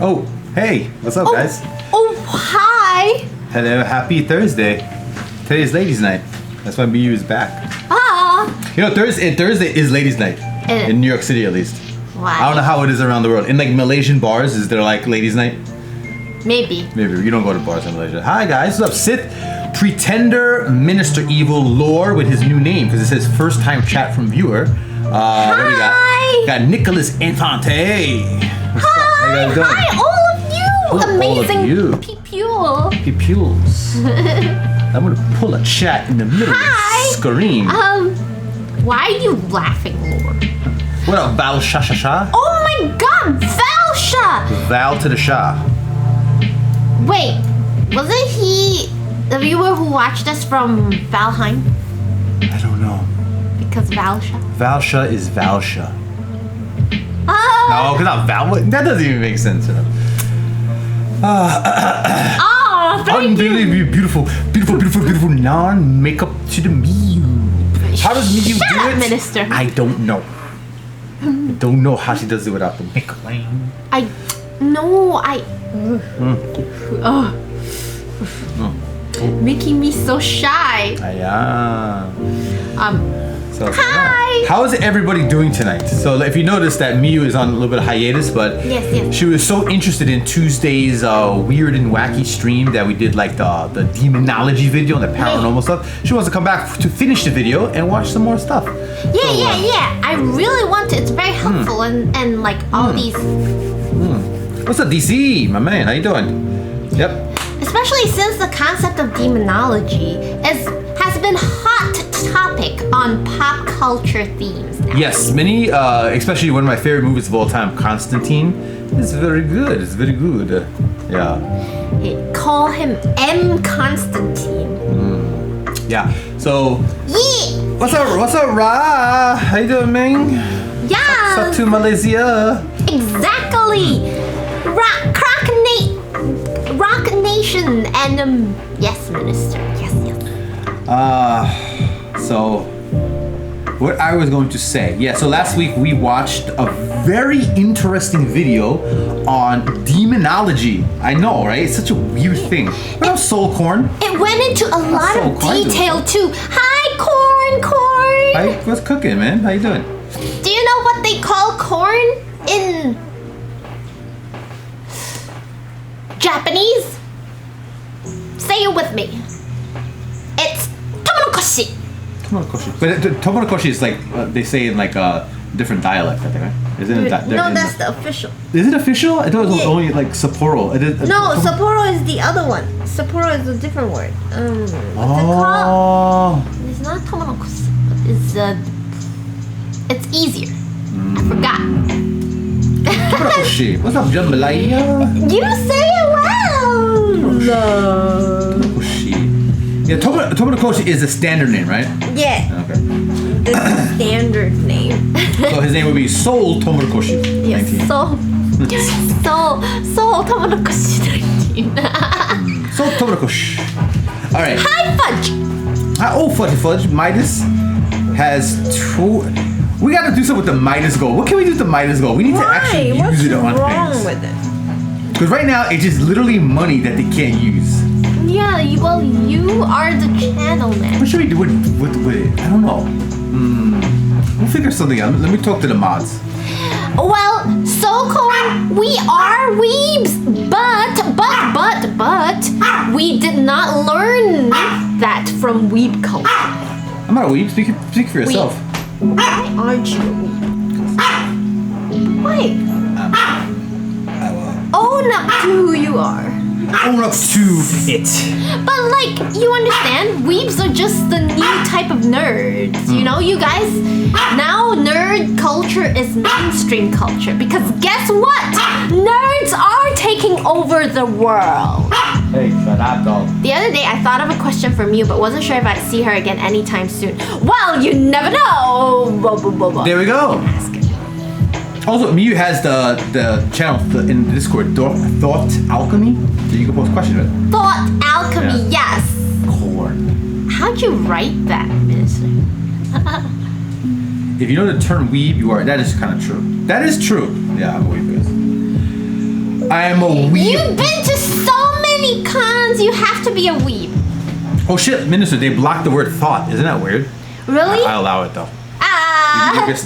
Oh, hey, what's up, guys? Oh, hi. Hello, happy Thursday. Today's ladies' night. That's why Miyu is back. Ah. You know, Thursday is ladies' night. In New York City, at least. Why? I don't know how it is around the world. In like Malaysian bars, is there like ladies' night? Maybe. Maybe you don't go to bars in Malaysia. Hi guys, what's up? Sith Pretender Minister Evil Lord with his new name because it says first time chat from viewer. What do we got? Hi. Got Nicholas Infante. What's up? How you guys doing? Hi, all of you. Amazing all of you. Pules. I'm gonna pull a chat in the middle of the screen. Why are you laughing, Lord? What up, Val Sha Sha Sha? Oh my God, Valsha! Val to the Sha. Wait, wasn't he the viewer who watched us from Valheim? I don't know. Because Valsha. Valsha is Valsha. Oh. No, because not Val. That doesn't even make sense. Oh, thank you. Unbelievably beautiful non-makeup to the Miyu. How does Miyu Shut do up, it? Minister. I don't know. I don't know how she does it without the makeup. Making me so shy. So, Hi. how is everybody doing tonight? So if you notice that Miyu is on a little bit of hiatus, but Yes. she was so interested in Tuesday's weird and wacky stream that we did like the demonology video and the paranormal stuff. She wants to come back to finish the video and watch some more stuff. Yeah. I really want to. It's very helpful and like all these. What's up, DC? My man, how you doing? Yep. Especially since the concept of demonology has been hot topic on pop culture themes now. Yes, many, especially one of my favorite movies of all time, Constantine, is very good. It's very good. Yeah. Call him M. Constantine. Yeah. So. Yeah. What's up, Ra? How you doing, man? Yeah. What's up to Malaysia? Exactly. Rock Nation and yes, Minister. Yes. So what I was going to say, so last week we watched a very interesting video on demonology. I know, right? It's such a weird thing. What up, Soul Corn? It went into a lot of detail too. Hi, Corn. Hi, what's cooking, man? How you doing? Do you know what they call corn in Japanese? Say it with me. It's tomonokoshi. Tomonokoshi. But tomonokoshi is like they say in like a different dialect, I think, right? Isn't it? No, that's the official. Is it official? I thought it was only like Sapporo. No, Sapporo is the other one. Sapporo is a different word. What's it called? It's not tomonokoshi. It's easier. I forgot. Tomonokoshi. What's up, jambalaya? You say it well. Tomonokoshi. Yeah, Tomonokoshi is a standard name, right? Yeah. Okay. It's a standard name. So his name would be Soul Tomonokoshi. Yes, 19. Soul Tomonokoshi 19. Soul Tomonokoshi. All right. Hi, Fudge. Oh, Fudge. Midas has two. We got to do something with the Midas gold. What can we do with the Midas gold? We need to actually use it on things. What's wrong with it? Because right now it's just literally money that they can't use. Yeah, well, you are the channel man. What should we do with it? I don't know. We'll figure something out. Let me talk to the mods. Well, Soulcorn, we are weebs, but we did not learn that from weeb culture. I'm not a weeb. Speak for yourself. Why aren't you a weeb? Why? Own up to who you are. Own up to it. But like, you understand, weebs are just the new type of nerds. You know, you guys, now nerd culture is mainstream culture. Because guess what? Nerds are taking over the world. Hey, shut up, dog. The other day, I thought of a question for Miyu, but wasn't sure if I'd see her again anytime soon. Well, you never know. There we go. Also, Miyu has the channel in Discord, Thought Alchemy, so you can post questions with it. Thought Alchemy, yes. Corn. How'd you write that, Minister? If you know the term weeb, you are. That is kind of true. That is true. Yeah, I'm a weeb, guys. I am a weeb. You've been to so many cons, you have to be a weeb. Oh shit, Minister, they blocked the word thought. Isn't that weird? Really? I allow it though.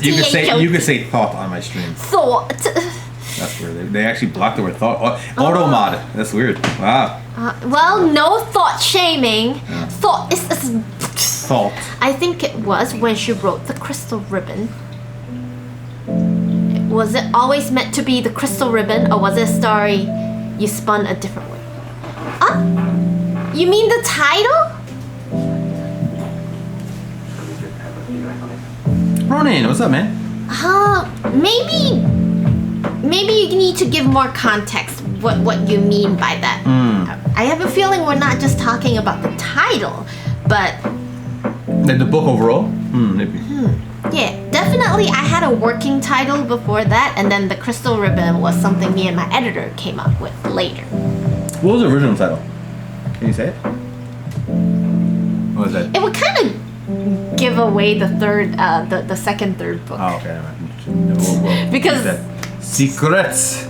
You can say thought on my stream. Thought. That's weird. They actually blocked the word thought. Auto mod. That's weird. Wow. Well, no thought shaming. Thought is Thought. I think it was when she wrote the crystal ribbon. Was it always meant to be the crystal ribbon, or was it a story you spun a different way? You mean the title? Ronan, what's up, man? Maybe you need to give more context what you mean by that. I have a feeling we're not just talking about the title, but Like the book overall? Maybe. yeah, definitely I had a working title before that, and then the crystal ribbon was something me and my editor came up with later. What was the original title? Can you say it? What was that? It would kind of give away the third book. Oh, okay. Because- that. Secrets.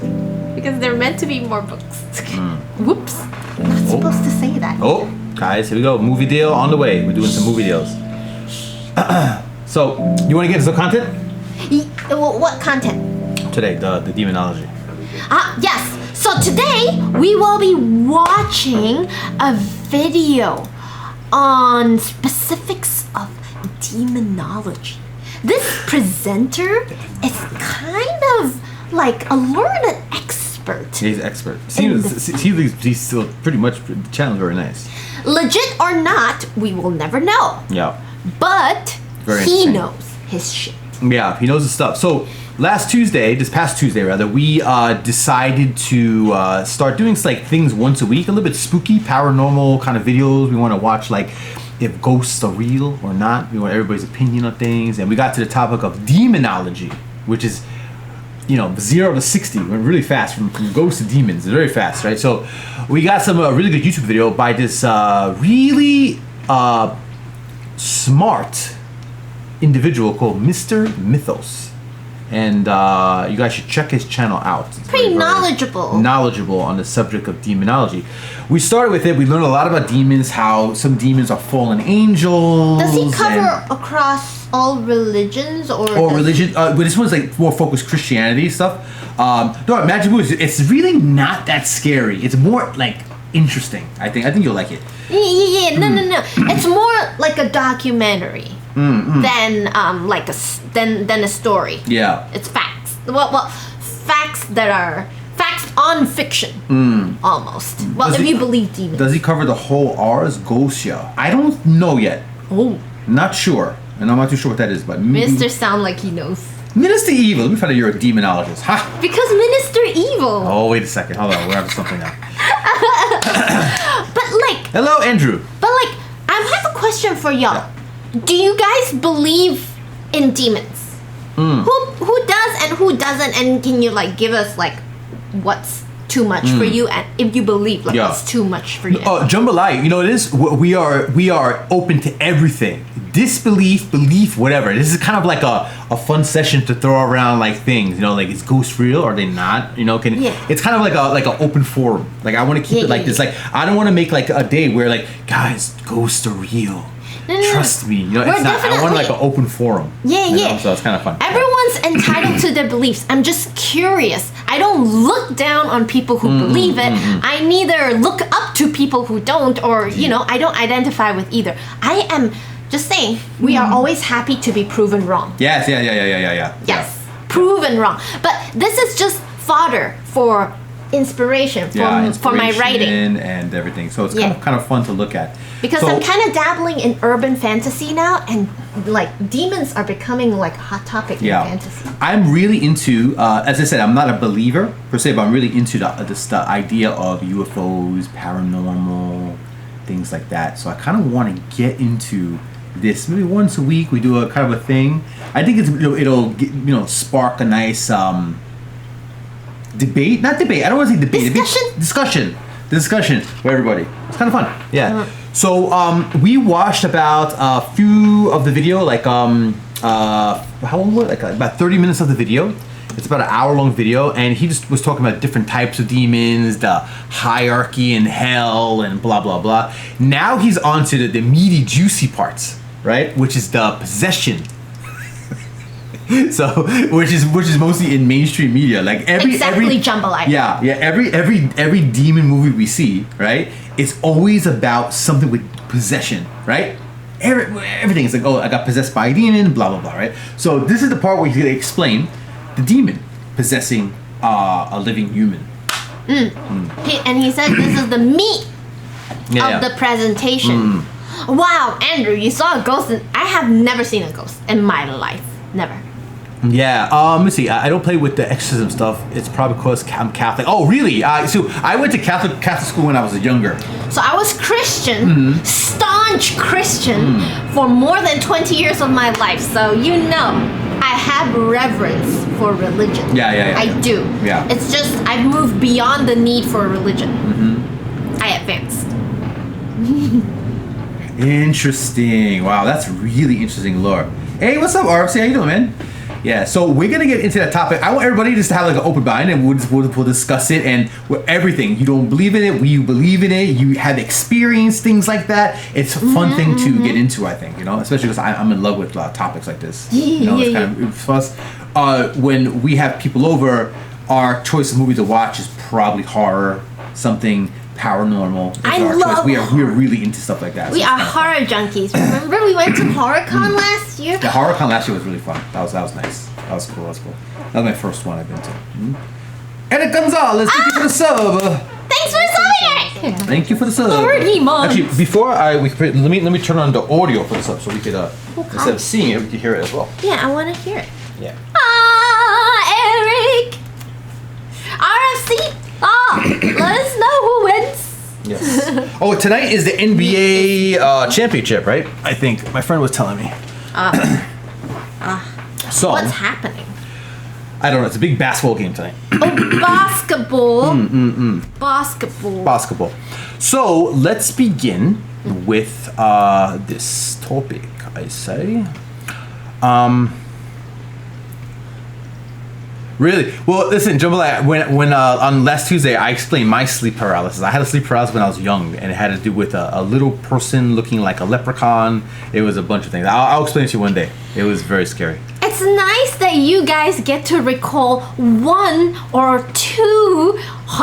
Because there are meant to be more books. Whoops. Not supposed to say that. Oh, guys, here we go. Movie deal on the way. We're doing some movie deals. So, you want to get into some content? What content? Today, the demonology. Yes. So today we will be watching a video on specifics of demonology. This presenter is kind of like a learned expert. He's an expert. He's still pretty much, the channel's very nice. Legit or not, we will never know. Yeah. But Very he interesting. knows his shit. Yeah, he knows his stuff. So, this past Tuesday rather, we decided to start doing like things once a week, a little bit spooky, paranormal kind of videos. We want to watch like if ghosts are real or not. We want everybody's opinion on things, and we got to the topic of demonology, which is 0 to 60. Went really fast from ghosts to demons. It's very fast, right? So, we got some really good YouTube video by this really smart individual called Mr. Mythos, and you guys should check his channel out. It's Pretty very knowledgeable on the subject of demonology. We started with it. We learned a lot about demons, how some demons are fallen angels. Does he cover across all religions or religion? But this one's like more focused Christianity stuff. No, Magic Movies. It's really not that scary. It's more like interesting. I think you'll like it. Yeah. No. It's more like a documentary than than a story. Yeah. It's facts. Well, facts that are facts on fiction, almost. Well, Does if he- you believe demons. Does he cover the whole Ars Gosia? I don't know yet. Oh, Not sure. And I'm not too sure what that is, but Minister sound like he knows. Minister Evil. Let me find out you're a demonologist. Ha! Because Minister Evil. Oh, wait a second. Hold on. We're having something now. But like, Hello, Andrew. I have a question for y'all. Do you guys believe in demons? Who does and who doesn't? And can you like give us like what's too much for you, and if you believe like Yeah. what's too much for you? Oh, jambalaya. You know what it is? We are open to everything. Disbelief, belief, whatever. This is kind of like a fun session to throw around like things. Like is ghosts real? Are they not? It's kind of like an open forum. Like I want to keep it like this. Like I don't want to make like a day where like guys, ghosts are real. No. Trust me. It's not. I want definitely- like an open forum. Yeah. So it's kind of fun. Everyone's entitled to their beliefs. I'm just curious. I don't look down on people who believe it. I neither look up to people who don't, or I don't identify with either. I am just saying we are always happy to be proven wrong. Yes. Yeah. Yes, proven wrong. But this is just fodder for inspiration for my writing. and everything. So it's Yeah. kind of fun to look at. Because I'm kind of dabbling in urban fantasy now, and like demons are becoming like a hot topic in fantasy. I'm really into, as I said, I'm not a believer per se, but I'm really into the idea of UFOs, paranormal, things like that. So I kind of want to get into this. Maybe once a week we do a kind of a thing. I think it'll spark a nice debate. Not debate. I don't want to say debate. Discussion for everybody. It's kind of fun. Yeah. So we watched about a few of the video, like how long was it? Like about 30 minutes of the video. It's about an hour-long video, and he just was talking about different types of demons, the hierarchy in hell, and blah blah blah. Now he's on to the meaty, juicy parts, right? Which is the possession. So, which is mostly in mainstream media. Like every jambalaya. Yeah, every demon movie we see, right? It's always about something with possession, right? Everything is like, oh, I got possessed by a demon, blah blah blah, right? So this is the part where he's gonna explain the demon possessing a living human. He said this is the meat of the presentation. Wow, Andrew, you saw a ghost. I have never seen a ghost in my life. Never. Yeah, let me see. I don't play with the exorcism stuff. It's probably because I'm Catholic. Oh, really? So I went to Catholic school when I was younger. So I was Christian, staunch Christian, for more than 20 years of my life. So you know, I have reverence for religion. Yeah. I do. Yeah. It's just I've moved beyond the need for a religion. I advanced. Interesting. Wow, that's really interesting lore. Hey, what's up, RFC? How you doing, man? Yeah, so we're gonna get into that topic. I want everybody just to have like an open mind, and we'll discuss it and everything. You don't believe in it, you believe in it. You have experienced things like that. It's a fun thing to get into, I think. You know, especially because I'm in love with topics like this. You know, it's kind of plus. When we have people over, our choice of movie to watch is probably horror, something paranormal. I love we are really into stuff like that. We are horror junkies. Remember we went to HorrorCon last year? The HorrorCon last year was really fun. That was nice. That was cool. That was my first one I've been to. Eric Gonzalez, thank you for the sub. Thanks for the sub. Thank you for the sub. 30 months. Actually, before let me turn on the audio for the sub so we could instead of seeing it, we could hear it as well. Yeah, I want to hear it. Yeah. Eric. RFC. Let us know who wins. Yes. Oh, tonight is the NBA championship, right? I think my friend was telling me. So what's happening? I don't know. It's a big basketball game tonight. Oh, basketball. Basketball. So let's begin with this topic. I say. Really? Well, listen, Jambalaya, when on last Tuesday I explained my sleep paralysis. I had a sleep paralysis when I was young, and it had to do with a little person looking like a leprechaun. It was a bunch of things. I'll explain it to you one day. It was very scary. It's nice that you guys get to recall one or two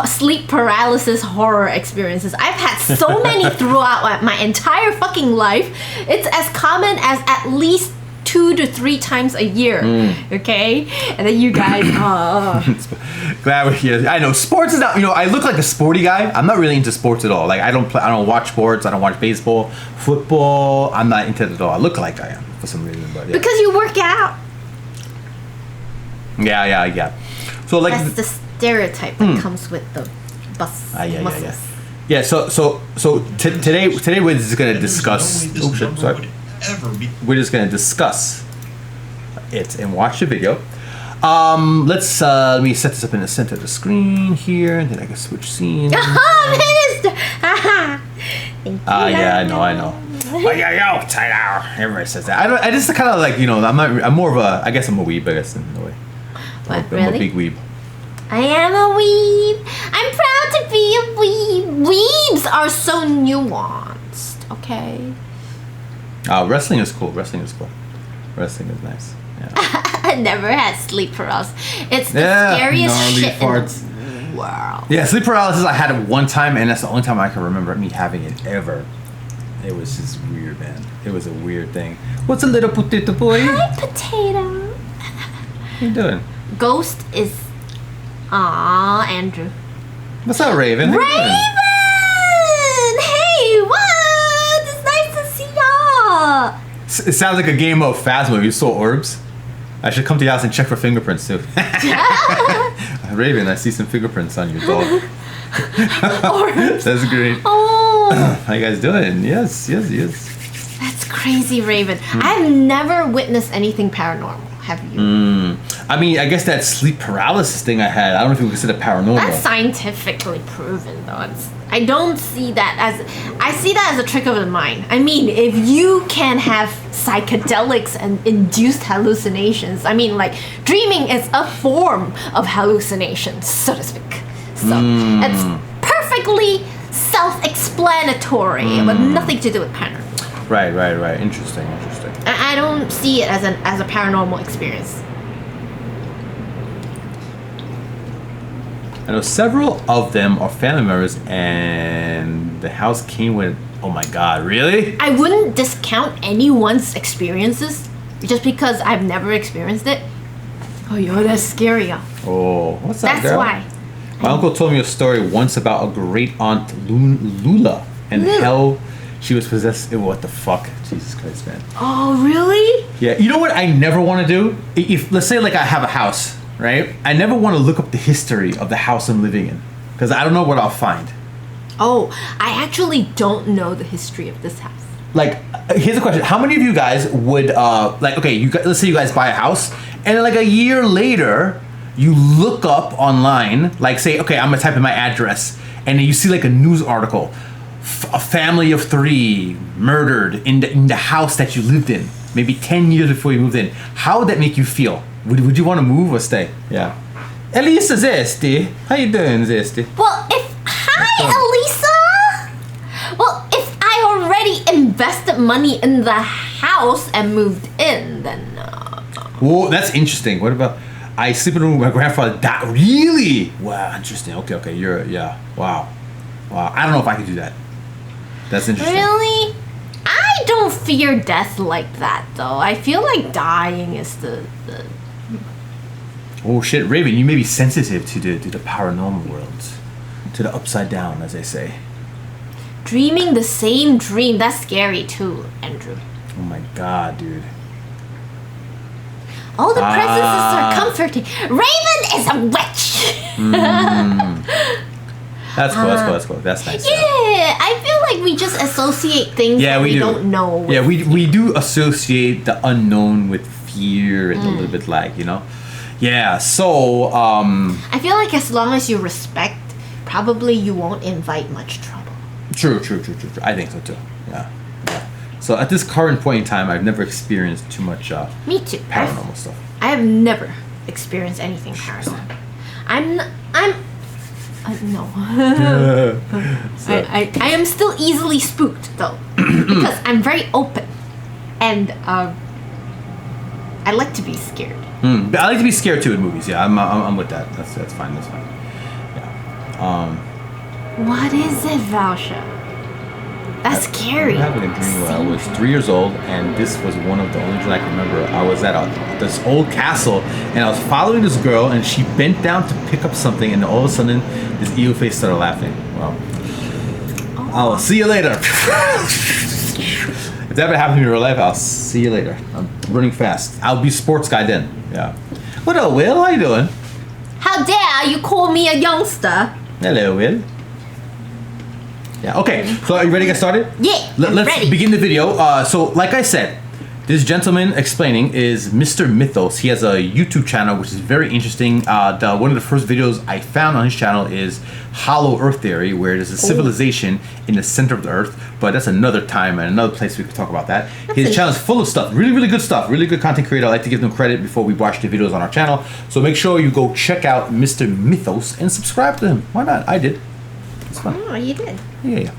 sleep paralysis horror experiences. I've had so many throughout my entire fucking life. It's as common as at least 2 to 3 times a year, okay? And then you guys, Glad we're here. I know sports is not. You know, I look like a sporty guy. I'm not really into sports at all. Like I don't watch sports. I don't watch baseball, football. I'm not into it at all. I look like I am for some reason, but yeah. Because you work out. Yeah. So like that's the stereotype that comes with the muscles. Yeah. So today we're just gonna discuss. Oh shit! Sorry. We're just gonna discuss it and watch the video. Let me set this up in the center of the screen here, and then I can switch scenes. Minister! Yeah, I know. Everybody says that. I just kind of like, you know, I'm more of a, I guess I'm a weeb, I guess, in a way. What, I'm a big weeb. I am a weeb. I'm proud to be a weeb. Weebs are so nuanced, okay? Wrestling is cool. Wrestling is nice. Yeah. I never had sleep paralysis. It's the scariest shit farts. in the world. Yeah, sleep paralysis I had it one time, and that's the only time I can remember me having it ever. It was just weird, man. It was a weird thing. What's a little potato boy? Hi, potato. What you doing? Ghost is... Andrew. What's up, Raven? How you doing? Raven! Hey, what? It's nice to see y'all. It sounds like a game of Phasma. You saw orbs. I should come to your house and check for fingerprints too. Raven, I see some fingerprints on your dog. Orbs. That's great. Oh. How you guys doing? Yes. That's crazy, Raven. I've never witnessed anything paranormal. Have you? I mean, I guess that sleep paralysis thing I had, I don't know if you would consider paranormal. That's scientifically proven, though. I don't see that I see that as a trick of the mind. I mean, if you can have psychedelics and induced hallucinations, I mean, like, dreaming is a form of hallucination, so to speak. So, it's perfectly self-explanatory, but nothing to do with paranormal. Right. Interesting. I don't see it as a paranormal experience. I know several of them are family members, and the house came with. Oh my God! Really? I wouldn't discount anyone's experiences just because I've never experienced it. Oh, yo, that's scary. Oh, what's that? That's girl? why. My uncle told me a story once about a great aunt Lula and how she was possessed. What the fuck? Jesus Christ, man. Oh, really? Yeah. You know what I never want to do? If let's say like I have a house, right? I never want to look up the history of the house I'm living in because I don't know what I'll find. Oh, I actually don't know the history of this house. Like, here's a question: how many of you guys would like? Okay, let's say you guys buy a house, and then like a year later, you look up online, like say, okay, I'm gonna type in my address, and then you see like a news article, a family of 3 murdered in the house that you lived in, maybe 10 years before you moved in. How would that make you feel? Would you want to move or stay? Yeah. Elisa Zesty, how you doing, Zesty? Well, Hi, Elisa! Well, if I already invested money in the house and moved in, then... Whoa, that's interesting. What about... I sleep in a room with my grandfather. That really? Wow, interesting. Okay. Yeah. Wow. I don't know if I could do that. That's interesting. Really? I don't fear death like that, though. I feel like dying is the... Oh, shit. Raven, you may be sensitive to the paranormal world. To the upside down, as they say. Dreaming the same dream, that's scary too, Andrew. Oh my God, dude. All the presences are comforting. Raven is a witch! That's cool. That's nice. Yeah, I feel like we just associate things that we don't know. Yeah, we do associate the unknown with fear and a little bit like, you know? Yeah, so... I feel like as long as you respect, probably you won't invite much trouble. True. I think so too. Yeah. So at this current point in time, I've never experienced too much Me too. paranormal stuff. I have never experienced anything paranormal. No. I am still easily spooked though, because I'm very open, and I like to be scared. But I like to be scared too in movies. Yeah, I'm with that. That's fine. Yeah. What is it, Valsha? That's scary. I'm having a dream where I was 3 years old, and this was one of the only dreams I can remember. I was at this old castle, and I was following this girl, and she bent down to pick up something, and all of a sudden, this evil face started laughing. Well, I'll see you later. If that ever happened to me in real life, I'll see you later. I'm running fast. I'll be sports guy then. Yeah. What up, Will? How you doing? How dare you call me a youngster? Hello, Will. Yeah. Okay. So are you ready to get started? Yeah. Let's ready. begin the video. So like I said, this gentleman explaining is Mr. Mythos. He has a YouTube channel which is very interesting. One of the first videos I found on his channel is Hollow Earth Theory, where there's a civilization in the center of the Earth. But that's another time and another place we could talk about that. His channel is full of stuff, really good stuff, really good content creator. I like to give them credit before we watch the videos on our channel. So make sure you go check out Mr. Mythos and subscribe to him. Why not? I did. It's fun. Oh, you did. Yeah.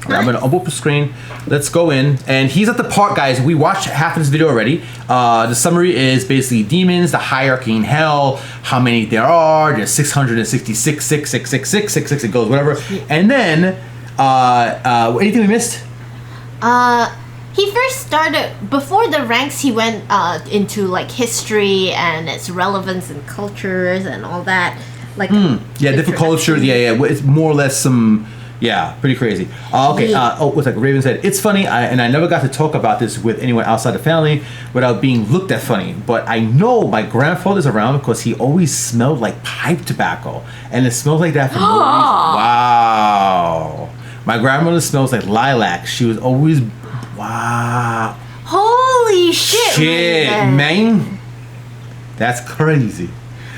All right, I'm gonna open up the screen. Let's go in, and he's at the part, guys. We watched half of this video already. The summary is basically demons, the hierarchy in hell, how many there are. There's 666, 666, it goes whatever. And then, anything we missed? He first started before the ranks. He went into like history and its relevance in cultures and all that. Like different cultures. Yeah. It's more or less some. Yeah, pretty crazy. Okay. What's that? Raven said it's funny, and I never got to talk about this with anyone outside the family without being looked at funny. But I know my grandfather's around because he always smelled like pipe tobacco, and it smells like that for no reason. Wow. My grandmother smells like lilac. She was always wow. Holy shit, man. That's crazy.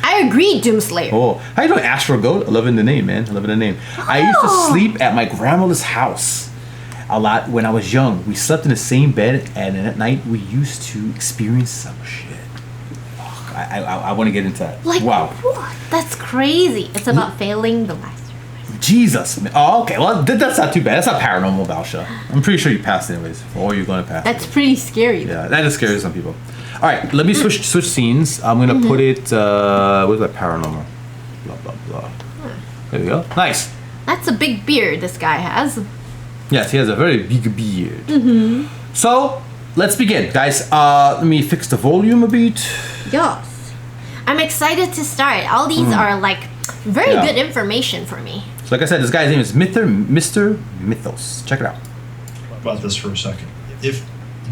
I agree, Doomslayer. Oh, how you doing, Astro Goat? I love the name, man. I love the name. I used to sleep at my grandmother's house a lot when I was young. We slept in the same bed, and at night we used to experience some shit. Oh, I want to get into that. Like, wow. What? That's crazy. It's about failing the last. Jesus. Oh, okay. Well, that's not too bad. That's not paranormal, Balsha. I'm pretty sure you passed anyways. Or you're going to pass. That's pretty scary. Yeah, that is scary to some people. All right, let me switch scenes. I'm gonna put it. What is that? Paranormal. Blah blah blah. There we go. Nice. That's a big beard this guy has. Yes, he has a very big beard. So, let's begin, guys. Let me fix the volume a bit. Yes. I'm excited to start. All these are like very good information for me. So like I said, this guy's name is Mr. Mythos. Check it out. About this for a second. If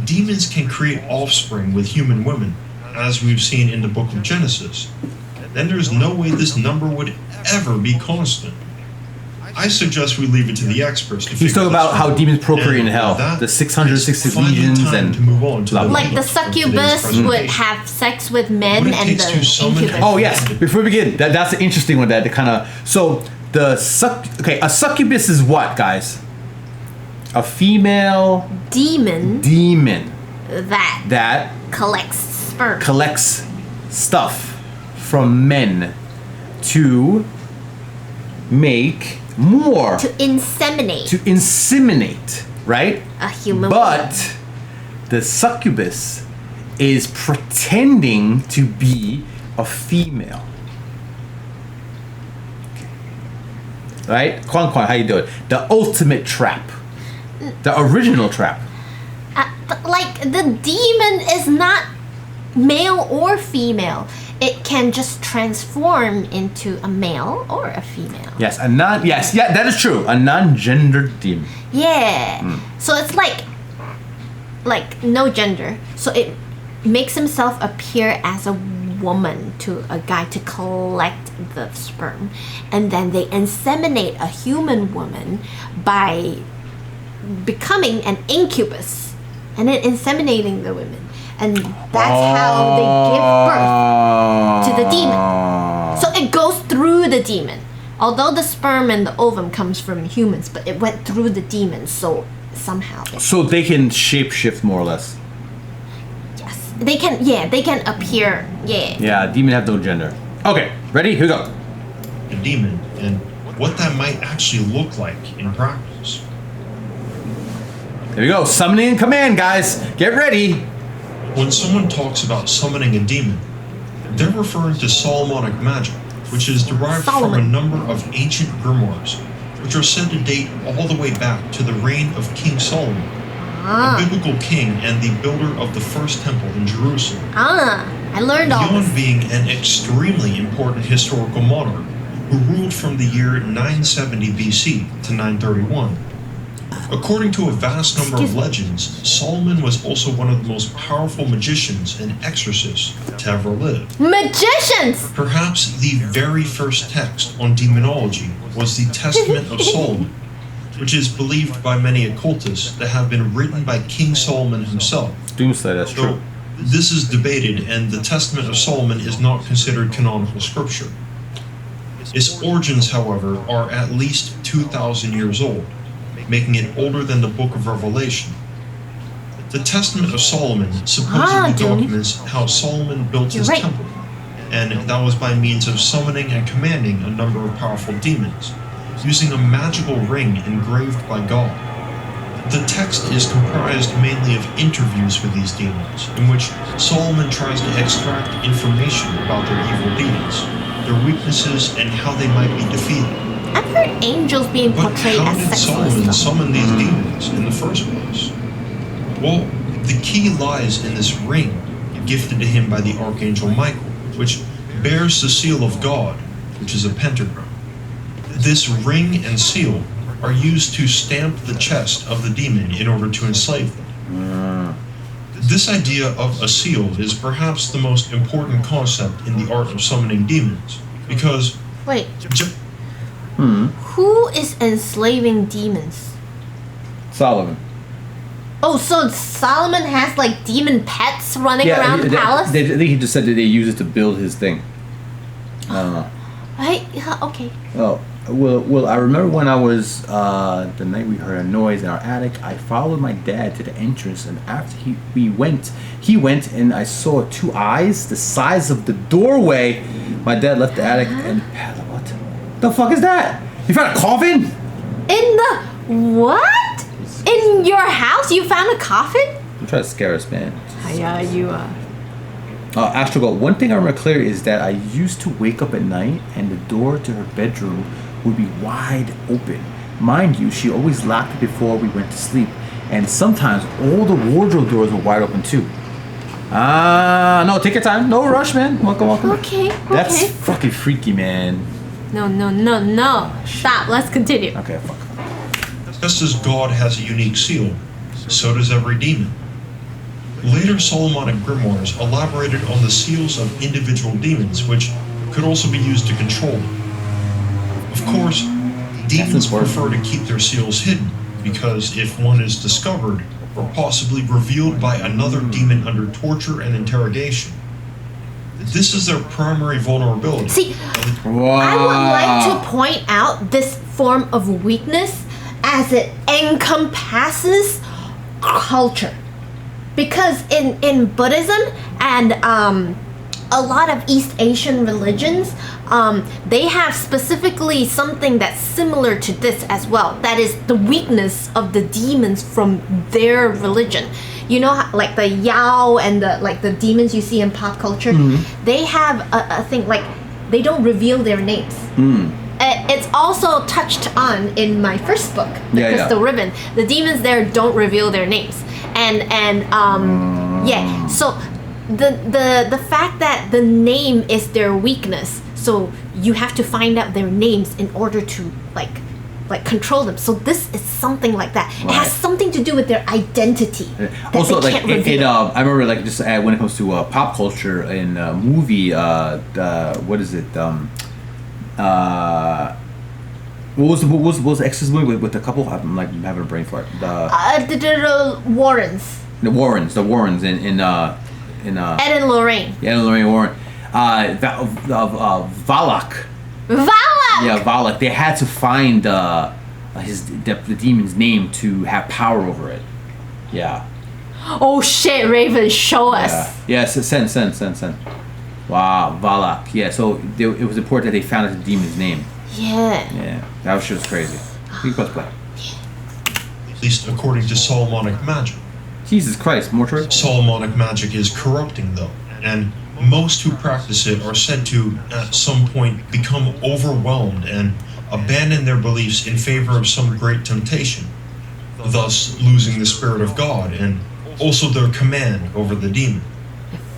demons can create offspring with human women, as we've seen in the book of Genesis, then there's no way this number would ever be constant. I suggest we leave it to the experts to He's talking about how demons procreate in hell. The 660 legions and... to move on to the Like the succubus would have sex with men and the incubus. Oh yes, before we begin, that's an interesting one that kind of... So, a succubus is what, guys? A female... Demon that collects sperm. Collects stuff from men to make more. To inseminate, right? A human But the succubus is pretending to be a female. Right? Kwan, how you doing? The ultimate trap. The original trap. But like the demon is not male or female. It can just transform into a male or a female. Yes, that is true. A non-gendered demon. Yeah. So it's like no gender. So it makes himself appear as a woman to a guy to collect the sperm, and then they inseminate a human woman by becoming an incubus and then inseminating the women, and that's how they give birth to the demon. So it goes through the demon, although the sperm and the ovum comes from humans, but it went through the demon, so somehow so they can shapeshift more or less. Yes, they can appear. Yeah, demon have no gender. Okay, ready? Here we go. A demon and what that might actually look like in practice. There we go. Summoning and command, guys. Get ready. When someone talks about summoning a demon, they're referring to Solomonic magic, which is derived from a number of ancient grimoires, which are said to date all the way back to the reign of King Solomon, a biblical king and the builder of the first temple in Jerusalem. I learned all this. Beyond being an extremely important historical monarch who ruled from the year 970 BC to 931. According to a vast number of legends, Solomon was also one of the most powerful magicians and exorcists to ever live. Magicians! Perhaps the very first text on demonology was the Testament of Solomon, which is believed by many occultists to have been written by King Solomon himself. Doomsday, that's true. Though this is debated, and the Testament of Solomon is not considered canonical scripture. Its origins, however, are at least 2,000 years old, making it older than the Book of Revelation. The Testament of Solomon supposedly documents how Solomon built his temple, and that was by means of summoning and commanding a number of powerful demons, using a magical ring engraved by God. The text is comprised mainly of interviews with these demons, in which Solomon tries to extract information about their evil deeds, their weaknesses, and how they might be defeated. I've heard angels being portrayed as sexual. But how did Solomon summon these demons in the first place? Well, the key lies in this ring gifted to him by the Archangel Michael, which bears the seal of God, which is a pentagram. This ring and seal are used to stamp the chest of the demon in order to enslave them. This idea of a seal is perhaps the most important concept in the art of summoning demons, because... Wait. Who is enslaving demons? Solomon. Oh, so Solomon has like demon pets running around the palace? I think he just said that they use it to build his thing. I don't know. Right? Okay. Oh, well, I remember when I was, the night we heard a noise in our attic, I followed my dad to the entrance, and after he went, and I saw two eyes the size of the doorway. My dad left the attic, and what the fuck is that? You found a coffin? In the what? In your house? You found a coffin? I'm trying to scare us, man. Yeah, you are. Astro Gold, one thing I remember clear is that I used to wake up at night and the door to her bedroom would be wide open. Mind you, she always locked it before we went to sleep. And sometimes all the wardrobe doors were wide open too. No, take your time. No rush, man. Welcome. Okay. That's fucking freaky, man. No. Stop. Let's continue. Okay, fuck. Just as God has a unique seal, so does every demon. Later Solomonic grimoires elaborated on the seals of individual demons, which could also be used to control them. Of course, demons prefer to keep their seals hidden, because if one is discovered, or possibly revealed by another demon under torture and interrogation, this is their primary vulnerability. See, Wow. I would like to point out this form of weakness as it encompasses culture. Because in Buddhism and a lot of East Asian religions, they have specifically something that's similar to this as well. That is the weakness of the demons from their religion. You know, like the Yao and the demons you see in pop culture, they have a thing like they don't reveal their names. It's also touched on in my first book, The Crystal Ribbon. The demons there don't reveal their names, so the fact that the name is their weakness, so you have to find out their names in order to like control them. So this is something like that. It has something to do with their identity. That Also, they like can't reveal. I remember, like, just when it comes to pop culture in movie, what is it? What was the Exorcist movie with the couple? I'm like having a brain fart. The Warrens. The Warrens in Ed and Lorraine. Ed and Lorraine Warren. Valak. Valak! Yeah, Valak. They had to find the demon's name to have power over it. Yeah. Oh shit, Raven, show us. Yeah. Send. Wow, Valak. Yeah. So it was important that they found out the demon's name. Yeah. Yeah. That shit was crazy. We can play. At least according to Solomonic magic. Jesus Christ, mortuary. Solomonic magic is corrupting, though, and most who practice it are said to, at some point, become overwhelmed and abandon their beliefs in favor of some great temptation, thus losing the spirit of God and also their command over the demon.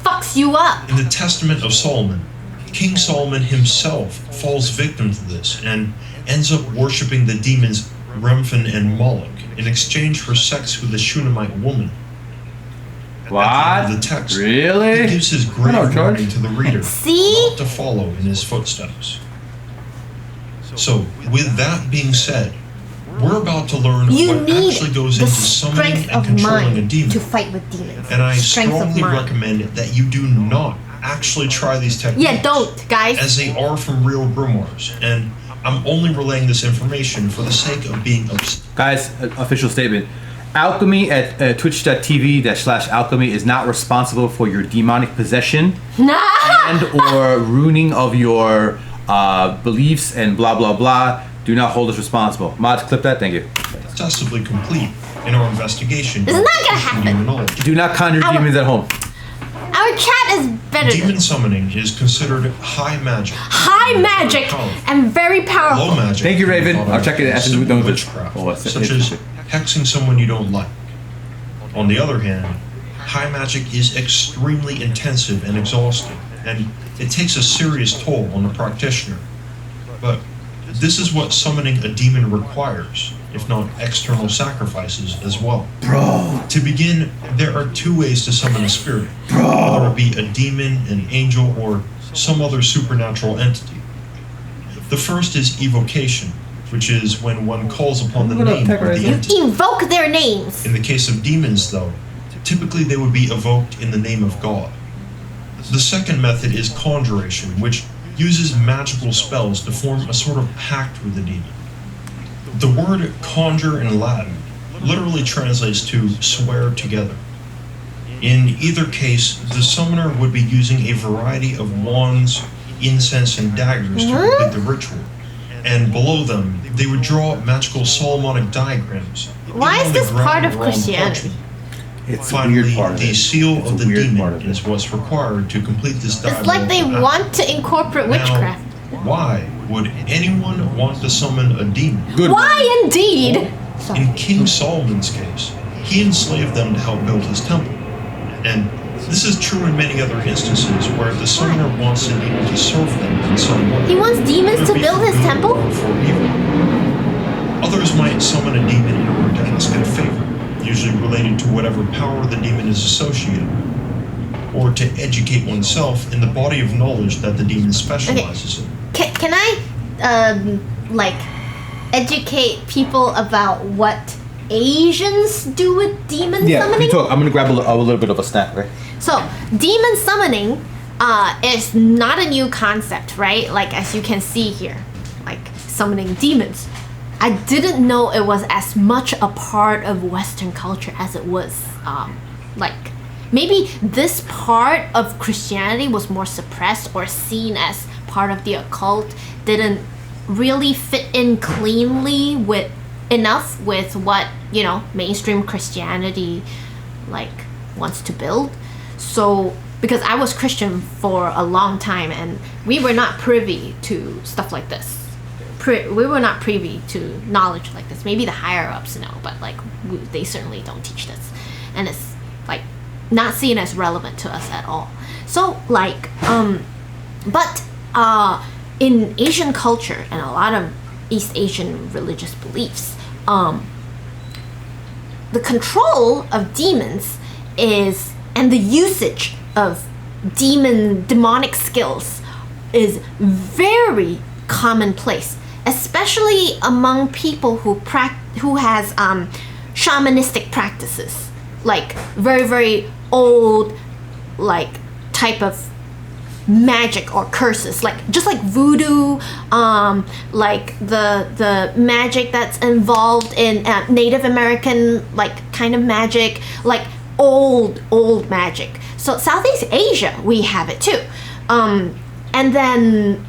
Fucks you up. In the Testament of Solomon, King Solomon himself falls victim to this and ends up worshipping the demons Remphan and Moloch in exchange for sex with a Shunammite woman. What? At the end of the text, Really? he gives his grave Hello, George. warning to the reader See? not to follow in his footsteps. So, with that being said, we're about to learn You what need actually goes the into summoning strength and of controlling a mind demon. to fight with demons. And I Strength of strongly mind. recommend that you do not actually try these techniques. Yeah, don't, guys. As they are from real grimoires, and I'm only relaying this information for the sake of being Guys, official statement. Alchemy at twitch.tv/alchemy is not responsible for your demonic possession and or ruining of your beliefs and blah blah blah. Do not hold us responsible. Mods, clip that. Thank you. obsessively complete in our investigation. It's not gonna happen. Demonology. Do not conjure demons at home. Our chat is better than Demon summoning is considered high magic. high magic and very powerful. Low magic. Thank you, Raven. can be thought I'll of check it as after we simple know this. witchcraft, Oh, it's such as interesting. hexing someone you don't like. On the other hand, high magic is extremely intensive and exhausting, and it takes a serious toll on the practitioner. But this is what summoning a demon requires, if not external sacrifices as well. Bro. To begin, there are two ways to summon a spirit, whether it be a demon, an angel, or some other supernatural entity. The first is evocation, which is when one calls upon the What up, name Tech of the Razor? entity. Invoke their names. In the case of demons, though, typically they would be evoked in the name of God. The second method is conjuration, which uses magical spells to form a sort of pact with the demon. The word conjure in Latin literally translates to swear together. In either case, the summoner would be using a variety of wands, incense, and daggers to complete the ritual. And below them, they would draw magical Solomonic diagrams. Why either is on the this ground part of or on Christianity? parchment. It's a Finally, weird part of the it. seal It's of a the weird part demon of it. is what's required to complete this dialogue. It's like they want to incorporate witchcraft. Now, why Would anyone want to summon a demon? Good. Why indeed? In King Solomon's case, he enslaved them to help build his temple. And this is true in many other instances where the summoner wants a demon to serve them in some way. He wants demons to build his temple? For evil. Others might summon a demon in order to ask a favor, usually related to whatever power the demon is associated with, or to educate oneself in the body of knowledge that the demon specializes in. Can I, educate people about what Asians do with demon summoning? You talk. I'm gonna grab a little bit of a snack, right? So, demon summoning is not a new concept, right? Like, as you can see here, like summoning demons. I didn't know it was as much a part of Western culture as it was, like, maybe this part of Christianity was more suppressed or seen as part of the occult, didn't really fit in cleanly with enough with what, you know, mainstream Christianity like wants to build. So because I was Christian for a long time and we were not privy to stuff like this. We were not privy to knowledge like this. Maybe the higher ups know, but like they certainly don't teach this, and it's like not seen as relevant to us at all. So like but in Asian culture and a lot of East Asian religious beliefs, the control of demons is, and the usage of demonic skills is very commonplace, especially among people who has shamanistic practices, like very, very old, like type of magic or curses, like just like voodoo, like the magic that's involved in Native American like kind of magic, like old magic. So Southeast Asia, we have it too, and then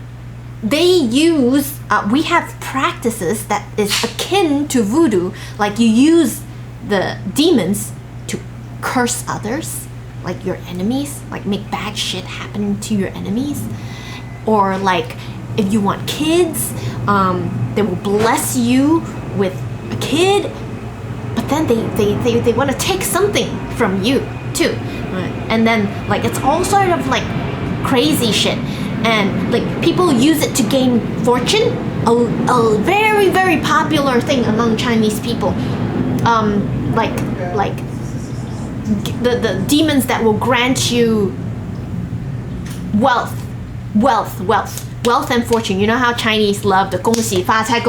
they use we have practices that is akin to voodoo, like you use the demons to curse others, like your enemies, like make bad shit happen to your enemies, or like if you want kids, they will bless you with a kid, but then they want to take something from you too, and then like it's all sort of like crazy shit, and like people use it to gain fortune, a very, very popular thing among Chinese people, like the demons that will grant you wealth and fortune. You know how Chinese love the 恭喜发财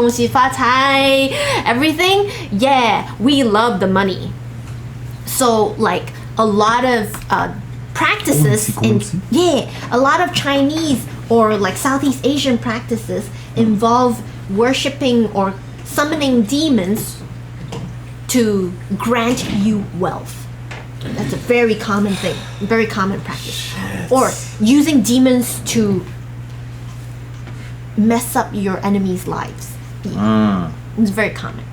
everything? Yeah, we love the money. So like a lot of practices a lot of Chinese or like Southeast Asian practices involve worshipping or summoning demons to grant you wealth. That's a very common thing, very common practice. Or using demons to mess up your enemies' lives. It's very common.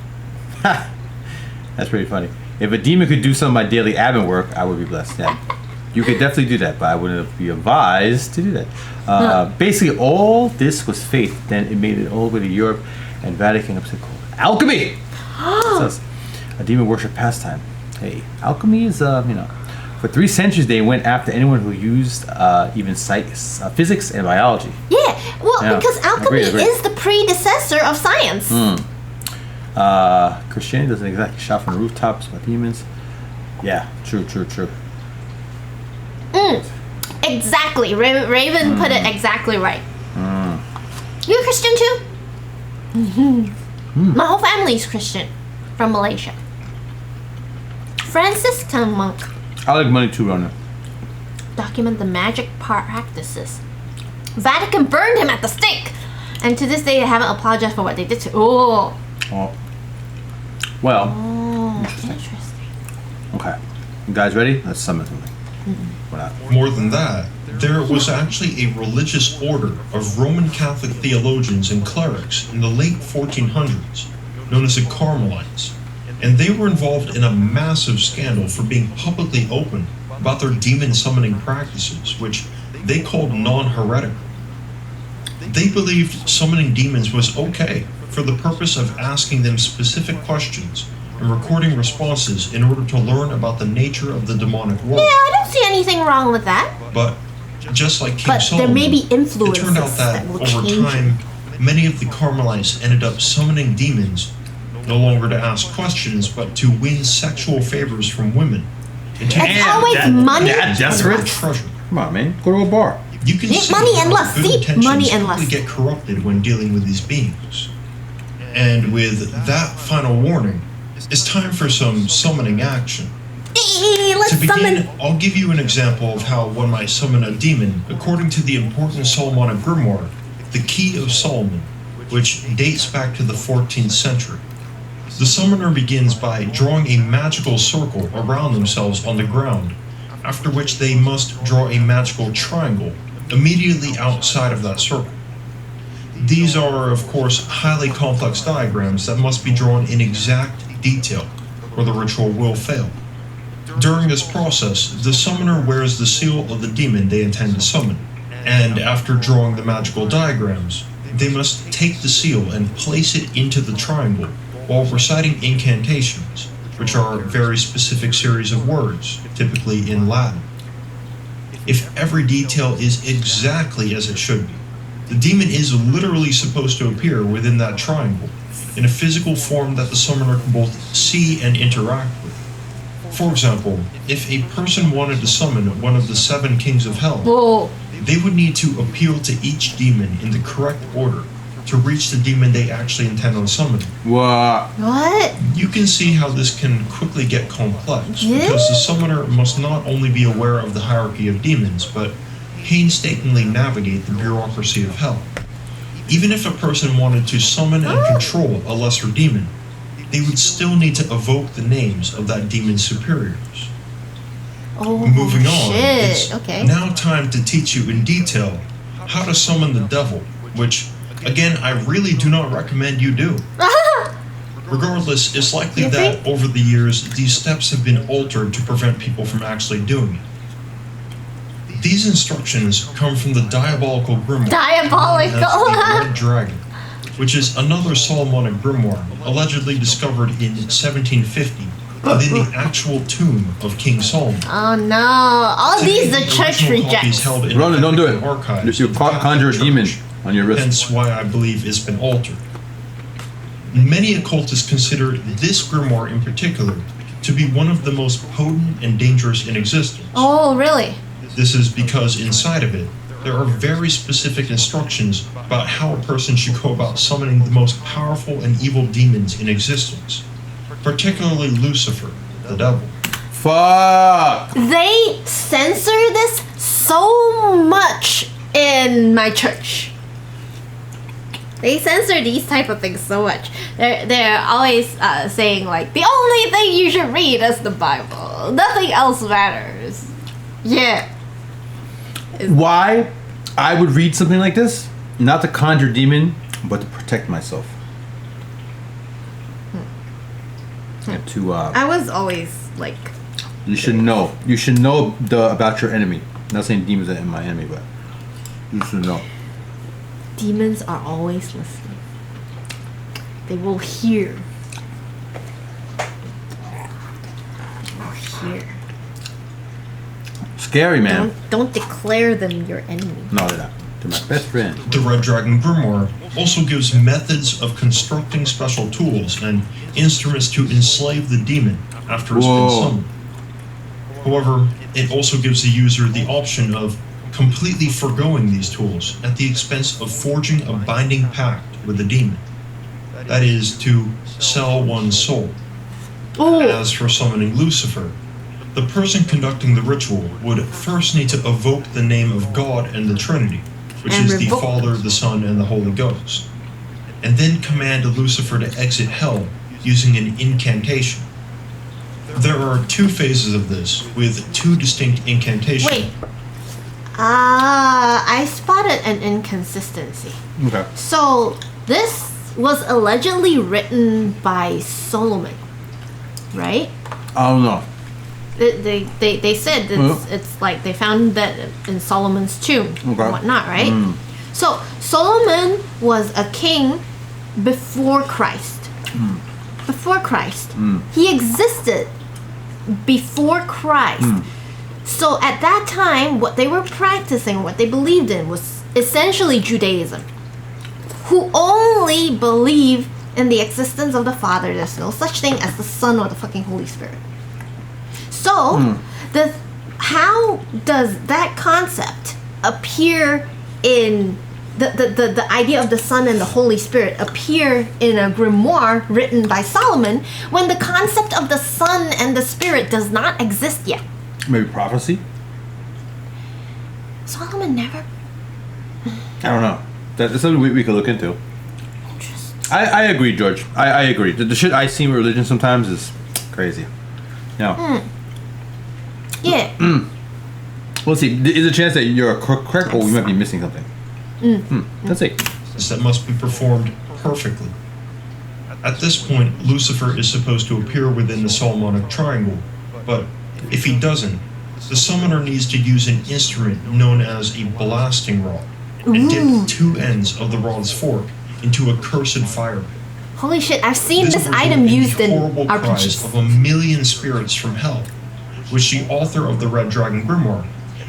That's pretty funny. If a demon could do some of my daily admin work, I would be blessed. Yeah. You could definitely do that, but I wouldn't be advised to do that. Basically, all this was faith. Then it made it all the way to Europe and Vatican up to called alchemy. Says, a demon worship pastime. Hey, alchemy is, for 3 centuries they went after anyone who used even physics and biology. Yeah, well, because alchemy is the predecessor of science. Christianity doesn't exactly shout from the rooftops about demons. Yeah, true. Exactly. Raven put it exactly right. You're a Christian too? My whole family's Christian from Malaysia. Franciscan monk. I like money too, Rona. Document the magic practices. Vatican burned him at the stake, and to this day they haven't apologized for what they did to. Interesting. Okay, you guys ready? Let's summon something. More than that, there was actually a religious order of Roman Catholic theologians and clerics in the late 1400s, known as the Carmelites, and they were involved in a massive scandal for being publicly open about their demon summoning practices, which they called non-heretical. They believed summoning demons was okay for the purpose of asking them specific questions and recording responses in order to learn about the nature of the demonic world. Yeah, I don't see anything wrong with that. But just like King But Solomon, there may be it influences turned out that will over change time, many of the Carmelites ended up summoning demons, no longer to ask questions, but to win sexual favors from women. It's always money. That desperate? Treasure. Come on, man. Go to a bar. You can see Money and how lust. good See? intentions Money and quickly lust. get corrupted when dealing with these beings. And with that final warning, it's time for some summoning action. Hey, let's To begin, summon. I'll give you an example of how one might summon a demon according to the important Solomonic grimoire, the Key of Solomon, which dates back to the 14th century. The summoner begins by drawing a magical circle around themselves on the ground, after which they must draw a magical triangle immediately outside of that circle. These are, of course, highly complex diagrams that must be drawn in exact detail, or the ritual will fail. During this process, the summoner wears the seal of the demon they intend to summon, and after drawing the magical diagrams, they must take the seal and place it into the triangle while reciting incantations, which are a very specific series of words, typically in Latin. If every detail is exactly as it should be, the demon is literally supposed to appear within that triangle, in a physical form that the summoner can both see and interact with. For example, if a person wanted to summon one of the 7 kings of hell, Whoa. they would need to appeal to each demon in the correct order to reach the demon they actually intend on summoning. What? What? You can see how this can quickly get complex, Yeah. because the summoner must not only be aware of the hierarchy of demons, but painstakingly navigate the bureaucracy of hell. Even if a person wanted to summon and control a lesser demon, they would still need to evoke the names of that demon's superiors. Oh, Moving on, shit. it's Okay. now time to teach you in detail how to summon the devil, which, again, I really do not recommend you do. Regardless, it's likely You that think? over the years, these steps have been altered to prevent people from actually doing it. These instructions come from the diabolical grimoire Diabolical. known as the Red Dragon, which is another Solomonic grimoire allegedly discovered in 1750 within the actual tomb of King Solomon. Oh no! All these the church Original copies rejects. held in Ronan, don't do it. archives You of the conjure a Catholic demon Church, on your wrist. hence why I believe it's been altered. Many occultists consider this grimoire in particular to be one of the most potent and dangerous in existence. Oh really? This is because inside of it, there are very specific instructions about how a person should go about summoning the most powerful and evil demons in existence, particularly Lucifer, the devil. Fuck. They censor this so much in my church. They censor these type of things so much. They're always saying like the only thing you should read is the Bible. Nothing else matters. Yeah. Why I would read something like this? Not to conjure demon, but to protect myself. And to I was always like, you should know. You should know about your enemy. I'm not saying demons are my enemy, but you should know. demons are always listening. They will hear. They will hear. Scary, man. Don't declare them your enemy. No, they're not. They're my best friend. The Red Dragon Grimoire also gives methods of constructing special tools and instruments to enslave the demon after it's been Whoa. summoned. However, it also gives the user the option of completely foregoing these tools at the expense of forging a binding pact with the demon. That is, to sell one's soul. Oh, As for summoning Lucifer, the person conducting the ritual would first need to evoke the name of God and the Trinity, which And is the revoke Father, the Son, and the Holy Ghost, and then command Lucifer to exit hell using an incantation. There are 2 phases of this, with 2 distinct incantations. wait. I spotted an inconsistency. Okay. So this was allegedly written by Solomon, right? I don't know. They said it's like they found that in Solomon's tomb and Okay. whatnot, right? So Solomon was a king before Christ. Before Christ. He existed before Christ. So at that time, what they were practicing, what they believed in was essentially Judaism. Who only believe in the existence of the Father. There's no such thing as the Son or the fucking Holy Spirit. So, how does that concept appear in the idea of the Son and the Holy Spirit appear in a grimoire written by Solomon when the concept of the Son and the Spirit does not exist yet? Maybe prophecy? Solomon never... I don't know. That's something we could look into. Interesting. I agree, George. I agree. The shit I see in religion sometimes is crazy. Yeah. Yeah. Let's see. Is there a chance that you're correct or we might be missing something? Let's see. That must be performed perfectly. At this point, Lucifer is supposed to appear within the Solomonic triangle, but if he doesn't, the summoner needs to use an instrument known as a blasting rod and dip 2 ends of the rod's fork into a cursed fire. Holy shit, I've seen this will item result used in the horrible cries RPGs. of 1,000,000 spirits from hell, which the author of the Red Dragon Grimoire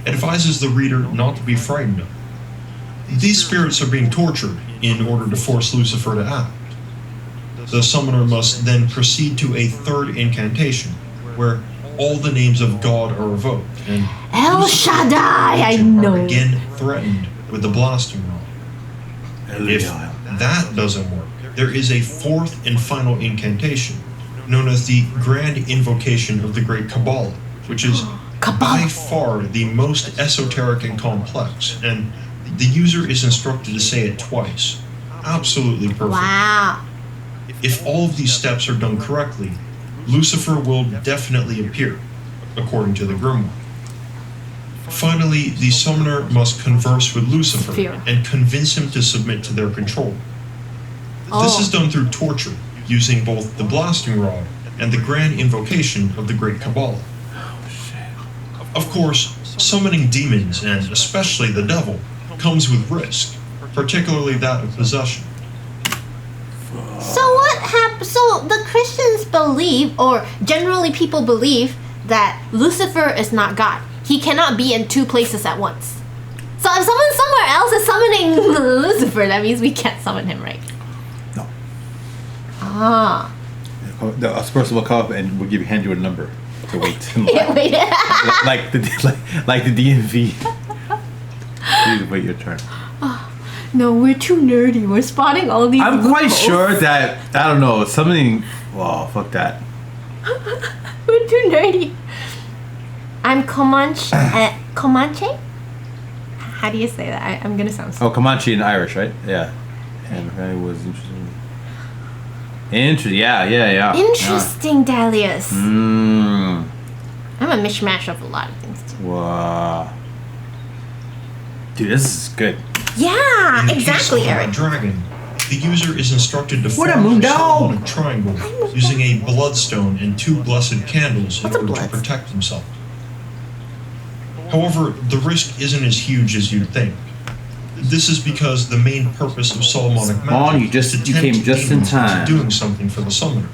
advises the reader not to be frightened of. These spirits are being tortured in order to force Lucifer to act. The summoner must then proceed to a third incantation, where all the names of God are evoked, and El Lucifer and Shaddai, I Legion are know. again threatened with the blasting rod. If that doesn't work, there is a fourth and final incantation, known as the Grand Invocation of the Great Kabbalah, which is by far the most esoteric and complex, and the user is instructed to say it twice. Absolutely perfect. Wow. If all of these steps are done correctly, Lucifer will definitely appear, according to the grimoire. Finally, the summoner must converse with Lucifer Fear. and convince him to submit to their control. This is done through torture, using both the blasting rod and the grand invocation of the Great Kabbalah. Of course, summoning demons, and especially the devil, comes with risk, particularly that of possession. So what happens? So the Christians believe, or generally people believe, that Lucifer is not God. He cannot be in 2 places at once. So if someone somewhere else is summoning Lucifer, that means we can't summon him, right? No. Ah. The person will come up and will hand you a number to wait. Yeah, wait. like the DMV. Please wait your turn. No, we're too nerdy. We're spotting all these. I'm quite loopholes. sure that I don't know something. Well, fuck that. We're too nerdy. I'm Comanche. Comanche? How do you say that? I'm gonna sound. Oh, Comanche in Irish, right? Yeah. And I was interested. Yeah. Interesting, Dalius. Mmm. I'm a mishmash of a lot of things too. Wow. Dude, this is good. Yeah, In the exactly, case of a Eric. dragon, the user is instructed to What a form moon a dog! Solomonic triangle using a bloodstone and 2 blessed candles in What's a order to blood? protect himself. However, the risk isn't as huge as you'd think. This is because the main purpose of Solomonic Spawn, magic is to you came tempt just in demons into time. doing something for the summoner.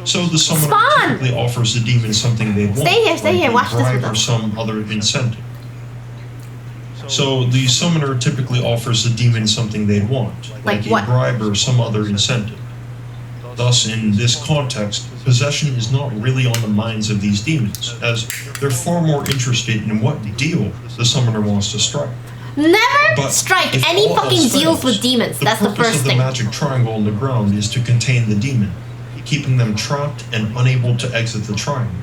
So the summoner Spawn! typically offers the demon something they want, Stay here, like watch a this bribe with or us. some other incentive. So the summoner typically offers the demon something they want, Like like what? a bribe or some other incentive. Thus, in this context, possession is not really on the minds of these demons, as they're far more interested in what deal the summoner wants to strike. Never But strike if any all fucking else deals fails, with demons. That's the purpose first of the thing. magic triangle on the ground is to contain the demon, keeping them trapped and unable to exit the triangle.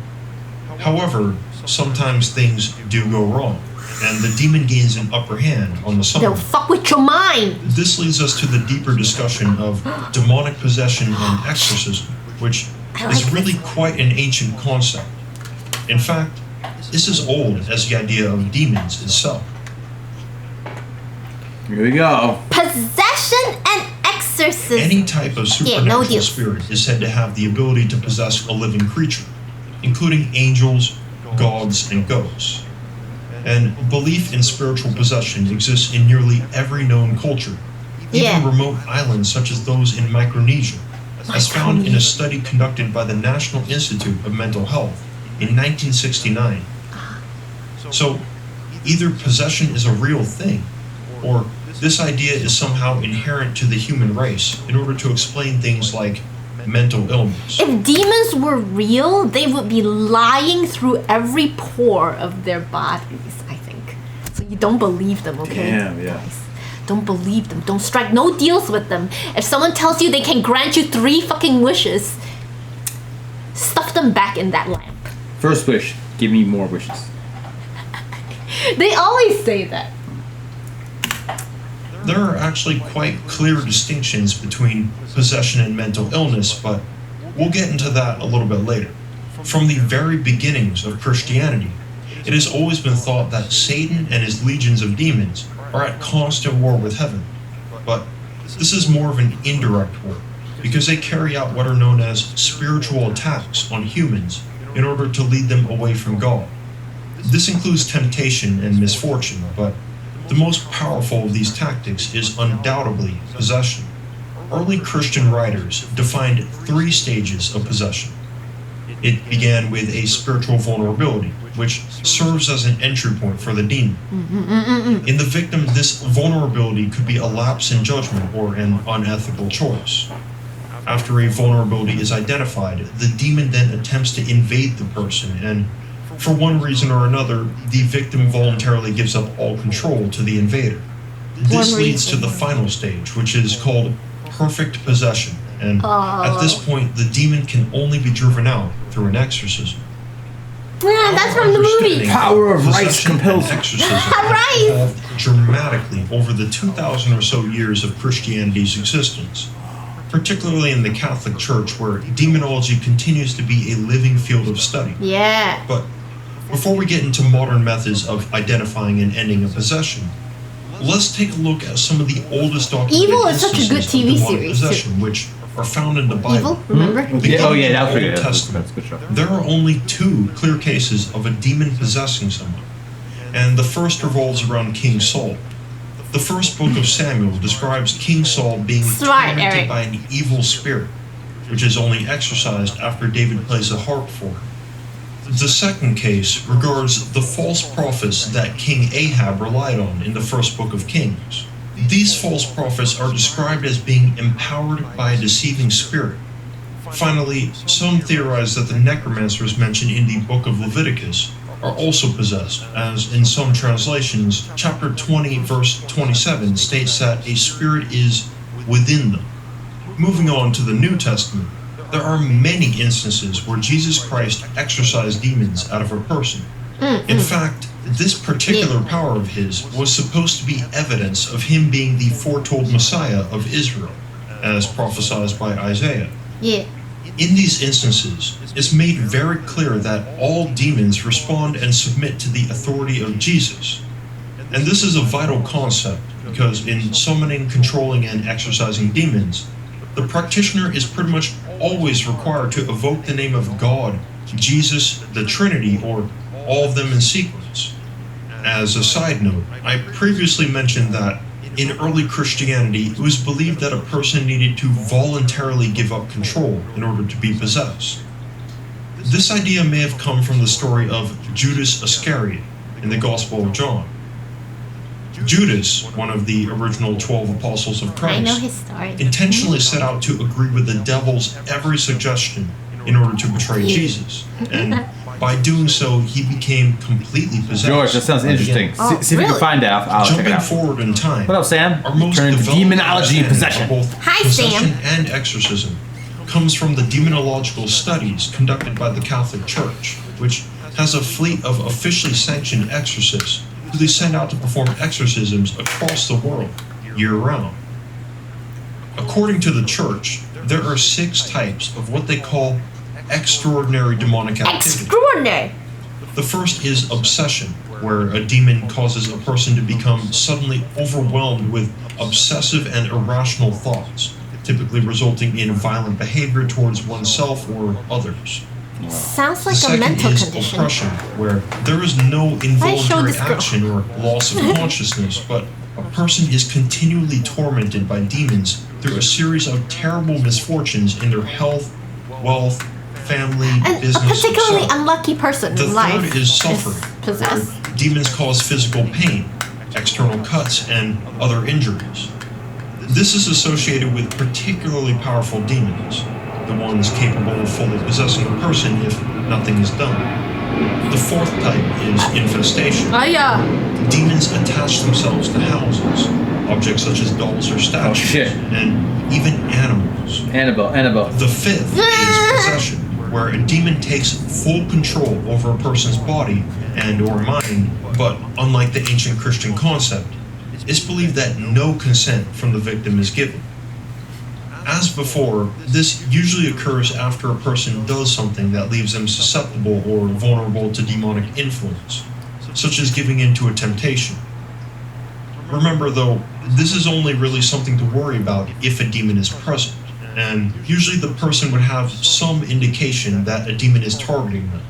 However, sometimes things do go wrong, and the demon gains an upper hand on the summoner. They'll fuck with your mind. This leads us to the deeper discussion of demonic possession and exorcism, which I is like really this. quite an ancient concept. In fact, this is old as the idea of demons itself. Here we go. Possession and exorcism. Any type of Yeah, supernatural no deals. spirit is said to have the ability to possess a living creature, including angels, gods, and ghosts. And belief in spiritual possession exists in nearly every known culture, even remote islands such as those in Micronesia, as found in a study conducted by the National Institute of Mental Health in 1969. So, either possession is a real thing, or this idea is somehow inherent to the human race in order to explain things like mental illness. If demons were real, they would be lying through every pore of their bodies, I think. So you don't believe them, okay? Damn, yeah. Guys, don't believe them. Don't strike no deals with them. If someone tells you they can grant you 3 fucking wishes, stuff them back in that lamp. First wish, give me more wishes. They always say that. There are actually quite clear distinctions between possession and mental illness, but we'll get into that a little bit later. From the very beginnings of Christianity, it has always been thought that Satan and his legions of demons are at constant war with heaven. But this is more of an indirect war, because they carry out what are known as spiritual attacks on humans in order to lead them away from God. This includes temptation and misfortune, but the most powerful of these tactics is undoubtedly possession. Early Christian writers defined 3 stages of possession. It began with a spiritual vulnerability, which serves as an entry point for the demon. In the victim, this vulnerability could be a lapse in judgment or an unethical choice. After a vulnerability is identified, the demon then attempts to invade the person, and for one reason or another, the victim voluntarily gives up all control to the invader. This leads to the final stage, which is called perfect possession, and at this point, the demon can only be driven out through an exorcism. Yeah, that's from the movie. Power of rice compels exorcism evolved dramatically over the 2,000 or so years of Christianity's existence, particularly in the Catholic Church, where demonology continues to be a living field of study. Yeah. But before we get into modern methods of identifying and ending a possession, let's take a look at some of the oldest documented Evil is such a good instances of TV demonic series, too. possession, which are found in the Bible. Evil, remember? Beginning Oh yeah, in that was the pretty Old good. Testament, That's a good show. there are only 2 clear cases of a demon possessing someone, and the first revolves around King Saul. The first book of Samuel describes King Saul being Smart, tormented Eric. by an evil spirit, which is only exorcised after David plays a harp for him. The second case regards the false prophets that King Ahab relied on in the first book of Kings. These false prophets are described as being empowered by a deceiving spirit. Finally, some theorize that the necromancers mentioned in the book of Leviticus are also possessed, as in some translations, chapter 20, verse 27 states that a spirit is within them. Moving on to the New Testament, there are many instances where Jesus Christ exorcised demons out of a person. In fact, this particular power of his was supposed to be evidence of him being the foretold Messiah of Israel, as prophesied by Isaiah. Yeah. In these instances, it's made very clear that all demons respond and submit to the authority of Jesus. And this is a vital concept, because in summoning, controlling, and exorcising demons, the practitioner is pretty much always required to evoke the name of God, Jesus, the Trinity, or all of them in sequence. As a side note, I previously mentioned that in early Christianity, it was believed that a person needed to voluntarily give up control in order to be possessed. This idea may have come from the story of Judas Iscariot in the Gospel of John. Judas, one of the original 12 apostles of I know Christ, his story. intentionally set out to agree with the devil's every suggestion in order to betray Jesus. And by doing so, he became completely possessed. George, that sounds interesting. Oh, See if you can really? find out. I'll check it Jumping out. forward in time, What up, Sam? our most Turn to developed demonology and understanding possession. of both Hi, possession Sam. and exorcism comes from the demonological studies conducted by the Catholic Church, which has a fleet of officially sanctioned exorcists who they send out to perform exorcisms across the world, year-round. According to the Church, there are 6 types of what they call extraordinary demonic activity. Extraordinary. The first is obsession, where a demon causes a person to become suddenly overwhelmed with obsessive and irrational thoughts, typically resulting in violent behavior towards oneself or others. Sounds The like a second mental is condition. oppression, where there is no show involuntary this girl. action or loss of consciousness, but a person is continually tormented by demons through a series of terrible misfortunes in their health, wealth, family, And a business, particularly etc. unlucky person The in life third is suffering, possessed. where demons cause physical pain, external cuts, and other injuries. This is associated with particularly powerful demons, the ones capable of fully possessing a person if nothing is done. The fourth type is infestation. Oh yeah. Demons attach themselves to houses, objects such as dolls or statues, shit. and even animals. Annabelle. The fifth is possession, where a demon takes full control over a person's body and or mind, but unlike the ancient Christian concept, it's believed that no consent from the victim is given. As before, this usually occurs after a person does something that leaves them susceptible or vulnerable to demonic influence, such as giving in to a temptation. Remember though, this is only really something to worry about if a demon is present, and usually the person would have some indication that a demon is targeting them.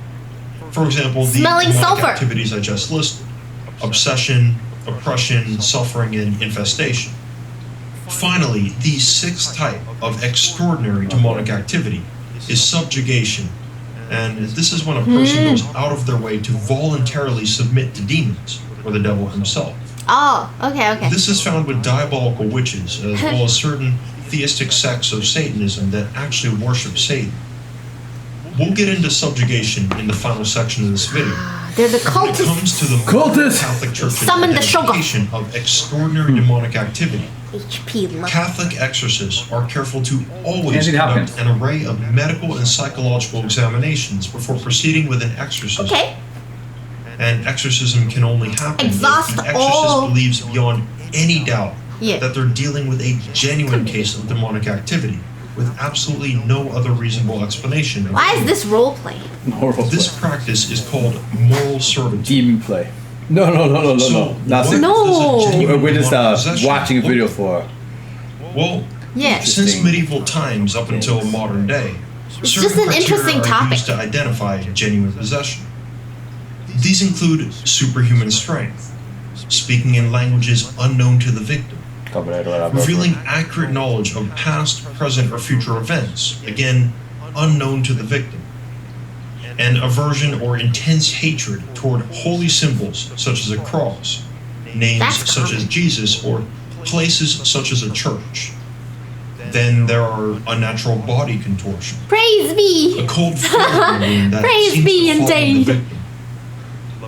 For example, the Smelling demonic sulfur. activities I just listed: obsession, oppression, suffering, and infestation. Finally, the sixth type of extraordinary demonic activity is subjugation, and this is when a person goes out of their way to voluntarily submit to demons or the devil himself. Oh, okay. This is found with diabolical witches, as well as certain theistic sects of Satanism that actually worship Satan. We'll get into subjugation in the final section of this video. They're the When it cultists. comes to the Cultists! Catholic Church's Summon the shogun. identification of extraordinary demonic activity, HP love. Catholic exorcists are careful to always Anthony conduct Hopkins. an array of medical and psychological examinations before proceeding with an exorcism. Okay. And exorcism can only happen Exhaust if the exorcist all- believes beyond any doubt Yeah. that they're dealing with a genuine case of demonic activity, with absolutely no other reasonable explanation. Why is this role play? Horrible. This practice is called moral servitude. demon play. No. So, Not what No. does a genuine We're just demonic possession watching a look video like? for. Well, Yeah. since medieval times up until modern day, It's certain just an criteria interesting are topic. used to identify genuine possession. These include superhuman strength, speaking in languages unknown to the victim, revealing accurate knowledge of past, present, or future events, again, unknown to the victim, and aversion or intense hatred toward holy symbols such as a cross, names That's such as common. Jesus, or places such as a church. Then there are unnatural body contortion, Praise a be. cold fear balloon that Praise seems be to fall on the indeed. victim,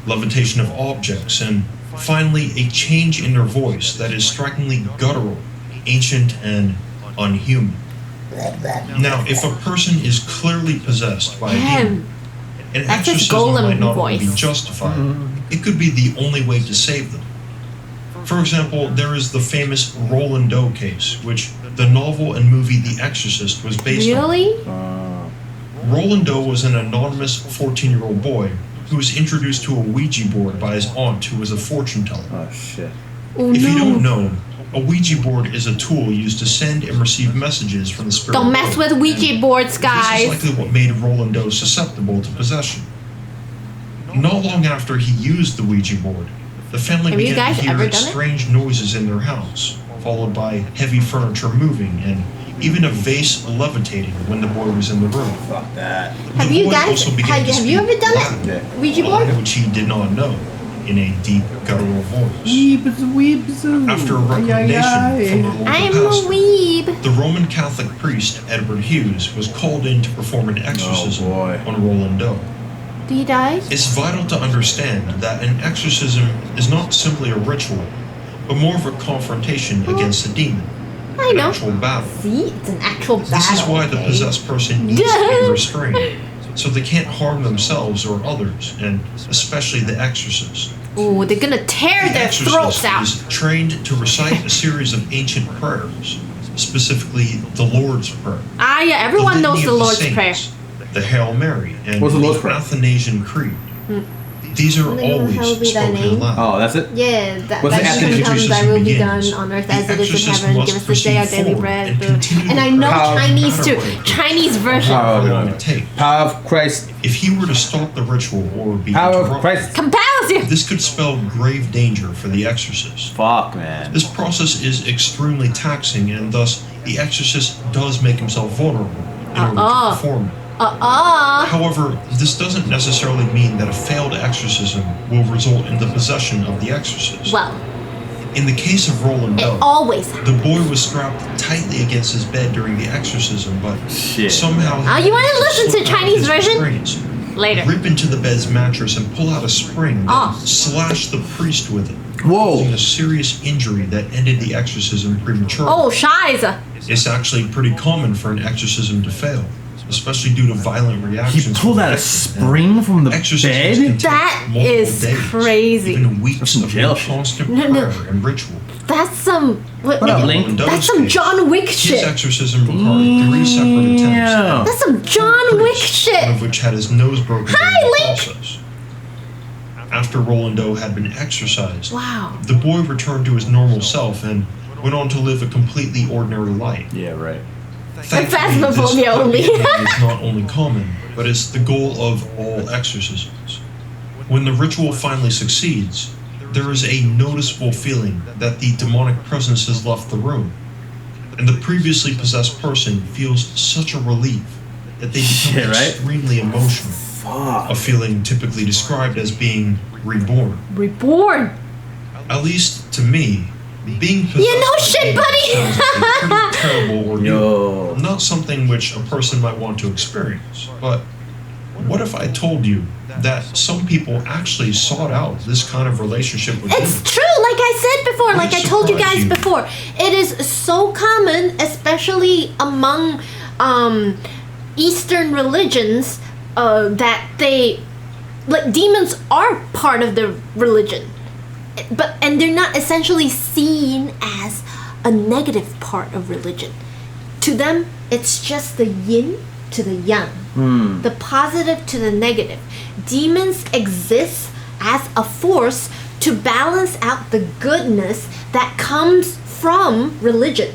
levitation of objects, and finally a change in their voice that is strikingly guttural, ancient, and unhuman. Now, if a person is clearly possessed by a demon, an That's his exorcism golem might not only be voice. justified, it could be the only way to save them. For example, there is the famous Roland Doe case, which the novel and movie The Exorcist was based on. Really? Roland Doe was an anonymous 14-year-old boy who was introduced to a Ouija board by his aunt, who was a fortune teller. Oh shit. Oh If you don't no. know, a Ouija board is a tool used to send and receive messages from the spirit Don't world. mess with Ouija And boards, This is guys. likely what made Roland Doe susceptible to possession. Not long after he used the Ouija board, the family Have you began guys to hear ever done it? strange noises in their house, followed by heavy furniture moving and even a vase levitating when the boy was in the room. Fuck that. Have The you boy guys? also began to Have you speak ever done Latin, it? Ouija a board? language he did not know, in a deep guttural voice. Weebs. After a recommendation from the local I'm a pastor, weeb. the Roman Catholic priest Edward Hughes was called in to perform an exorcism boy. on Roland Doe. Do you die? It's vital to understand that an exorcism is not simply a ritual, but more of a confrontation against a demon, I an know. actual battle. See, it's an actual battle. This is why the okay? possessed person needs to be restrained, so they can't harm themselves or others, and especially the exorcist. Ooh, they're gonna tear The their throats exorcist out. is trained to recite a series of ancient prayers, specifically the Lord's Prayer. Ah, yeah, everyone knows Litany the of Lord's Saints, Prayer. the Hail Mary, and What's the the Lord's Prayer? Athanasian Creed. These are Something will always be thy spoken name. in Latin. Oh, that's it? Yeah, What's the thy kingdom come, exorcism thy will be begins. done on earth The as it is in exorcist heaven. must Give us this day our proceed daily forward bread. and continue And I to know How- Chinese too. matter what Chinese version. how Oh, long no. it takes. Power of Christ. If he were to stop the ritual or be Power of interrupted, Christ. Compels you. this could spell grave danger for the exorcist. Fuck, man. This process is extremely taxing, and thus the exorcist does make himself vulnerable in order to perform it. However, this doesn't necessarily mean that a failed exorcism will result in the possession of the exorcist. Well, In the case of Roland it Doe, always the happens. boy was strapped tightly against his bed during the exorcism, but Shit. somehow he Oh, you wanna managed listen to slip out of Chinese his version? restraints, Later. rip into the bed's mattress and pull out a spring, Oh. then slash the priest with it, Whoa. causing a serious injury that ended the exorcism prematurely. Oh, Scheiße. It's actually pretty common for an exorcism to fail, especially due to violent He reactions. pulled from out a the victim. spring from the Exorcisms can bed? take That multiple is days, crazy. Even weeks some of jail shit. constant No, no. prayer and ritual. That's some. What up, In Link? Roland Doe's That's some case, John Wick His shit. exorcism required 3 separate attempts. Damn. That's some John Wick One shit. of which had his nose broken Hi, during the Link. process. After Roland Doe had been exorcised, Wow. the boy returned to his normal self and went on to live a completely ordinary life. Yeah, right. Thankfully, this Phasmophobia only. happy ending is not only common, but it's the goal of all exorcisms. When the ritual finally succeeds, there is a noticeable feeling that the demonic presence has left the room, and the previously possessed person feels such a relief that they become Shit, right? extremely emotional. Fuck. A feeling typically described as being reborn. Reborn. At least to me, being possessed Yeah, no by shit, demons buddy. sounds like a pretty terrible ordeal. Yo. Not something which a person might want to experience. But what if I told you that some people actually sought out this kind of relationship with It's demons? true, like I said before, like I told you guys Surprise you. before. It is so common, especially among Eastern religions, that they, like, demons are part of the religion, and they're not essentially seen as a negative part of religion. To them, it's just the yin to the yang, the positive to the negative. Demons exist as a force to balance out the goodness that comes from religion.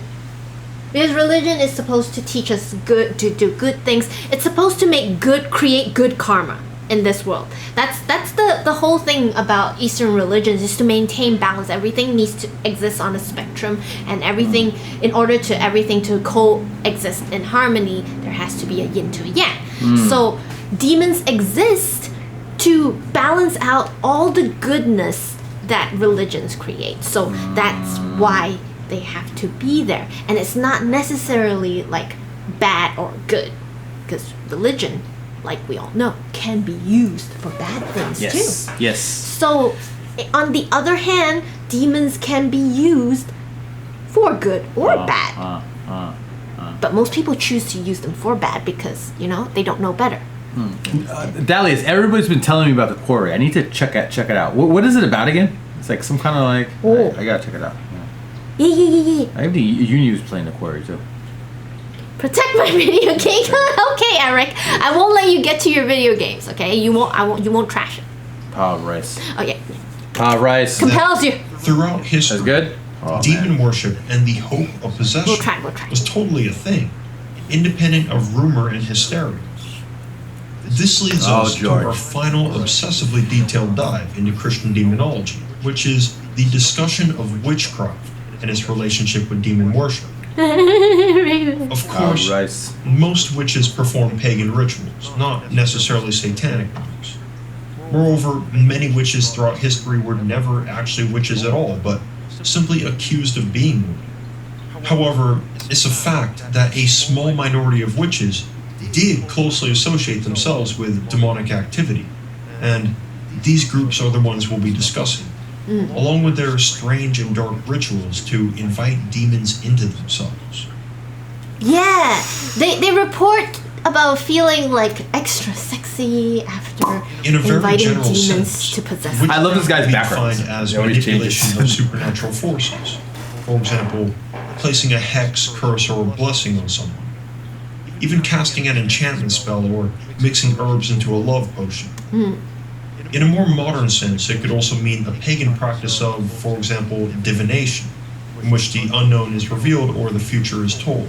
Because religion is supposed to teach us good, to do good things. It's supposed to create good karma in this world. That's the whole thing about Eastern religions, is to maintain balance. Everything needs to exist on a spectrum, and everything, in order to everything to coexist in harmony, there has to be a yin to a yang. So demons exist to balance out all the goodness that religions create. So that's why they have to be there, and it's not necessarily like bad or good, because religion, like we all know, can be used for bad things Yes. too. Yes. So on the other hand, demons can be used for good or bad, but most people choose to use them for bad because, you know, they don't know better. Dalius, everybody's been telling me about the quarry. I need to check it out. What is it about again? It's like some kind of like. Oh. I gotta check it out. Yeah. I think Uni's playing the quarry too. Protect my video game. Okay, Eric. I won't let you get to your video games. Okay, you won't. You won't trash it. Power rice. Okay, Power rice. compels you. Throughout history, That's good. Oh, demon man. worship and the hope of possession We'll try. was totally a thing, independent of rumor and hysteria. This leads Oh, us George. to our final obsessively detailed dive into Christian demonology, which is the discussion of witchcraft and its relationship with demon worship. Of course, rice. most witches perform pagan rituals, not necessarily satanic ones. Moreover, many witches throughout history were never actually witches at all, but simply accused of being one. However, it's a fact that a small minority of witches did closely associate themselves with demonic activity, and these groups are the ones we'll be discussing, along with their strange and dark rituals to invite demons into themselves. Yeah, they report about feeling like extra sexy after In a very inviting general demons sense, to possess them. I love this guy's we background. define as It always manipulation changes. of supernatural forces. For example, placing a hex, curse, or a blessing on someone. Even casting an enchantment spell or mixing herbs into a love potion. In a more modern sense, it could also mean a pagan practice of, for example, divination, in which the unknown is revealed or the future is told.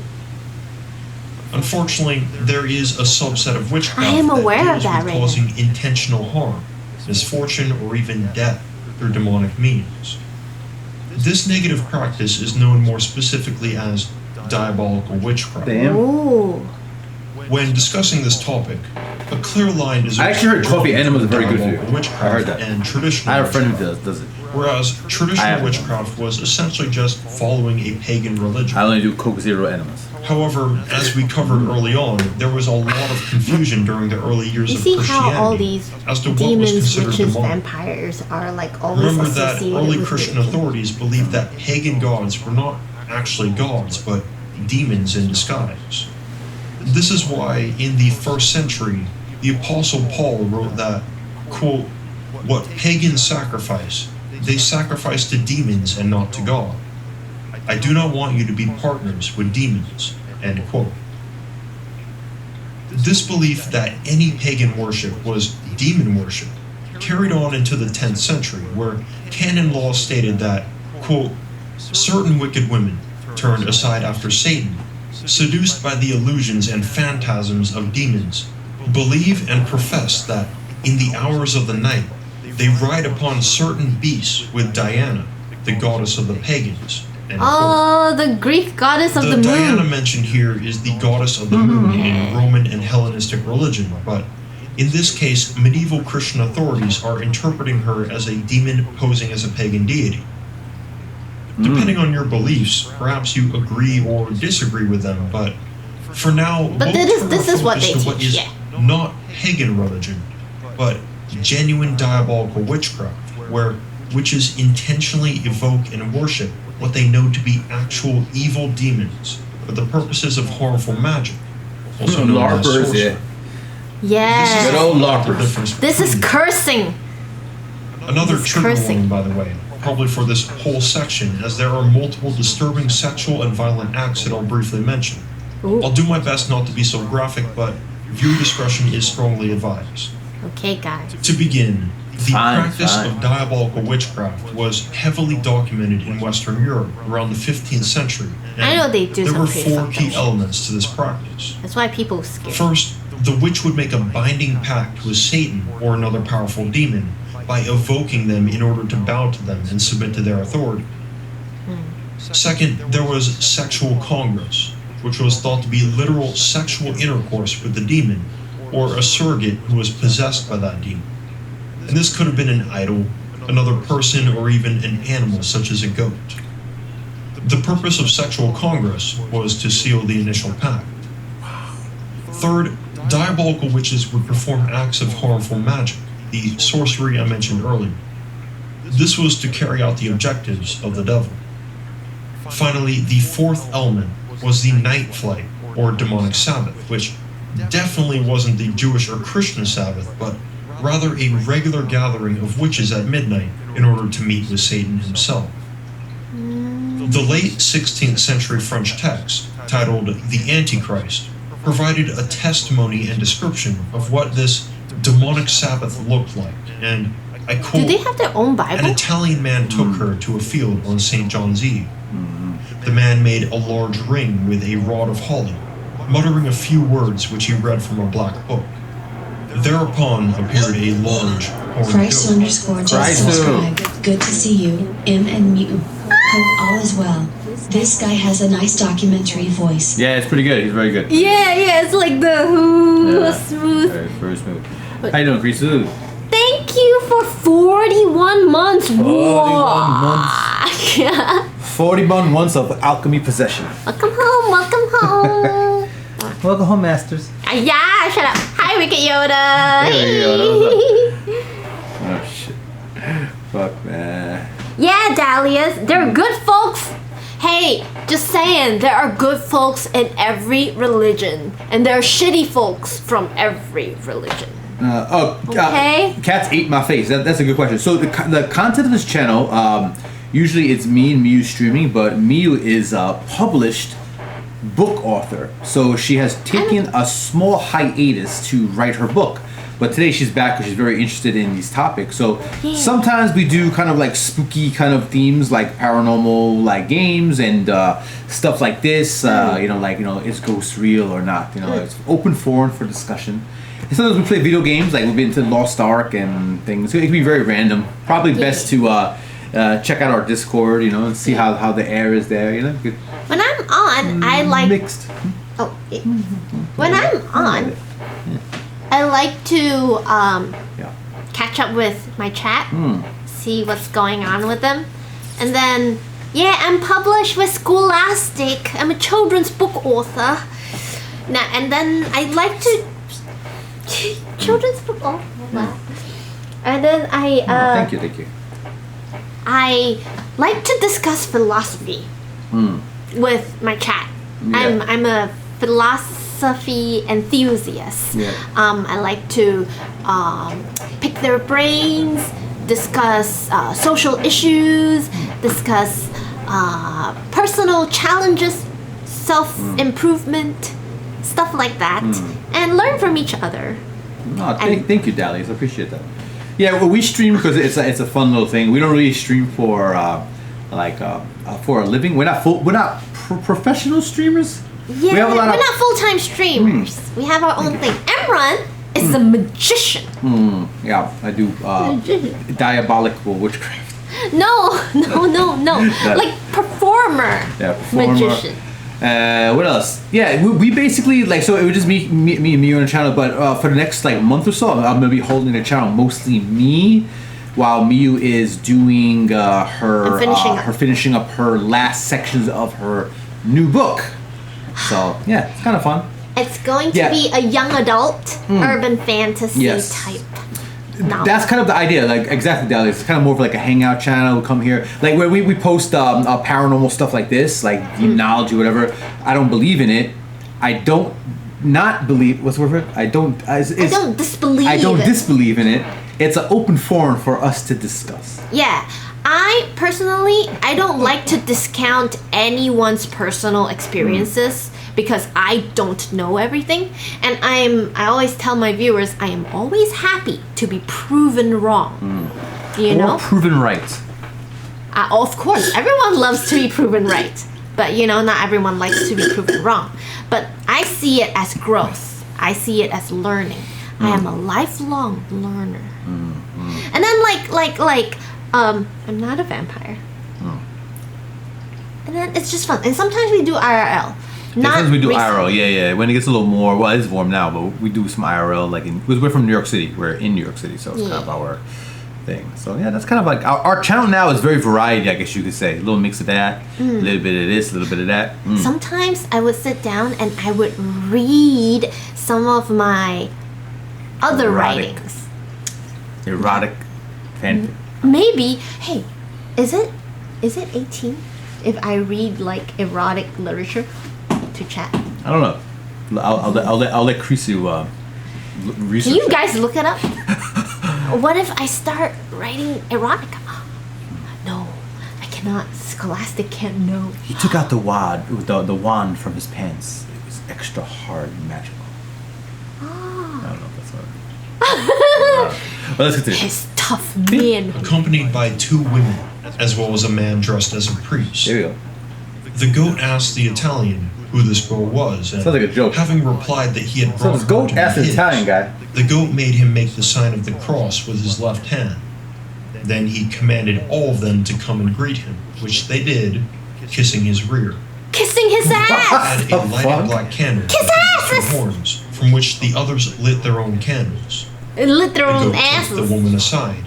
Unfortunately, there is a subset of witchcraft I am aware that of deals that, with Raven. causing intentional harm, misfortune, or even death through demonic means. This negative practice is known more specifically as diabolical witchcraft. Damn. Ooh. When discussing this topic, a clear line is I actually heard coffee enemas are very good for you. diabolical witchcraft I heard that. and traditional I have a friend witchcraft. who does it. Whereas I traditional haven't. witchcraft was essentially just following a pagan religion. I only do Coke Zero enemas. However, as we covered early on, there was a lot of confusion during the early years You of see Christianity how all these as to what was demons, considered witches, demonic. vampires are like always Remember that associated early with Christian religion. authorities believed that pagan gods were not actually gods, but demons in disguise. This is why, in the first century, the Apostle Paul wrote that, quote, "What pagans sacrifice, they sacrifice to demons and not to God. I do not want you to be partners with demons," end quote. This belief that any pagan worship was demon worship carried on into the 10th century, where canon law stated that, quote, "Certain wicked women turned aside after Satan, seduced by the illusions and phantasms of demons, believe and profess that in the hours of the night they ride upon certain beasts with Diana, the goddess of the pagans." End quote. Oh, the Greek goddess of the moon. Diana mentioned here is the goddess of the moon in Roman and Hellenistic religion, but in this case, medieval Christian authorities are interpreting her as a demon posing as a pagan deity. Depending on your beliefs, perhaps you agree or disagree with them, but for now, But we'll turn this our is what focus they to what teach, is yeah. not pagan religion, but genuine diabolical witchcraft, where witches intentionally evoke and worship what they know to be actual evil demons for the purposes of harmful magic, also known as LARPers, sorcery. yeah. Yeah. Good old The LARPers. difference This is between- cursing. Another This is trigger cursing. warning, by the way, probably for this whole section, as there are multiple disturbing sexual and violent acts that I'll briefly mention. Ooh. I'll do my best not to be so graphic, but viewer discretion is strongly advised. Okay, guys. To begin, the Fine, practice fine. of diabolical witchcraft was heavily documented in Western Europe around the 15th century. and I know they do There some were pretty four fucked key up shit. elements to this practice. That's why people are scared. First, the witch would make a binding pact with Satan or another powerful demon by evoking them in order to bow to them and submit to their authority. Second, there was sexual congress, which was thought to be literal sexual intercourse with the demon, or a surrogate who was possessed by that demon. And this could have been an idol, another person, or even an animal such as a goat. The purpose of sexual congress was to seal the initial pact. Third, diabolical witches would perform acts of harmful magic, the sorcery I mentioned earlier. This was to carry out the objectives of the devil. Finally, the fourth element was the night flight, or demonic Sabbath, which definitely wasn't the Jewish or Christian Sabbath, but rather a regular gathering of witches at midnight in order to meet with Satan himself. The late 16th century French text, titled The Antichrist, provided a testimony and description of what this demonic Sabbath looked like, and I Do quote, they have their own "An Bible? Italian man took her to a field on St. John's Eve. The man made a large ring with a rod of holly, muttering a few words which he read from a black book. Thereupon appeared a large horned Christ goat. underscore just Christ subscribed. Good to see you, Em and Miyu. Hope all is well. This guy has a nice documentary voice. Yeah, it's pretty good. He's very good. Yeah, it's like the Yeah. smooth. Very smooth. How you doing, Krisu? Thank you for 41 months. 41 months. Yeah. 41 months of alchemy possession. Welcome home. Welcome home. Welcome home, masters. Yeah, shut up. Hi, Wicked Yoda. Hey, Yoda, Oh shit. Fuck, man. Yeah, Dahlias, they're good folks. Hey, just saying, there are good folks in every religion, and there are shitty folks from every religion. Okay. Cats ate my face. That's a good question. So the content of this channel, usually it's me and Miyu streaming, but Miyu is a published book author. So she has taken a small hiatus to write her book. But today she's back because she's very interested in these topics. So Yeah. sometimes we do kind of like spooky kind of themes, like paranormal like games and stuff like this. Is ghost real or not? It's open forum for discussion. And sometimes we play video games, like we've been to Lost Ark and things. It can be very random. Probably best to check out our Discord, and see how the air is there. Good. When I'm on, I like. Mixed. Oh, when I'm on, I like to catch up with my chat, see what's going on with them, and then I'm published with Scholastic. I'm a children's book author. Now and then I like to children's book author, and then thank you. I like to discuss philosophy with my chat. Yeah. I'm a philosophy enthusiast. Yeah. I like to pick their brains, discuss social issues, discuss personal challenges, self-improvement, stuff like that, and learn from each other. No, thank you, Dalius. I appreciate that. Yeah, well, we stream because it's a fun little thing. We don't really stream for for a living. We're not professional streamers. Yeah, we're not full-time streamers. We have our own thing. Emron is a magician. Yeah, I do diabolical witchcraft. No. Like performer. Yeah, performer. Magician. What else? Yeah, we basically so it would just me and Miyu on the channel. But for the next month or so, I'm gonna be holding the channel mostly me, while Miyu is doing finishing up her last sections of her new book. So yeah, it's kind of fun. It's going to be a young adult urban fantasy type novel. That's kind of the idea, exactly, Dali. It's kind of more of like a hangout channel. We come here, where we post paranormal stuff like this, like demonology, whatever. I don't believe in it. I don't not believe. What's the word for it? I don't disbelieve. I don't disbelieve in it. It's an open forum for us to discuss. Yeah. I personally, I don't like to discount anyone's personal experiences because I don't know everything, and I always tell my viewers I am always happy to be proven wrong. Or proven right. Of course, everyone loves to be proven right, but not everyone likes to be proven wrong. But I see it as growth. I see it as learning. I am a lifelong learner. And then I'm not a vampire. And then it's just fun. And sometimes we do IRL. Sometimes we do IRL, yeah. When it gets a little more, well, it's warm now, but we do some IRL, because we're from New York City. We're in New York City, so it's kind of our thing. So yeah, that's kind of like our channel now is very variety, I guess you could say. A little mix of that, a little bit of this, a little bit of that. Sometimes I would sit down and I would read some of my other writings. Erotic fan. Maybe. Hey, is it 18 if I read erotic literature to chat? I don't know. I'll let Krisu research. Can you guys look it up? What if I start writing erotica? No, I cannot. Scholastic can't know. He took out the wand from his pants. It was extra hard and magical. I don't know if that's what. But let's continue. His tough man. Accompanied by two women, as well as a man dressed as a priest. There we go. The goat asked the Italian who this girl was, and sounds like a joke. having replied that he had So brought this goat her to asked an his, Italian guy. the goat made him make the sign of the cross with his left hand. Then he commanded all of them to come and greet him, which they did, kissing his rear. Kissing his ass! Had a lighted black candle Kiss with asses! two horns, from which the others lit their own candles. It lit their The own goat took asses. the woman aside,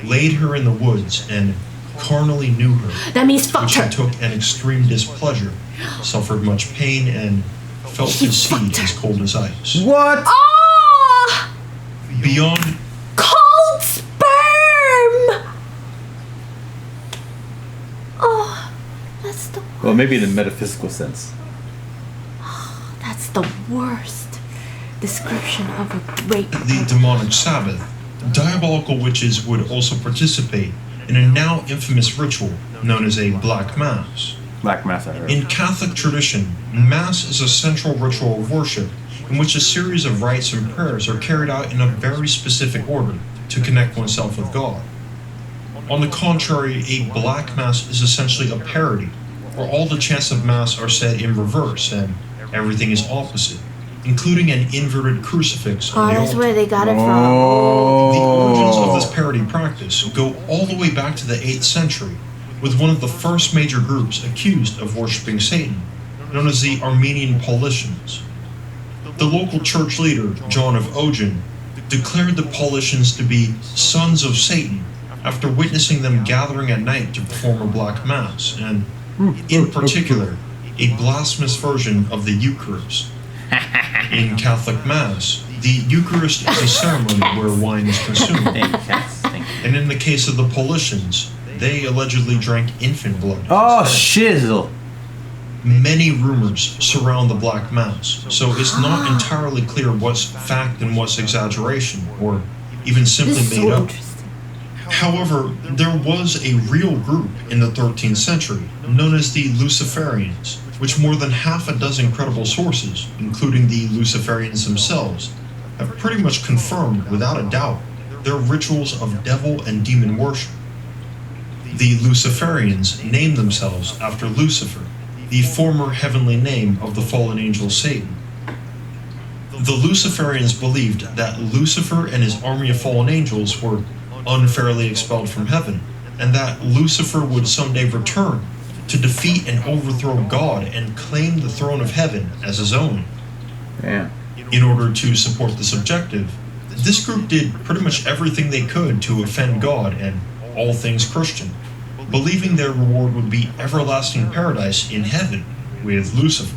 laid her in the woods, and carnally knew her, That means which fucked he her. took an extreme displeasure, suffered much pain, and felt He his seed fucked her. as cold as ice. What? Oh! Beyond Cold sperm! Oh, that's the Well, maybe in a metaphysical sense. That's the worst description of a rape. the demonic Sabbath, diabolical witches would also participate in a now infamous ritual known as a Black Mass. Black Mass, I heard. In Catholic tradition, Mass is a central ritual of worship in which a series of rites and prayers are carried out in a very specific order to connect oneself with God. On the contrary, a black mass is essentially a parody, where all the chants of mass are said in reverse and everything is opposite, including an inverted crucifix Oh, on the that's altar. where they got it from. The origins of Oh. this parody practice go all the way back to the 8th century, with one of the first major groups accused of worshipping Satan, known as the Armenian Paulicians. The local church leader, John of Ogin, declared the Paulicians to be sons of Satan after witnessing them gathering at night to perform a black mass, and in particular, a blasphemous version of the Eucharist. In Catholic Mass, the Eucharist is a ceremony where wine is consumed. And in the case of the Paulicians, they allegedly drank infant blood. Oh, instead. shizzle. Many rumors surround the Black Mass, so it's not entirely clear what's fact and what's exaggeration, or even simply This is made so up. interesting. However, there was a real group in the 13th century known as the Luciferians, which more than half a dozen credible sources, including the Luciferians themselves, have pretty much confirmed without a doubt their rituals of devil and demon worship. The Luciferians named themselves after Lucifer, the former heavenly name of the fallen angel Satan. The Luciferians believed that Lucifer and his army of fallen angels were unfairly expelled from heaven, and that Lucifer would someday return to defeat and overthrow God and claim the throne of heaven as his own. Yeah. In order to support this objective, this group did pretty much everything they could to offend God and all things Christian, believing their reward would be everlasting paradise in heaven with Lucifer.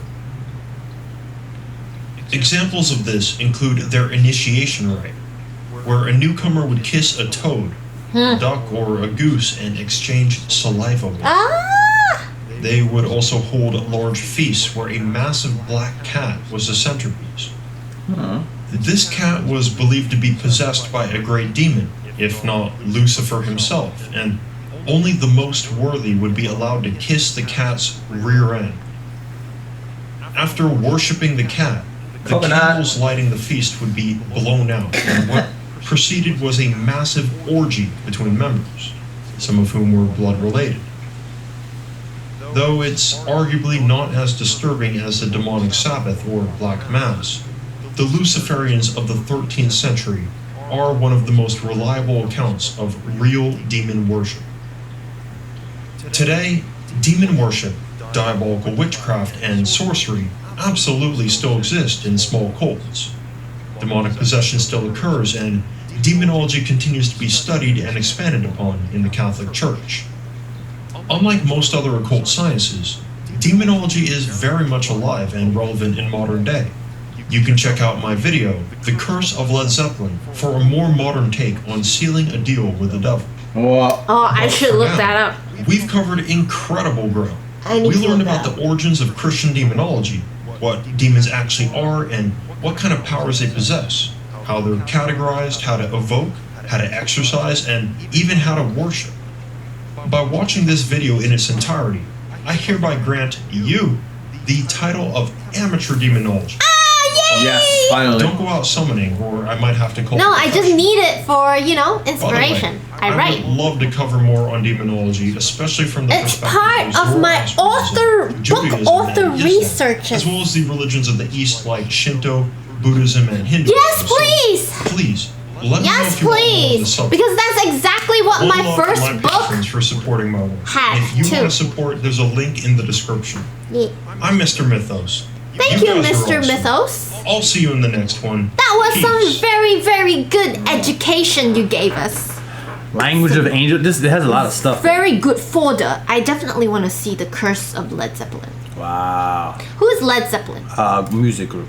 Examples of this include their initiation rite, where a newcomer would kiss a toad, a duck, or a goose and exchange saliva with. Ah! They would also hold large feasts where a massive black cat was the centerpiece. This cat was believed to be possessed by a great demon, if not Lucifer himself, and only the most worthy would be allowed to kiss the cat's rear end. After worshipping the cat, the Coconut. candles lighting the feast would be blown out, and what proceeded was a massive orgy between members, some of whom were blood related. Though it's arguably not as disturbing as the demonic Sabbath or Black Mass, the Luciferians of the 13th century are one of the most reliable accounts of real demon worship. Today, demon worship, diabolical witchcraft, and sorcery absolutely still exist in small cults. Demonic possession still occurs, and demonology continues to be studied and expanded upon in the Catholic Church. Unlike most other occult sciences, demonology is very much alive and relevant in modern day. You can check out my video, The Curse of Led Zeppelin, for a more modern take on sealing a deal with the devil. Well, Oh, I But should for look now, that up. We've covered incredible ground. I need We to learned look about that the origins of Christian demonology, what demons actually are, and what kind of powers they possess, how they're categorized, how to evoke, how to exercise, and even how to worship. By watching this video in its entirety, I hereby grant you the title of Amateur Demonologist. yes, finally. Don't go out summoning, or I might have to call. No, the I just professionals. need it for, By the way, inspiration. I write. would love to cover more on demonology, especially from the It's perspective part of of my Zoroastrianism, Judaism, author and Islam, researches. as well as the religions of the East like Shinto, Buddhism, and Hinduism. Yes, So, please! please, let me know Yes, if you want more on please! this subject. Because that's exactly what One my love to first my book patrons for supporting my work. had, If you too. want to support, there's a link in the description. Yeah. I'm Mr. Mythos. Thank you, guys are Mr. awesome. Mythos. I'll see you in the next one. That was Peace. some very, very good education you gave us. Language of Angel. This it has a lot of stuff. Very good fodder. I definitely want to see The Curse of Led Zeppelin. Wow. Who is Led Zeppelin? Music group.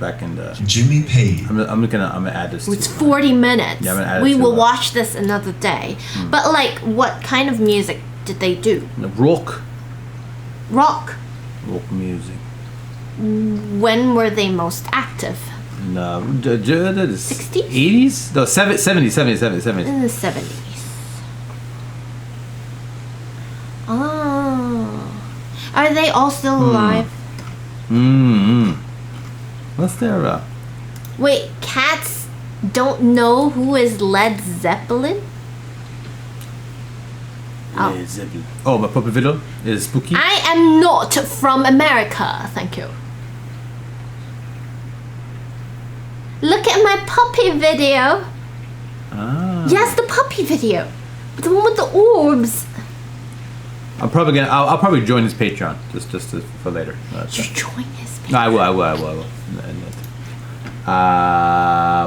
Back in the. Jimmy Page. I'm gonna add this. It's to 40 minutes. Yeah, I'm gonna add it We to will it. watch this another day. But like, what kind of music did they do? Rock. Rock. Rock music. When were they most active? No, 60s? 80s? No, 70s. In the 70s. Oh. Are they all still alive? What's there? Wait, cats don't know who is Led Zeppelin? Oh. Led Zeppelin. Oh, my puppy video is spooky. I am not from America, thank you. Look at my puppy video. Ah. Yes, the puppy video. The one with the orbs. I'm probably gonna. I'll probably join his Patreon just for later. You join his page. No, I will.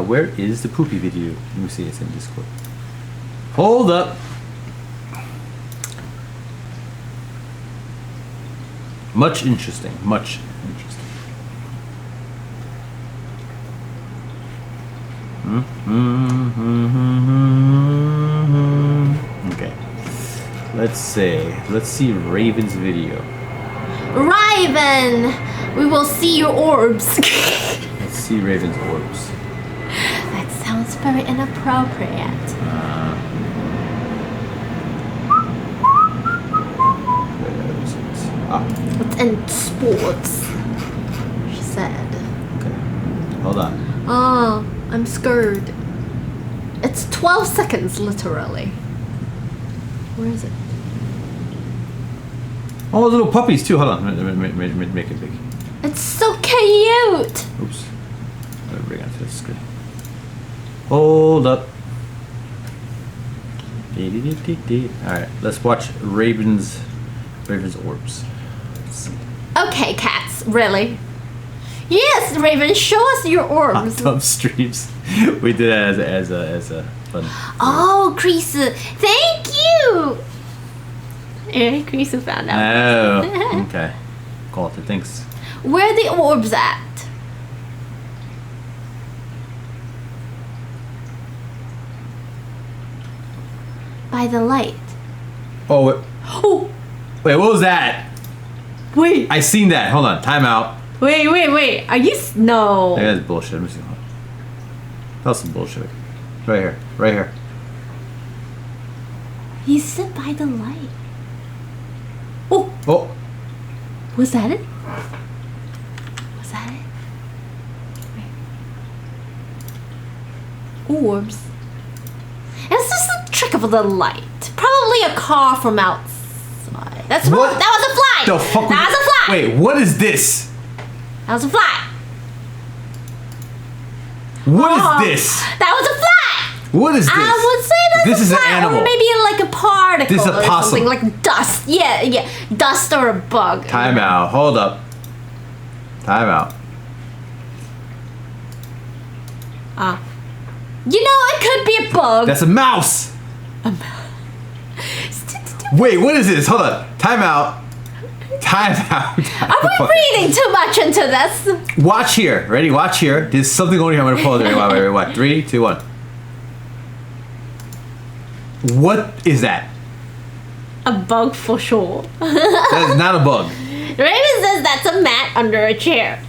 Where is the poopy video? Let me see. It's in Discord. Hold up. Much interesting. Okay. Let's see Raven's video. Raven! We will see your orbs. Let's see Raven's orbs. That sounds very inappropriate. Where is it? It's in sports, she said. Okay. Hold on. Oh, I'm scared. It's 12 seconds, literally. Where is it? Oh, little puppies too. Hold on. Make it big. It's so cute! Oops. Let me bring it to the screen. Hold up. Alright, let's watch Raven's orbs. Let's see. Okay, cats, really? Yes, Raven, show us your orbs. Hot tub streams. We did it as a fun. Oh, Crease, thank you! Yeah, Crease found out. Oh, okay. Call it. Thanks. Where are the orbs at? By the light. Oh, wait. Oh, Wait, what was that? wait, I seen that. Hold on. Time out. wait. Are you no? Hey, that's bullshit. Let me see. That's some bullshit. Right here. You sit by the light. Oh, Oh, was that it? Was that it? Wait. Orbs. It's just a trick of the light. Probably a car from outside. That's What? wrong. That was a fly. the fuck? That was a fly. Wait, what is this? That was a fly. What is Oh, this? That was a fly. What is this? I would say that's This a is an fly, animal. or maybe like a particle. This is a or possum. something like dust. Yeah, dust or a bug. Time out. Hold up. Time out. You know, it could be a bug. That's a mouse. Wait, what is this? Hold on. Time out. Are we reading too much into this? Watch here. Ready? Watch here. There's something going here. I'm gonna pull it. Wait. 3, 2, 1. What is that? A bug for sure. That is not a bug. Raven says that's a mat under a chair.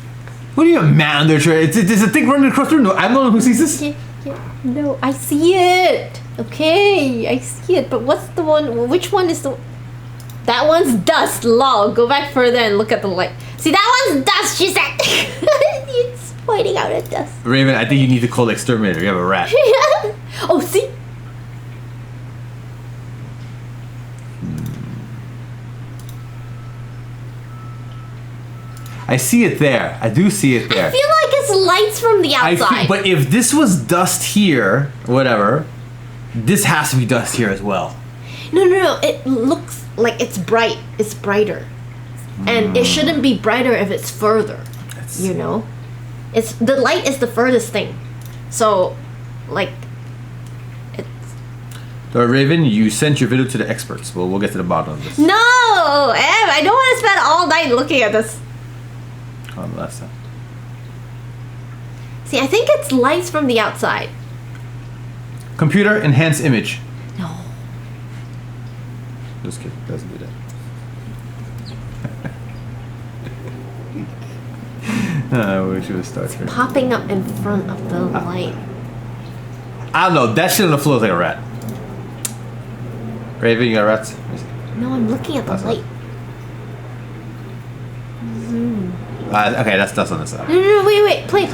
What do you mean, man under a chair? It's a thing running across the room. No, I'm the one who sees this. No, I see it. Okay, I see it. But what's the one? Which one is the? That one's dust. Lol. Go back further and look at the light. See, that one's dust. She said. It's pointing out at dust. Raven, I think you need to call the exterminator. You have a rat. Oh, see. I see it there. I do see it there. I feel like it's lights from the outside. But if this was dust here, whatever, this has to be dust here as well. No. It looks like it's bright. It's brighter. And it shouldn't be brighter if it's further. You know? It's the light is the furthest thing. So, like, it's... So Raven, you sent your video to the experts. Well, we'll get to the bottom of this. No! Em, I don't want to spend all night looking at this. On the last time. See, I think it's lights from the outside. Computer enhance image. No. Just kidding. Doesn't do that. I wish it was Star Trek. Popping up in front of the light. I don't know. That shit on the floor is like a rat. Raven, you got rats? No, I'm looking at the That's light. Okay, that's on this side. No, wait. Play.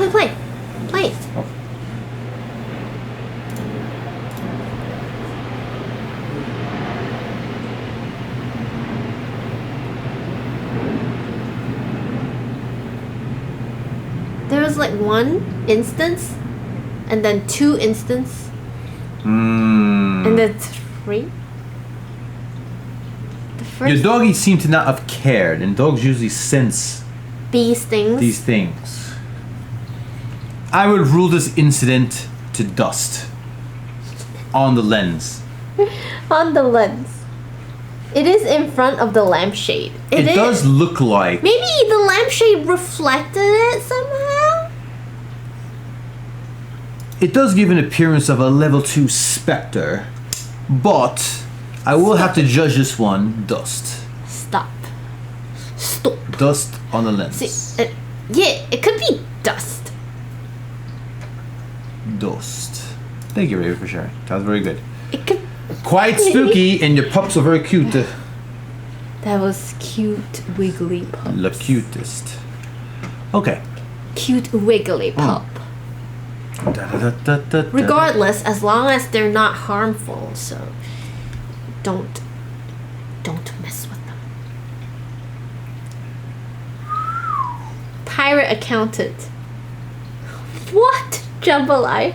There was like one instance, and then two instance, and then three. The first Your doggy seemed to not have cared, and dogs usually sense these things. I would rule this incident to dust on the lens. On the lens. It is in front of the lampshade. It does look like... Maybe the lampshade reflected it somehow? It does give an appearance of a level 2 specter, but I will have to judge this one dust. Stop. Dust on the lens. See, yeah, it could be dust. Dust. Thank you, Raven, for sharing. That was very good. It could... Quite spooky, and your pups are very cute. That was cute, wiggly pup. The cutest. Okay. Cute, wiggly pup. Regardless, as long as they're not harmful, so don't mess with them. Pirate accountant. What? Jambalaya?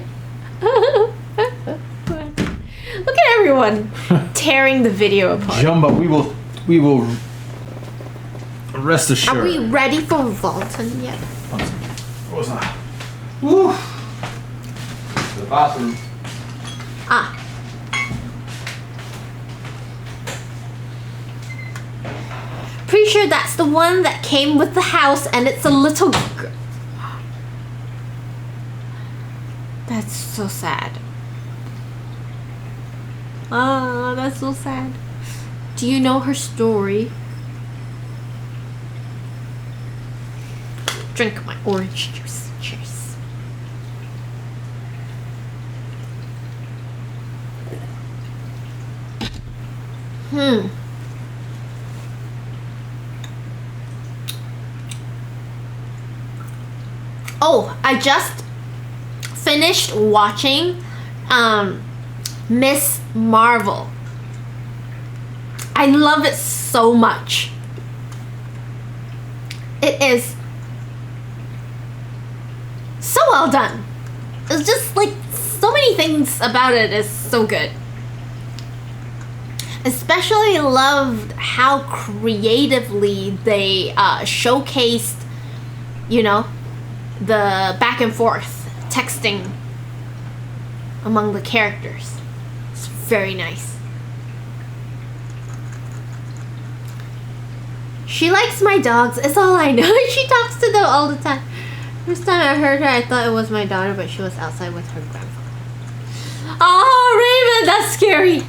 Look at everyone tearing the video apart. Jumbo, we will rest assured. Are we ready for Volton yet? What was that? Woo! The bathroom. Ah. Pretty sure that's the one that came with the house, and it's a little girl. That's so sad. Ah, that's so sad. Do you know her story? Drink my orange juice. Cheers. Oh, I just finished watching Miss Marvel. I love it so much. It is so well done. It's just like so many things about it is so good. Especially loved how creatively they showcased, you know, the back and forth texting among the characters. It's very nice. She likes my dogs, it's all I know. She talks to them all the time. First time I heard her, I thought it was my daughter, but she was outside with her grandfather. Oh, Raven, that's scary.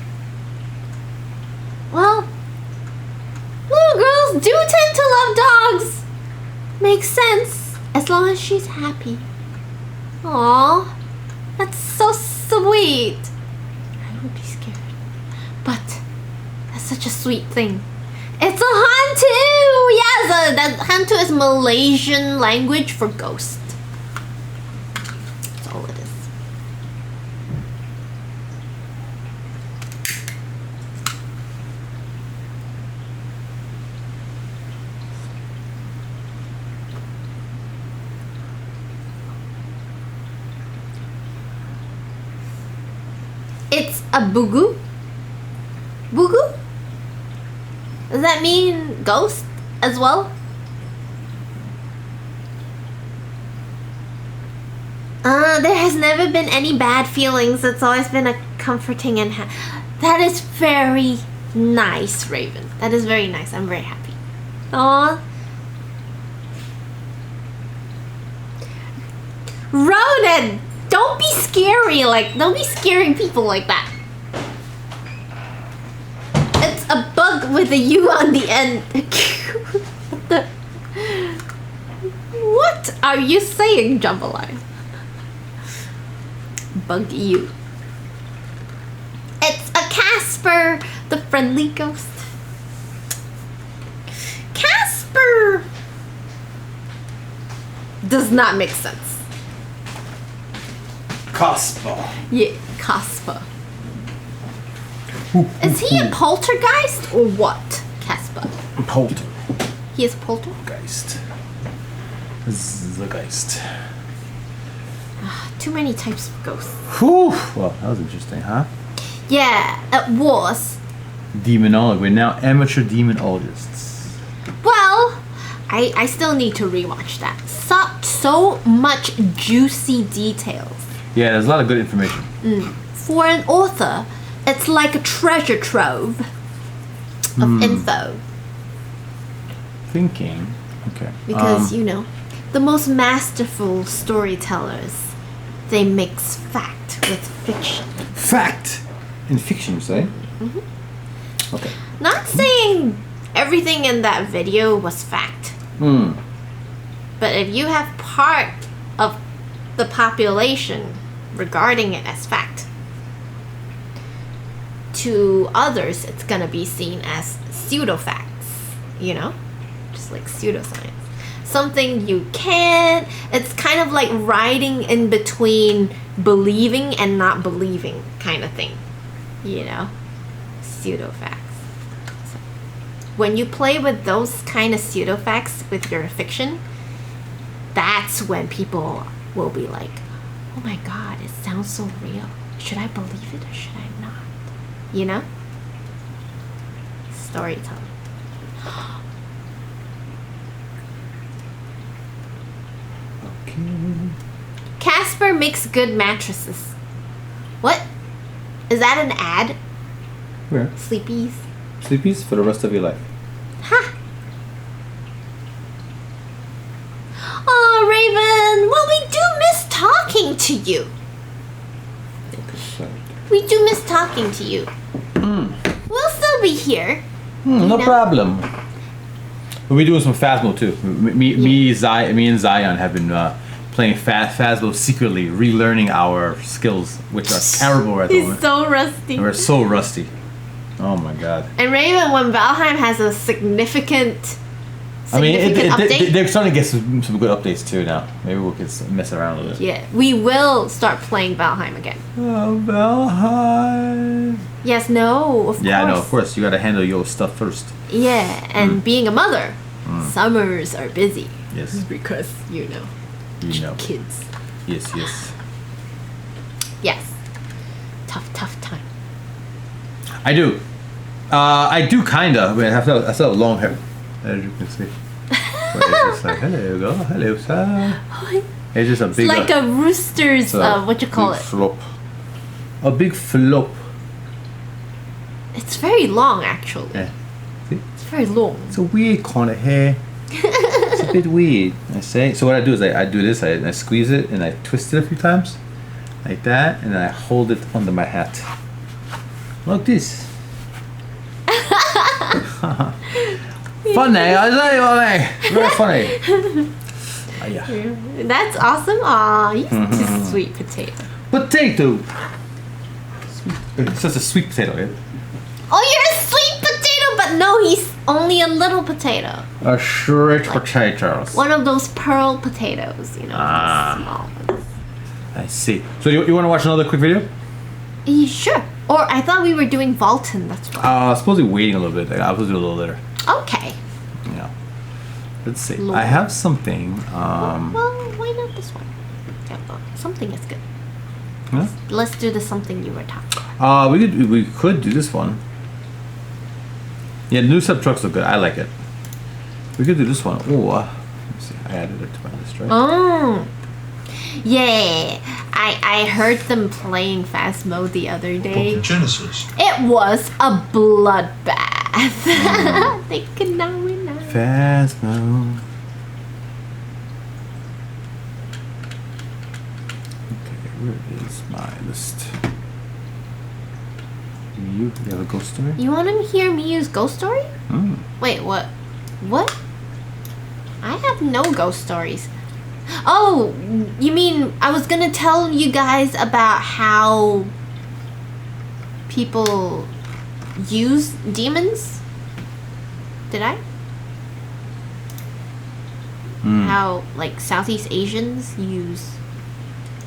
Well, little girls do tend to love dogs. Makes sense, as long as she's happy. Aww, that's so sweet. I would be scared, but that's such a sweet thing. It's a hantu! Yes, that hantu is Malaysian language for ghost. That's all it is. It's a bugu. Bugu? Does that mean ghost as well? There has never been any bad feelings. It's always been a comforting and that is very nice, Raven. That is very nice. I'm very happy. Aww. Ronan, don't be scary. Don't be scaring people like that. It's a bug with a U on the end. What are you saying, Jambalaya? Bug you. It's a Casper, the friendly ghost. Casper! does not make sense. Casper. Yeah, Casper. Is he a poltergeist or what, Casper? He is poltergeist. Geist. Too many types of ghosts. Whew. Well, that was interesting, huh? Yeah, it was. Demonology. We're now amateur demonologists. Well, I still need to rewatch that. So much juicy details. Yeah, there's a lot of good information. For an author, it's like a treasure trove of info. Thinking. Okay. Because, you know, the most masterful storytellers, they mix fact with fiction. Fact in fiction, you say? Okay. Not saying everything in that video was fact. But if you have part of the population regarding it as fact, to others it's gonna be seen as pseudo-facts, you know? Just like pseudoscience. Something you can't, it's kind of like riding in between believing and not believing kind of thing, you know? Pseudo-facts. So, when you play with those kind of pseudo-facts with your fiction, that's when people will be like, oh my god, it sounds so real. Should I believe it or should I not? You know? Storytelling. Okay. Casper makes good mattresses. What? Is that an ad? Where? Sleepies? Sleepies for the rest of your life. Ha! Oh, Raven! Well, we do miss talking to you. We do miss talking to you. We'll still be here. No know? problem. But we're doing some Phasmo too. Me and Zion have been playing Phasmo secretly, relearning our skills, which are terrible at the He's moment. so rusty. And we're so rusty. Oh my god. And Raven, when Valheim has a significant update. They're starting to get some good updates too now. Maybe we can mess around a little bit. Yeah, we will start playing Valheim again. Oh, Valheim. Yes, no, of course. Yeah, I know, of course. You gotta handle your stuff first. Yeah, and being a mother, summers are busy. Yes. Because, you know, kids. Yes, yes. Yes. Tough time. I do. I do kinda. I mean, I still have long hair, as you can see. But it's just like, hello, sir. It's just a big. It's like a rooster's, what you call it? Flop. A big flop. It's very long, actually. Yeah. See? It's very long. It's a weird kind of hair. It's a bit weird, I say. So what I do is I do this, I squeeze it and I twist it a few times. Like that, and then I hold it under my hat. Like this. Funny, I say, very funny. Yeah. That's awesome. Aw, you're such a sweet potato. Potato. It's just a sweet potato, yeah? Oh, you're a sweet potato, but no, he's only a little potato. A shred potatoes. One of those pearl potatoes, you know, small ones. I see. So you want to watch another quick video? Sure. Or I thought we were doing Vulcan, that's why. I was supposed to be waiting a little bit. Like, I was doing a little later. Okay. Yeah. Let's see. Lord. I have something. Well, why not this one? Yeah, well, something is good. Huh? Let's do the something you were talking about. We could do this one. Yeah, the new sub trucks look good. I like it. We could do this one. Oh, let me see. I added it to my list, right? Oh. Yeah. I heard them playing Phasmo the other day. Genesis. It was a bloodbath. They could not win that. Phasmo. Okay, where is my list? You have a ghost story? You want to hear me use ghost story? Wait, what? What? I have no ghost stories. Oh, you mean I was gonna tell you guys about how people use demons? Did I? How like Southeast Asians use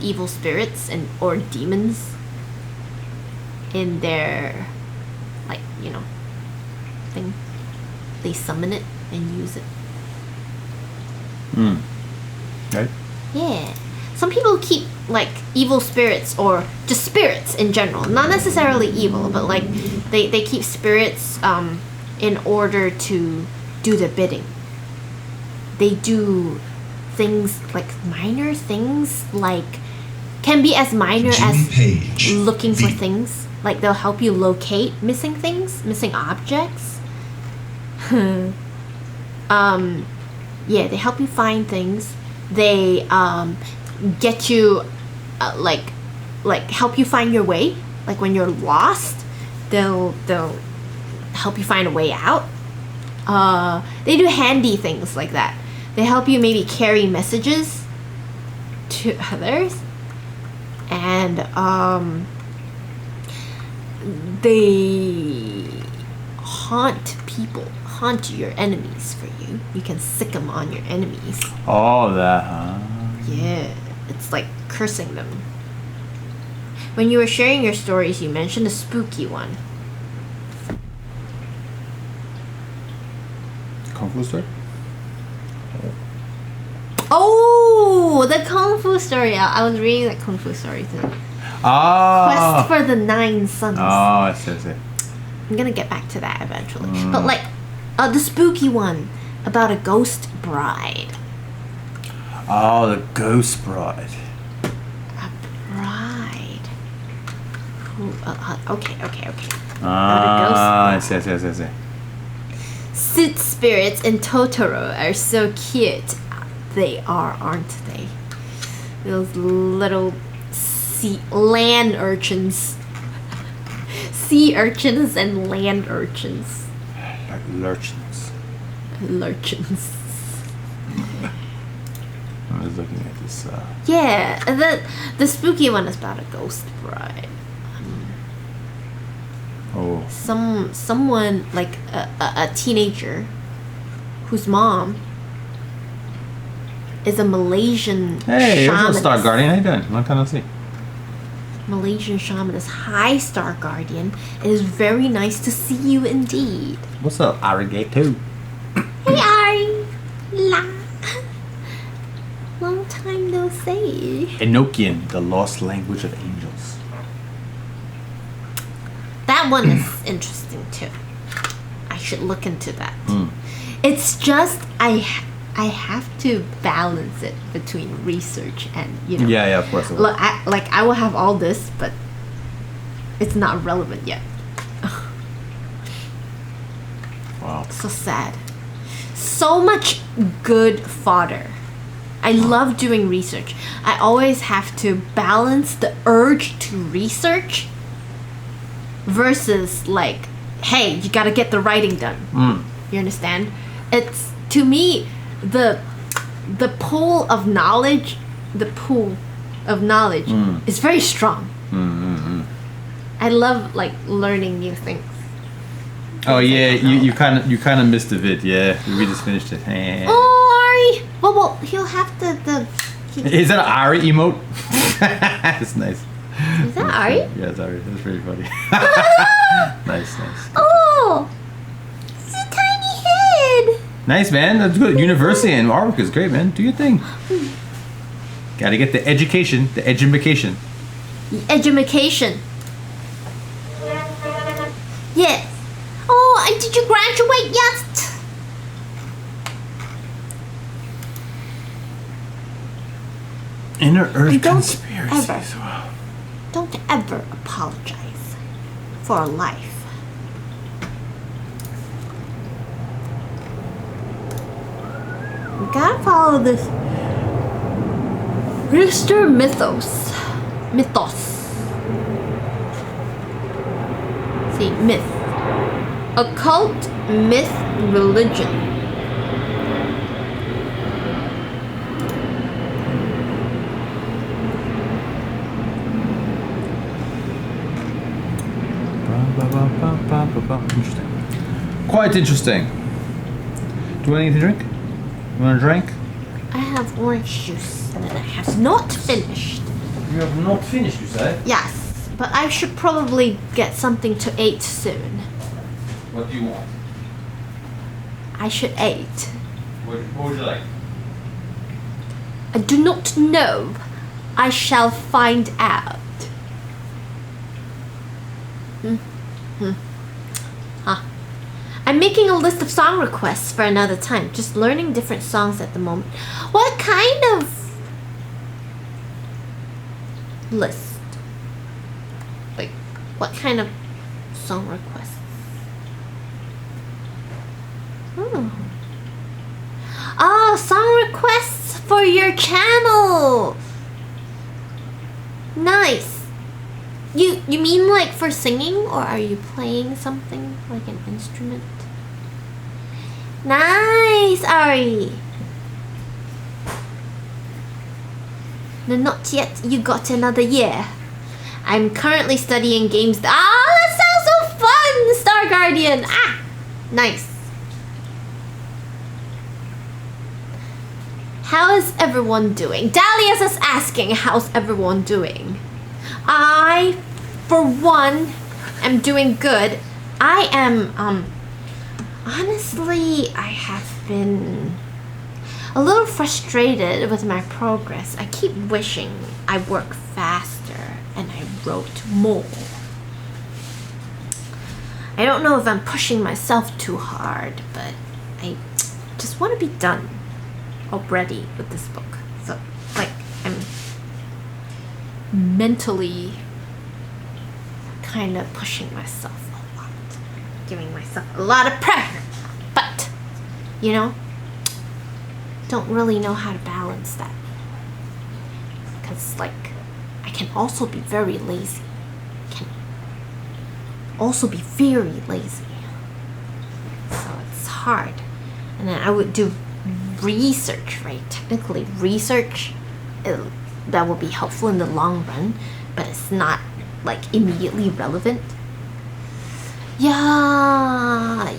evil spirits and or demons in their like thing. They summon it and use it. Right? Yeah. Some people keep like evil spirits or just spirits in general. Not necessarily evil, but like they keep spirits in order to do their bidding. They do things like minor things like can be as minor Jimmy as Page, looking for the- things. Like they'll help you locate missing things, missing objects. Yeah, they help you find things. They get you like help you find your way. Like when you're lost, they'll help you find a way out. They do handy things like that. They help you maybe carry messages to others, and they haunt people, haunt your enemies for you. You can sick them on your enemies. Oh, that, huh? Yeah, it's like cursing them. When you were sharing your stories, you mentioned a spooky one. Kung Fu story? Oh, the Kung Fu story. I was reading that Kung Fu story too. Oh! Quest for the Nine Sons. Oh, I see. I'm gonna get back to that eventually. But like, the spooky one about a ghost bride. Oh, the Ghost Bride. A bride. Who? Okay. Ah, I see. Sid spirits in Totoro are so cute. They are, aren't they? Those little land urchins. Sea urchins and land urchins. Like lurchins. Lurchins. I was looking at this. Yeah, the spooky one is about a ghost bride. Oh. Someone like a teenager whose mom is a Malaysian Hey, there's a shamanist. Star Guardian. How you doing? Long time no see. Malaysian shamanist. Hi, Star Guardian. It is very nice to see you indeed. What's up, Arigato? Hey, Ari. La. Long time no see. Enochian, the lost language of angels. That one is interesting too. I should look into that. It's just I have to balance it between research and Yeah, of course. Look, I will have all this, but it's not relevant yet. Wow. So sad. So much good fodder. I love doing research. I always have to balance the urge to research versus like, hey, you gotta get the writing done. You understand? It's to me the pool of knowledge is very strong. I love like learning new things. Oh yeah, you kind of missed a bit. Yeah, we just finished it. Oh, Ari. Well, he'll have the Is that an Ari emote? That's nice. Is that Ari? Yeah, it's Ari. That's pretty funny. Nice. Oh, it's a tiny head. Nice, man. That's good. University and artwork is great, man. Do your thing. Gotta get the education, the edumacation. Edumacation. Yes. Oh, did you graduate yet? Inner Earth Don't conspiracies. ever. Wow. Don't ever apologize for life. We gotta follow this Mr. Mythos. See, myth. Occult, myth, religion. Interesting. Quite interesting. Do you want anything to drink? You want a drink? have orange juice and I have not finished. You have not finished, you say? Yes, but I should probably get something to eat soon. What do you want? I should eat. What would you like? I do not know. I shall find out. I'm making a list of song requests for another time. Just learning different songs at the moment. What kind of list? Like, what kind of song requests? Oh, song requests for your channel. Nice. You mean like for singing, or are you playing something like an instrument? Nice, Ari. No, not yet. You got another year. I'm currently studying games. Ah, that sounds so fun, Star Guardian. Ah, nice. How is everyone doing? Dahlia's is asking, how's everyone doing? I, for one, am doing good. I am, honestly, I have been a little frustrated with my progress. I keep wishing I worked faster and I wrote more. I don't know if I'm pushing myself too hard, but I just want to be done already with this book. So, like, I'm mentally kind of pushing myself a lot, giving myself a lot of pressure, but you know, don't really know how to balance that, because like I can also be very lazy, can also be very lazy, so it's hard. And then I would do research, right? Technically research, that will be helpful in the long run, but it's not like immediately relevant. Yeah,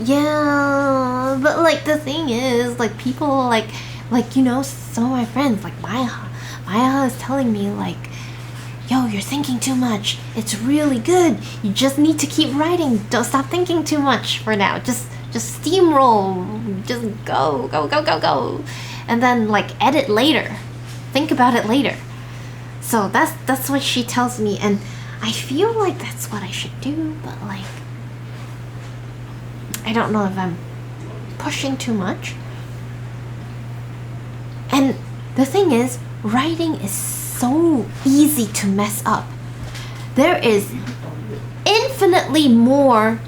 but like the thing is, like people like you know, some of my friends like Maya is telling me like, yo, you're thinking too much, it's really good, you just need to keep writing, don't stop thinking too much for now, just steamroll, just go, and then like edit later, think about it later. So that's what she tells me, and I feel like that's what I should do, but like I don't know if I'm pushing too much. And the thing is, writing is so easy to mess up. There is infinitely more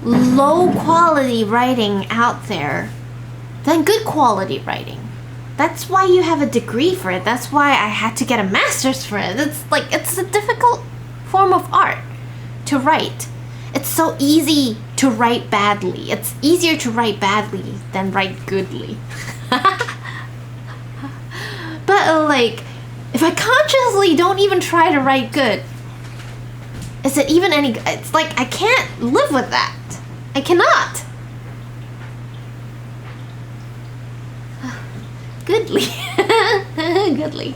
low quality writing out there than good quality writing. That's why you have a degree for it. That's why I had to get a master's for it. It's a difficult form of art to write. It's so easy to write badly. It's easier to write badly than write goodly. But like, if I consciously don't even try to write good, is it even any good? It's like I can't live with that. I cannot. Goodly. Goodly.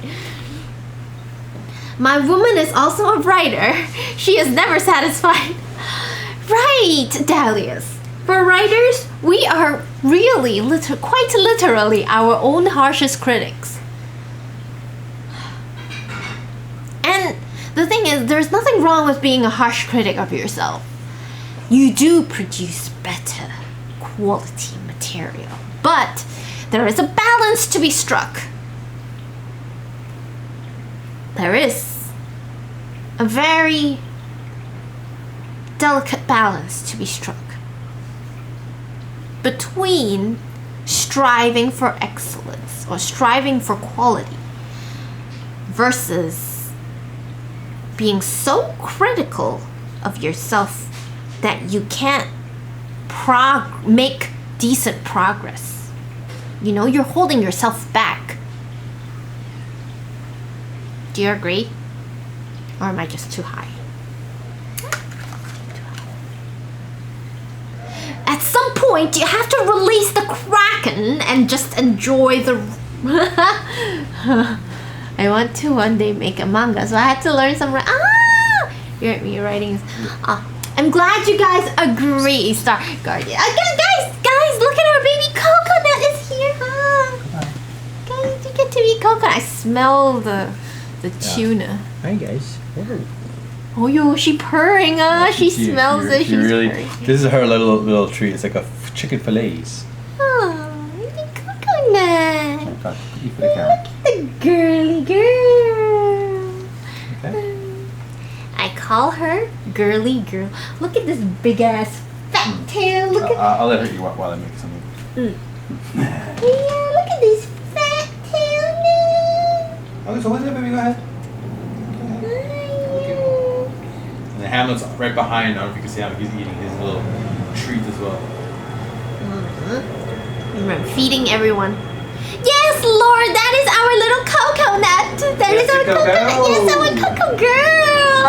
My woman is also a writer. She is never satisfied. Right, Dahlias. For writers, we are really, quite literally our own harshest critics. And the thing is, there's nothing wrong with being a harsh critic of yourself. You do produce better quality material, but there is a balance to be struck. There is a very delicate balance to be struck between striving for excellence or striving for quality versus being so critical of yourself that you can't make decent progress. You know, you're holding yourself back. Do you agree? Or am I just too high? At some point, you have to release the Kraken and just enjoy the I want to one day make a manga, so I had to learn some. You're writing. I'm glad you guys agree, Star Guardian. Guys, look at our baby coconut is here. Guys, you get to eat coconut. I smell the tuna. Hi guys. Oh yo, she purring. She smells it. She's really. purring. This is her little treat. It's like a chicken fillets. Oh, baby coconut. God, eat for the camera. The girly girl. Okay. I call her girly girl. Look at this big ass fat tail. Look at I'll let her eat while I make something. yeah, look at this fat tail. Okay, so what's it, baby? Go ahead. And the Hamlet's right behind. I don't know if you can see him. He's eating his little treat as well. I'm feeding everyone. Yes, Lord, that is our little coconut. That is our coconut. Yes, our cocoa girl.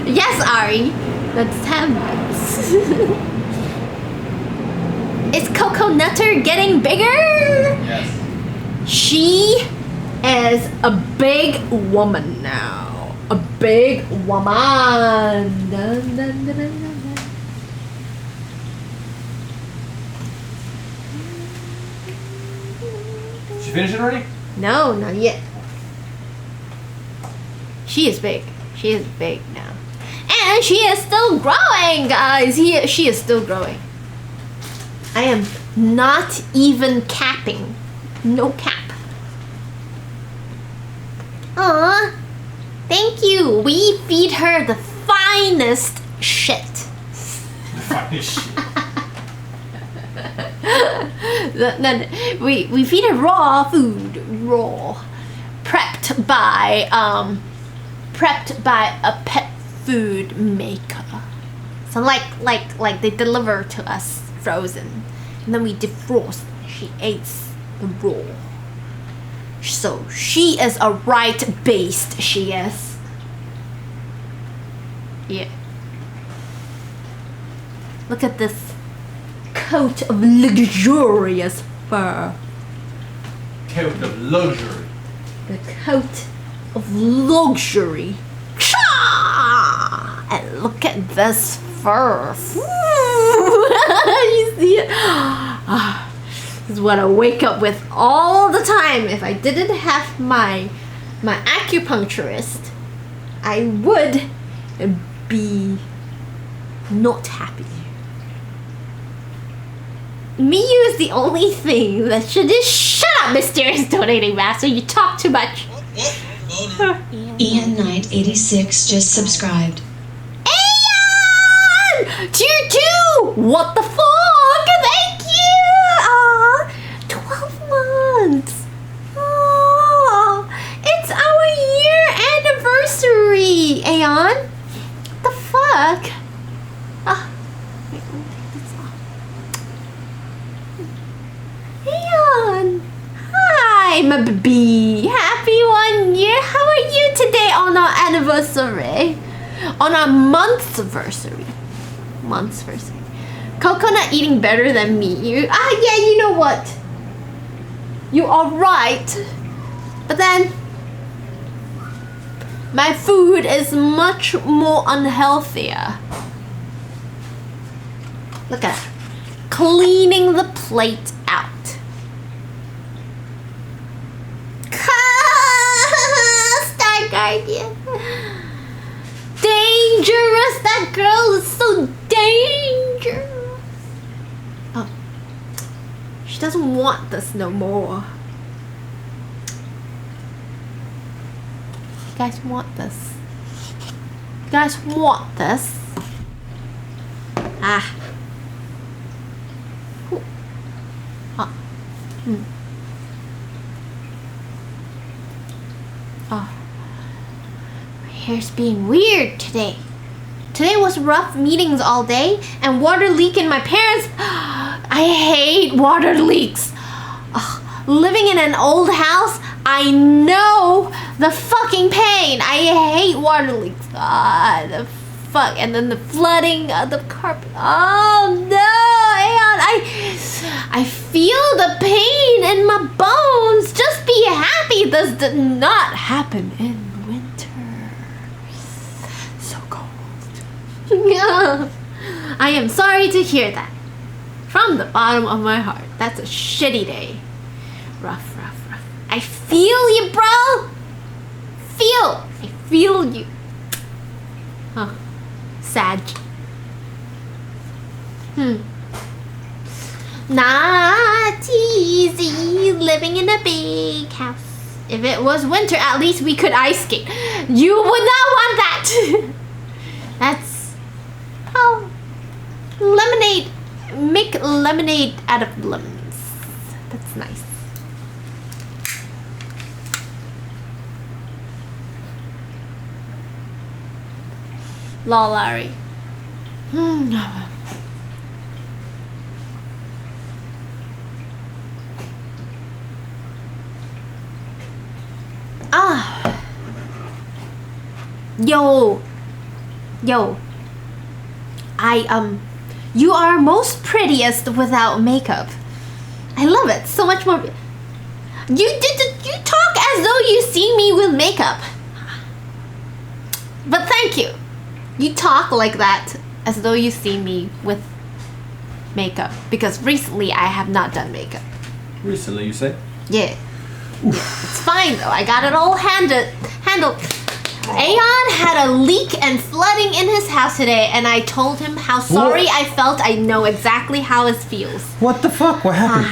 Yes, Ari. That's Hamlet. Is Coconutter getting bigger? Yes. She is a big woman now. A big woman. Dun, dun, dun, dun, dun. Did you finish it already? No, not yet. She is big. She is big now. And she is still growing, guys. She is still growing. I am not even capping. No cap. Aw. Thank you. We feed her the finest shit. Finest shit. We feed her raw food. Raw. Prepped by a pet food maker. So like they deliver to us frozen, and then we defrost. She eats the raw. So she is a right beast. She is. Yeah. Look at this coat of luxurious fur. Coat of luxury. The coat of luxury. And look at this fur. You see it? This is what I wake up with all the time. If I didn't have my acupuncturist, I would be not happy. Miyu is the only thing that should just shut up, mysterious donating master. You talk too much. Ian Knight 86 just subscribed. Ian! Tier 2! What the fuck? Thank you! 12 months. It's our year anniversary, Aeon. What the fuck? Wait, let me take this off. Aeon! Hi, my baby. Happy 1 year. How are you today on our anniversary? On our monthsversary. Monthsversary. Coconut eating better than me. Yeah, you know what? You are right. But then my food is much more unhealthier. Look at her. Cleaning the plate out. Star Guardian. Dangerous. That girl is so dangerous. Oh. She doesn't want this no more. You guys want this? You guys want this? Ah. Ooh. Oh. Oh. My hair's being weird today. Today was rough meetings all day and water leak in my parents'. I hate water leaks. Ugh. Living in an old house, I know the fucking pain. I hate water leaks. The fuck. And then the flooding of the carpet. Oh no, Aeon. I feel the pain in my bones. did not happen in winter. So cold. Yeah. I am sorry to hear that. From the bottom of my heart. That's a shitty day. Rough, rough, rough. I feel you, bro. I feel you. Huh. Sad. Not easy living in a big house. If it was winter, at least we could ice skate. You would not want that. That's lemonade. Make lemonade out of lemons. That's nice. Lol, Larry. Yo. You are most prettiest without makeup. I love it so much more. You talk as though you see me with makeup. But thank you. You talk like that as though you see me with makeup, because recently I have not done makeup. Recently, you say? Yeah. It's fine though. I got it all handled. Aeon had a leak and flooding in his house today, and I told him how sorry I felt. I know exactly how it feels. What the fuck? What happened?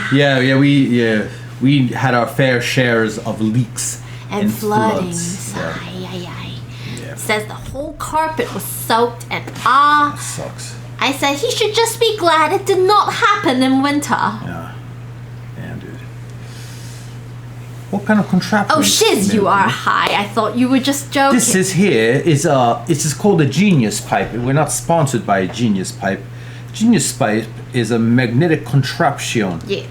We had our fair shares of leaks and floodings. Yeah. Says the whole carpet was soaked and That sucks. I said he should just be glad it did not happen in winter. Yeah. Damn, dude. What kind of contraption? Oh shiz, you are high. I thought you were just joking. This is called a Genius pipe. We're not sponsored by Genius pipe. Genius pipe is a magnetic contraption. Yeah.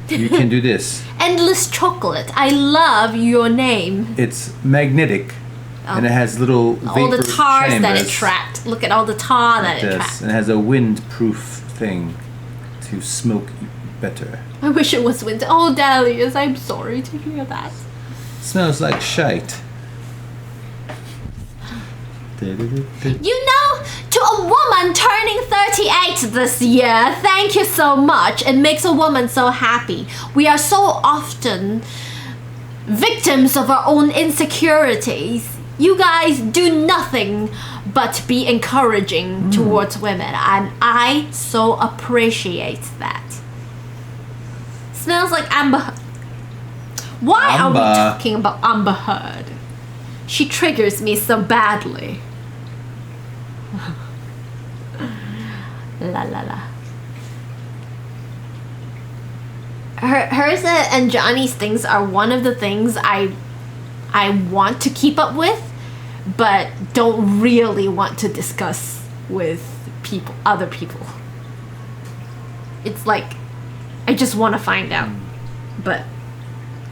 You can do this. Endless chocolate. I love your name. It's magnetic. And it has little all the tars chambers. that it trapped. Look at all the tar that it trapped. And it has a windproof thing to smoke better. I wish it was winter. Oh, Dahlias, I'm sorry to hear that. Smells like shite. You know, to a woman turning 38 this year, thank you so much. It makes a woman so happy. We are so often victims of our own insecurities. You guys do nothing but be encouraging towards women, and I so appreciate that. Smells like Amber. Why are we talking about Amber Heard? She triggers me so badly. La la la. Hers and Johnny's things are one of the things I want to keep up with, but don't really want to discuss with other people. It's like I just want to find out, but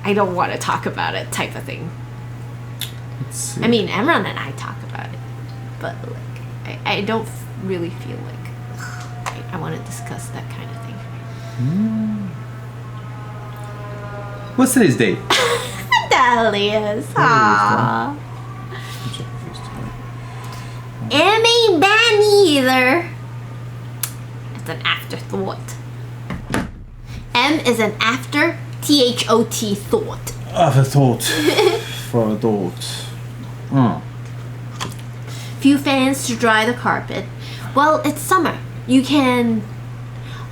I don't want to talk about it, type of thing. I mean, Emran and I talk about it, but like I don't really feel like I want to discuss that kind of thing. What's today's date? Dahlias. Aww. Em ain't bad either. It's an afterthought. M is an after, THOT thought. Afterthought. For adults. Few fans to dry the carpet. Well, it's summer. You can.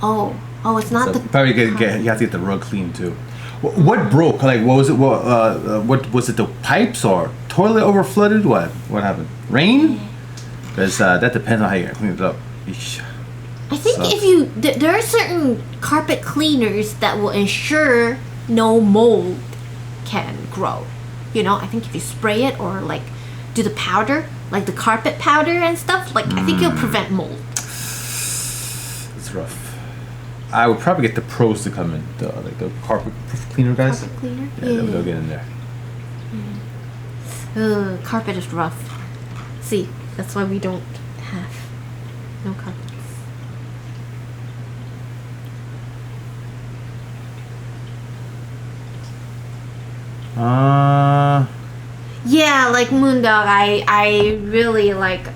Oh, it's not So the. probably you have to get the rug clean too. What broke? Like, what was it? What was it? The pipes or toilet overflooded? What happened? Rain? Because that depends on how you clean it up. Eesh. I think if you there are certain carpet cleaners that will ensure no mold can grow. You know, I think if you spray it or like do the powder, like the carpet powder and stuff, like I think it'll prevent mold. It's rough. I would probably get the pros to come in, like the carpet cleaner guys. Carpet cleaner? Yeah, they'll get in there. Carpet is rough. See, that's why we don't have no carpets. Yeah, like Moondog, I really like.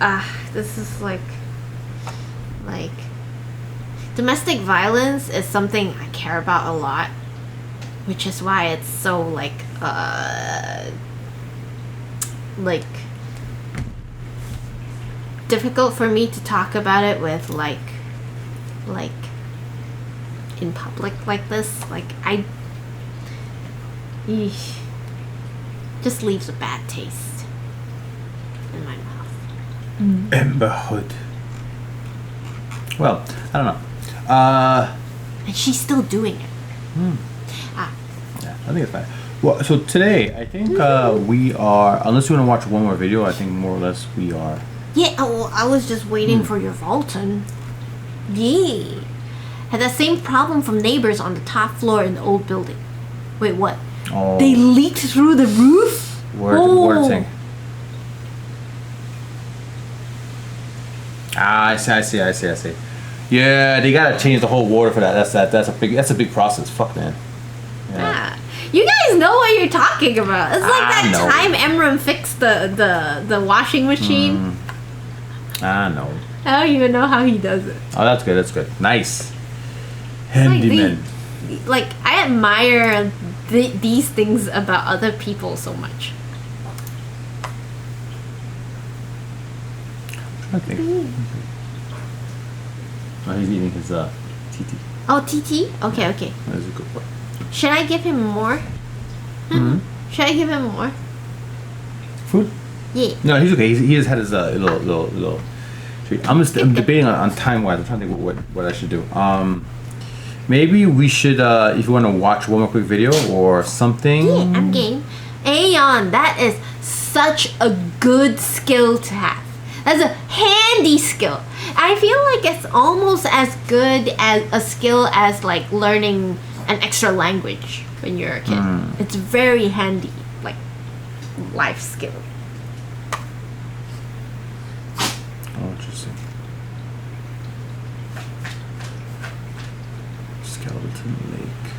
This is like domestic violence is something I care about a lot, which is why it's so like difficult for me to talk about it with like in public like this. Like eesh, just leaves a bad taste in my mouth. Ember Hood. Well, I don't know. And she's still doing it. Yeah, I think it's fine. Well, so today, I think we are, unless you want to watch one more video, I think more or less we are. Yeah, well, I was just waiting for your Vulcan. Yeah. Had that same problem from neighbors on the top floor in the old building. Wait, what? Oh, They leaked through the roof? word thing. Ah, I see. Yeah, they gotta change the whole water for that. That's a big process. Fuck, man. Yeah. You guys know what you're talking about. It's like I that know. time Emram fixed the washing machine. I know. I don't even know how he does it. Oh, that's good. Nice. Like, Handyman. I admire these things about other people so much. I think. Oh, he's eating his TT. Oh, TT? Okay. That's a good boy. Should I give him more? Should I give him more? Food? Yeah. No, he's okay. He just had his little treat. I'm debating on time wise. I'm trying to think what I should do. Maybe we should, if you want to watch one more quick video or something. Yeah, I'm game. Aeon, that is such a good skill to have. That's a handy skill. I feel like it's almost as good as a skill as like learning an extra language when you're a kid. It's very handy, like life skill. Oh, interesting. Skeleton Lake.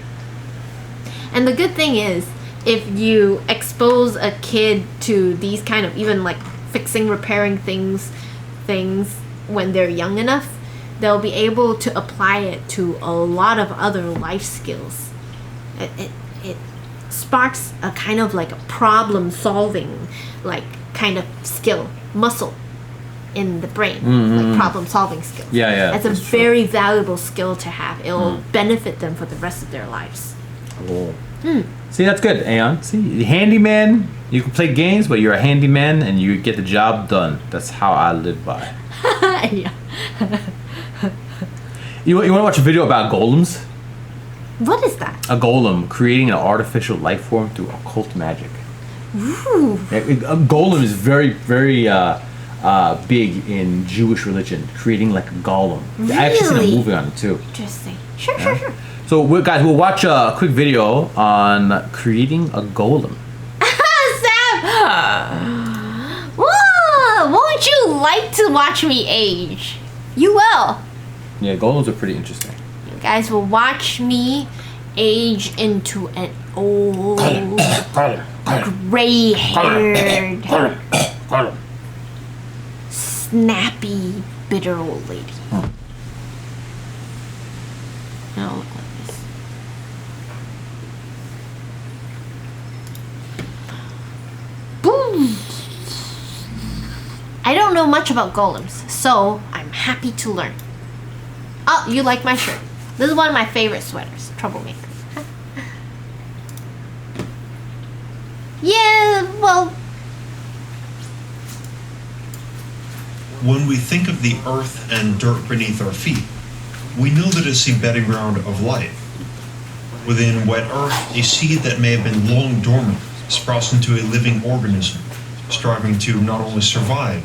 And the good thing is, if you expose a kid to these kind of even like fixing, repairing things when they're young enough, they'll be able to apply it to a lot of other life skills. It sparks a kind of like a problem solving like kind of skill, muscle in the brain, like problem solving skills. Yeah. It's a that's true. very valuable skill to have. It'll benefit them for the rest of their lives. Cool. See, that's good, Aeon. See, handyman. You can play games, but you're a handyman and you get the job done. That's how I live by. Yeah. You want to watch a video about golems? What is that? A golem creating an artificial life form through occult magic. Ooh. A golem is very, very big in Jewish religion, creating like a golem. I actually seen a Really? movie on it too. Interesting. Sure. So, guys, we'll watch a quick video on creating a golem. Sam! Whoa! Won't you like to watch me age? You will. Yeah, golems are pretty interesting. You guys will watch me age into an old, gray-haired, snappy, bitter old lady. Now look like this. Boom! I don't know much about golems, so I'm happy to learn. Oh, you like my shirt. This is one of my favorite sweaters. Troublemaker. Yeah, well, When we think of the earth and dirt beneath our feet, we know that it's the bedding ground of life. Within wet earth, a seed that may have been long dormant sprouts into a living organism, striving to not only survive,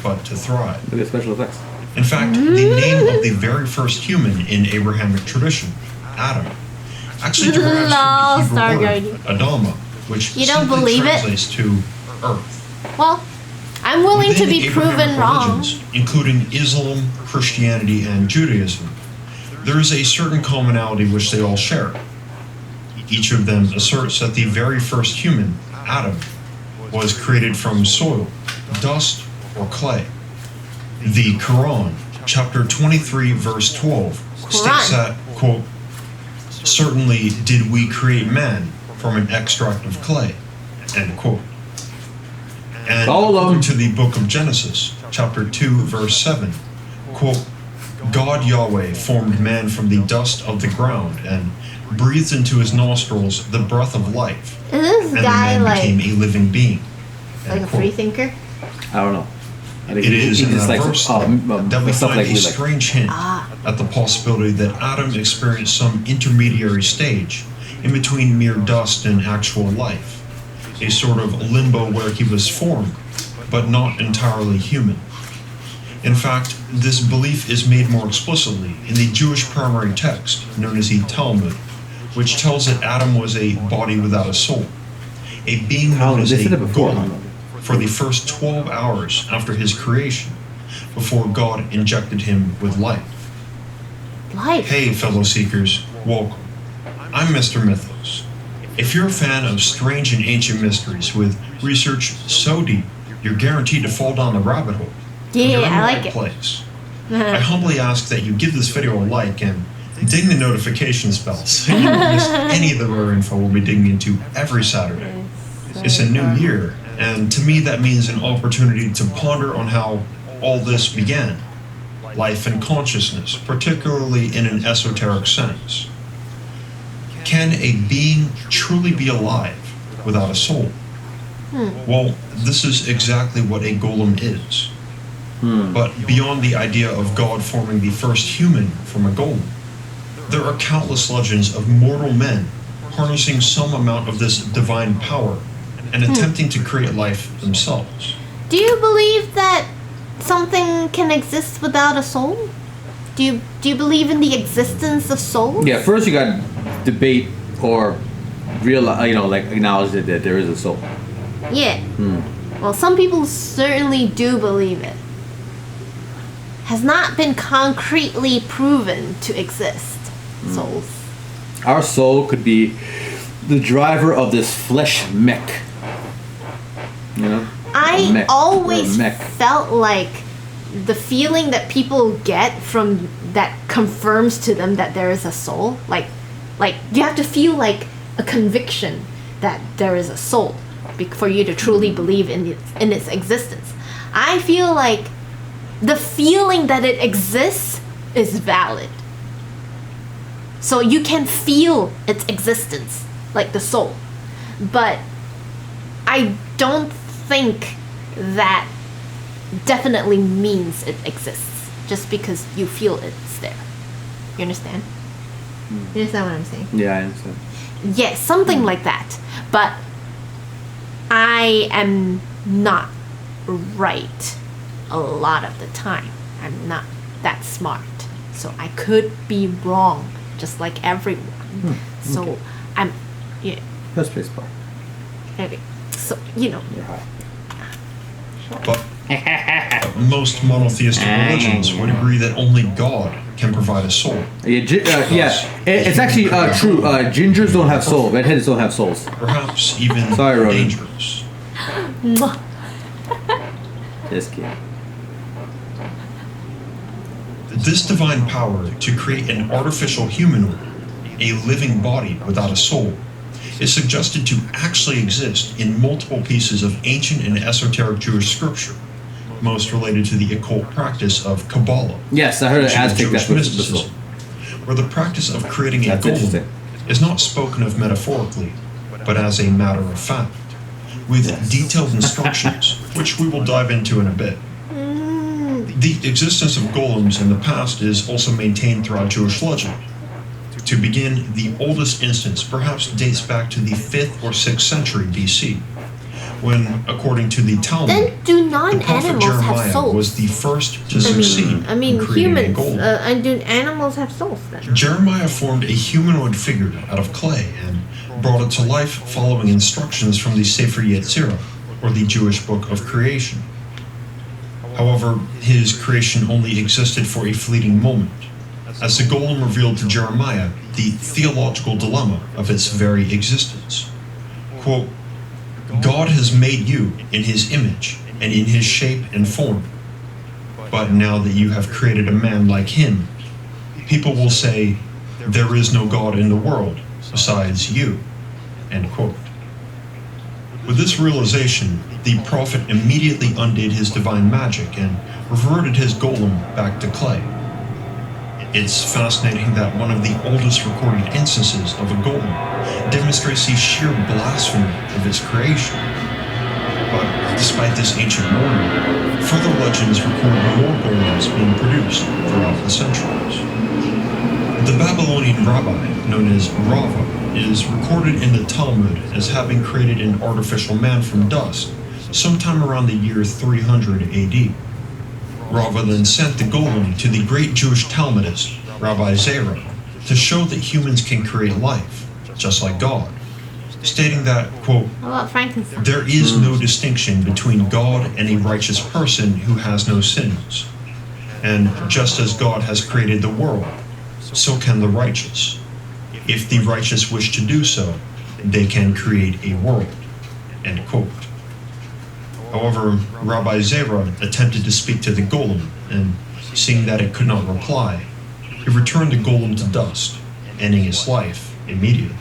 but to thrive. Look at special effects. In fact, the name of the very first human in Abrahamic tradition, Adam, actually derives Lol, from the Hebrew Stargate. word Adama, which You don't simply believe it? translates to earth. well, I'm willing to Within be proven Abrahamic wrong. religions, including Islam, Christianity, and Judaism, there is a certain commonality which they all share. Each of them asserts that the very first human, Adam, was created from soil, dust, or clay. The Quran, chapter 23, verse 12, states that, quote, "Certainly did we create man from an extract of clay," end quote. And according to the book of Genesis, chapter 2, verse 7, quote, "God Yahweh formed man from the dust of the ground and breathed into his nostrils the breath of life, Is this and the guy man like became a living being." like End a quote. free thinker? I don't know. I think It is in just that like verse that we stuff find like a we like. strange hint at the possibility that Adam experienced some intermediary stage in between mere dust and actual life, a sort of limbo where he was formed, but not entirely human. In fact, this belief is made more explicitly in the Jewish primary text, known as the Talmud, which tells that Adam was a body without a soul, a being known as They a said it before. golem for the first 12 hours after his creation, before God injected him with life. Life. Hey, fellow seekers, welcome. I'm Mr. Mythos. If you're a fan of strange and ancient mysteries with research so deep, you're guaranteed to fall down the rabbit hole. Yeah, You're in the I like right it. place. I humbly ask that you give this video a like and ding the notifications bell so you don't miss any of the rare info we'll be digging into every Saturday. It's a new year, and to me that means an opportunity to ponder on how all this began. Life and consciousness, particularly in an esoteric sense. Can a being truly be alive without a soul? Well, this is exactly what a golem is. But beyond the idea of God forming the first human from a golem, there are countless legends of mortal men harnessing some amount of this divine power and attempting to create life themselves. Do you believe that something can exist without a soul? Do you believe in the existence of souls? Yeah, first you got debate or realize, like acknowledge that there is a soul. Yeah. Well, some people certainly do believe it. Has not been concretely proven to exist. Souls. Our soul could be the driver of this flesh mech. You know? I A mech. always Or a mech. felt like the feeling that people get from that confirms to them that there is a soul. Like you have to feel like a conviction that there is a soul for you to truly believe in its existence. I feel like the feeling that it exists is valid. So you can feel its existence, like the soul. But I don't think that definitely means it exists just because you feel it's there. You understand? You understand what I'm saying? Yeah, I understand. Yes, something like that. But I am not right a lot of the time. I'm not that smart. So I could be wrong, just like everyone. So okay. I'm, yeah. Press spacebar. Okay. So, you know. You're high. But most monotheistic religions would agree that only God can provide a soul. It's actually true. Gingers don't have souls. Redheads don't have souls. Perhaps even Sorry, Ronan. dangerous. Just kidding. This divine power to create an artificial humanoid, a living body without a soul, is suggested to actually exist in multiple pieces of ancient and esoteric Jewish scripture, most related to the occult practice of Kabbalah. Yes, I heard which an is Aztec Jewish that's mysticism, where the practice of creating a That's golem interesting. is not spoken of metaphorically, but as a matter of fact, with detailed instructions, which we will dive into in a bit. The existence of golems in the past is also maintained throughout Jewish legend. To begin, the oldest instance perhaps dates back to the 5th or 6th century BC, when, according to the Talmud, Then do the prophet non-animals have Jeremiah souls? was the first to succeed I mean in creating humans. a golem. And do animals have souls then? Jeremiah formed a humanoid figure out of clay and brought it to life following instructions from the Sefer Yetzirah, or the Jewish book of creation. However, his creation only existed for a fleeting moment, as the golem revealed to Jeremiah the theological dilemma of its very existence. Quote, God has made you in his image and in his shape and form. But now that you have created a man like him, people will say, there is no God in the world besides you. End quote. With this realization, the prophet immediately undid his divine magic and reverted his golem back to clay. It's fascinating that one of the oldest recorded instances of a golem demonstrates the sheer blasphemy of its creation. But despite this ancient warning, further legends record more golems being produced throughout the centuries. The Babylonian rabbi, known as Rava, is recorded in the Talmud as having created an artificial man from dust sometime around the year 300 AD. Rava then sent the golem to the great Jewish Talmudist, Rabbi Zera, to show that humans can create life, just like God, stating that, quote, What about Frankenstein? there is no distinction between God and a righteous person who has no sins. And just as God has created the world, so can the righteous. If the righteous wish to do so, they can create a world, end quote. However, Rabbi Zera attempted to speak to the golem, and seeing that it could not reply, he returned the golem to dust, ending its life immediately.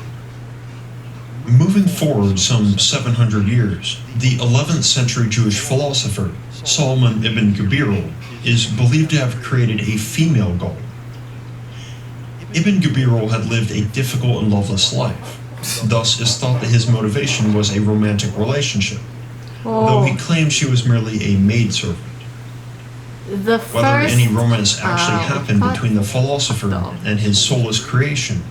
Moving forward some 700 years, the 11th century Jewish philosopher Solomon ibn Gabirol is believed to have created a female golem. Ibn Gabirol had lived a difficult and loveless life. Thus, it's thought that his motivation was a romantic relationship, though he claimed she was merely a maidservant. The Whether first, any romance actually happened what? between the philosopher and his soulless creation,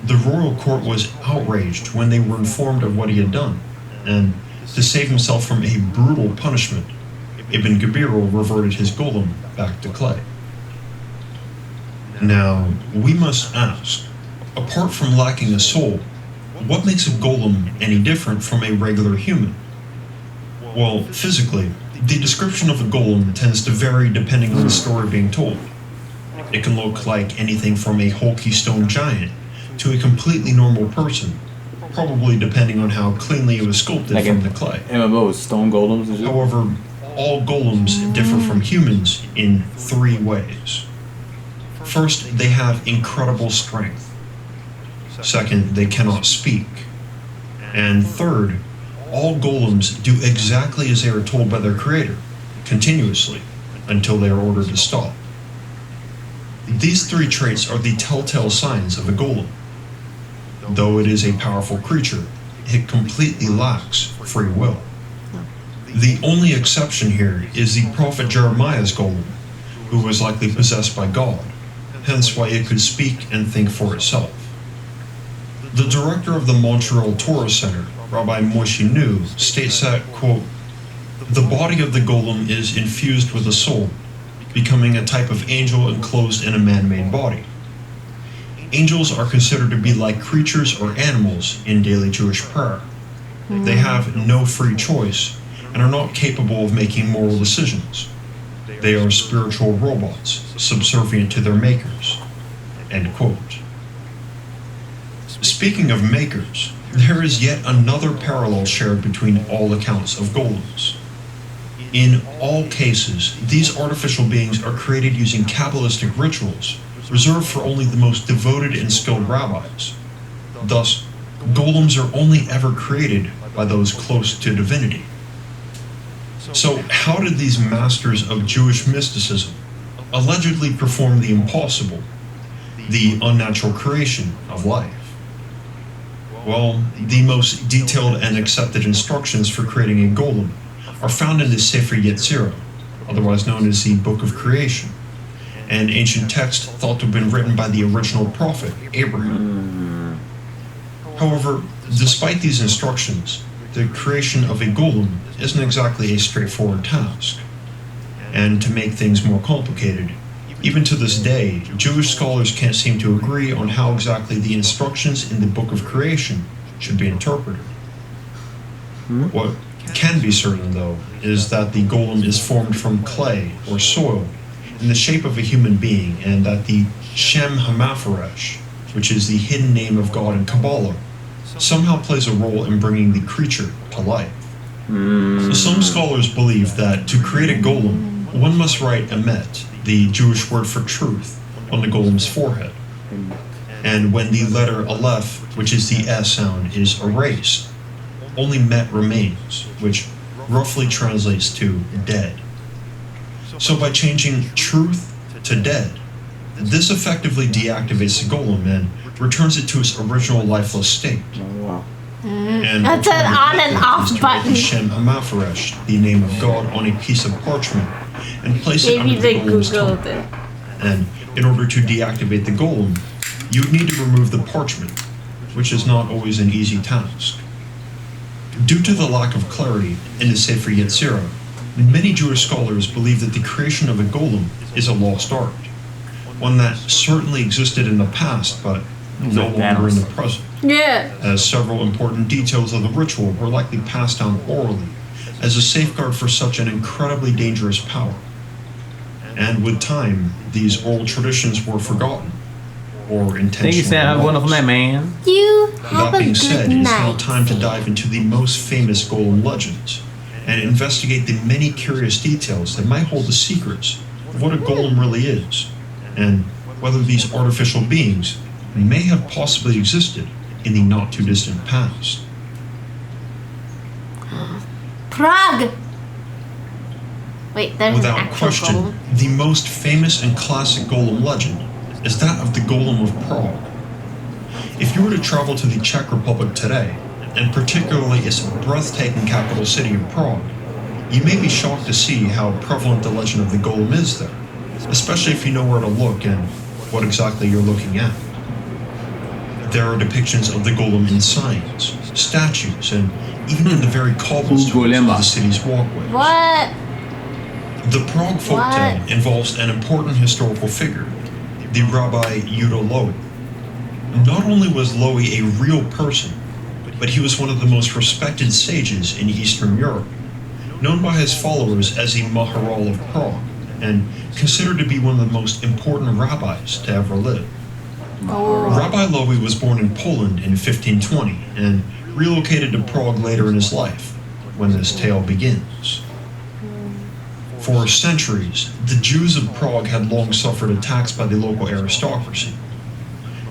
the royal court was outraged when they were informed of what he had done, and to save himself from a brutal punishment, Ibn Gabirol reverted his golem back to clay. Now, we must ask, apart from lacking a soul, what makes a golem any different from a regular human? Well, physically, the description of a golem tends to vary depending on the story being told. It can look like anything from a hulky stone giant to a completely normal person, probably depending on how cleanly it was sculpted Like from in the clay. MMOs, stone golems and shit. However, all golems differ from humans in 3 ways. First, they have incredible strength. Second, they cannot speak. And third, all golems do exactly as they are told by their creator, continuously, until they are ordered to stop. These 3 traits are the telltale signs of a golem. Though it is a powerful creature, it completely lacks free will. The only exception here is the prophet Jeremiah's golem, who was likely possessed by God, hence why it could speak and think for itself. The director of the Montreal Torah Center, Rabbi Moshe Nu, states that, quote, the body of the golem is infused with a soul, becoming a type of angel enclosed in a man-made body. Angels are considered to be like creatures or animals in daily Jewish prayer. They have no free choice and are not capable of making moral decisions. They are spiritual robots, subservient to their makers. End quote. Speaking of makers, there is yet another parallel shared between all accounts of golems. In all cases, these artificial beings are created using Kabbalistic rituals, reserved for only the most devoted and skilled rabbis. Thus, golems are only ever created by those close to divinity. So, how did these masters of Jewish mysticism allegedly perform the impossible, the unnatural creation of life? Well, the most detailed and accepted instructions for creating a golem are found in the Sefer Yetzirah, otherwise known as the Book of Creation, an ancient text thought to have been written by the original prophet, Abraham. However, despite these instructions, the creation of a golem isn't exactly a straightforward task. And to make things more complicated, even to this day, Jewish scholars can't seem to agree on how exactly the instructions in the Book of Creation should be interpreted. What can be certain, though, is that the golem is formed from clay or soil in the shape of a human being, and that the Shem HaMafaresh, which is the hidden name of God in Kabbalah, somehow plays a role in bringing the creature to life. So some scholars believe that to create a golem, one must write emet, the Jewish word for truth, on the golem's forehead. And when the letter aleph, which is the S sound, is erased, only met remains, which roughly translates to dead. So by changing truth to dead, this effectively deactivates the golem and returns it to its original lifeless state. And That's an on and off button. Shem Hamafaresh, the name of God, on a piece of parchment and place it Maybe under they the golem's googled tongue. it. And in order to deactivate the golem, you would need to remove the parchment, which is not always an easy task. Due to the lack of clarity in the Sefer Yetzirah, many Jewish scholars believe that the creation of a golem is a lost art, one that certainly existed in the past, but no longer in the present, Yeah. as several important details of the ritual were likely passed down orally as a safeguard for such an incredibly dangerous power. And with time, these oral traditions were forgotten or intentionally Thank you, Sam. Have a wonderful night, man. You have That a being good said, it's now night. time to dive into the most famous golem legends and investigate the many curious details that might hold the secrets of what a golem really is, and whether these artificial beings may have possibly existed in the not too distant past. Prague. Wait, there's an Without actual question, golem. the most famous and classic golem legend is that of the Golem of Prague. If you were to travel to the Czech Republic today, and particularly its breathtaking capital city of Prague, you may be shocked to see how prevalent the legend of the golem is there, especially if you know where to look and what exactly you're looking at. There are depictions of the golem in signs, statues, and even in the very cobblestones of the city's walkways. What? The Prague folktale involves an important historical figure, the Rabbi Yudah Lowy. Not only was Lowy a real person, but he was one of the most respected sages in Eastern Europe, known by his followers as the Maharal of Prague, and considered to be one of the most important rabbis to ever live. Rabbi Lowy was born in Poland in 1520 and relocated to Prague later in his life, when this tale begins. For centuries, the Jews of Prague had long suffered attacks by the local aristocracy.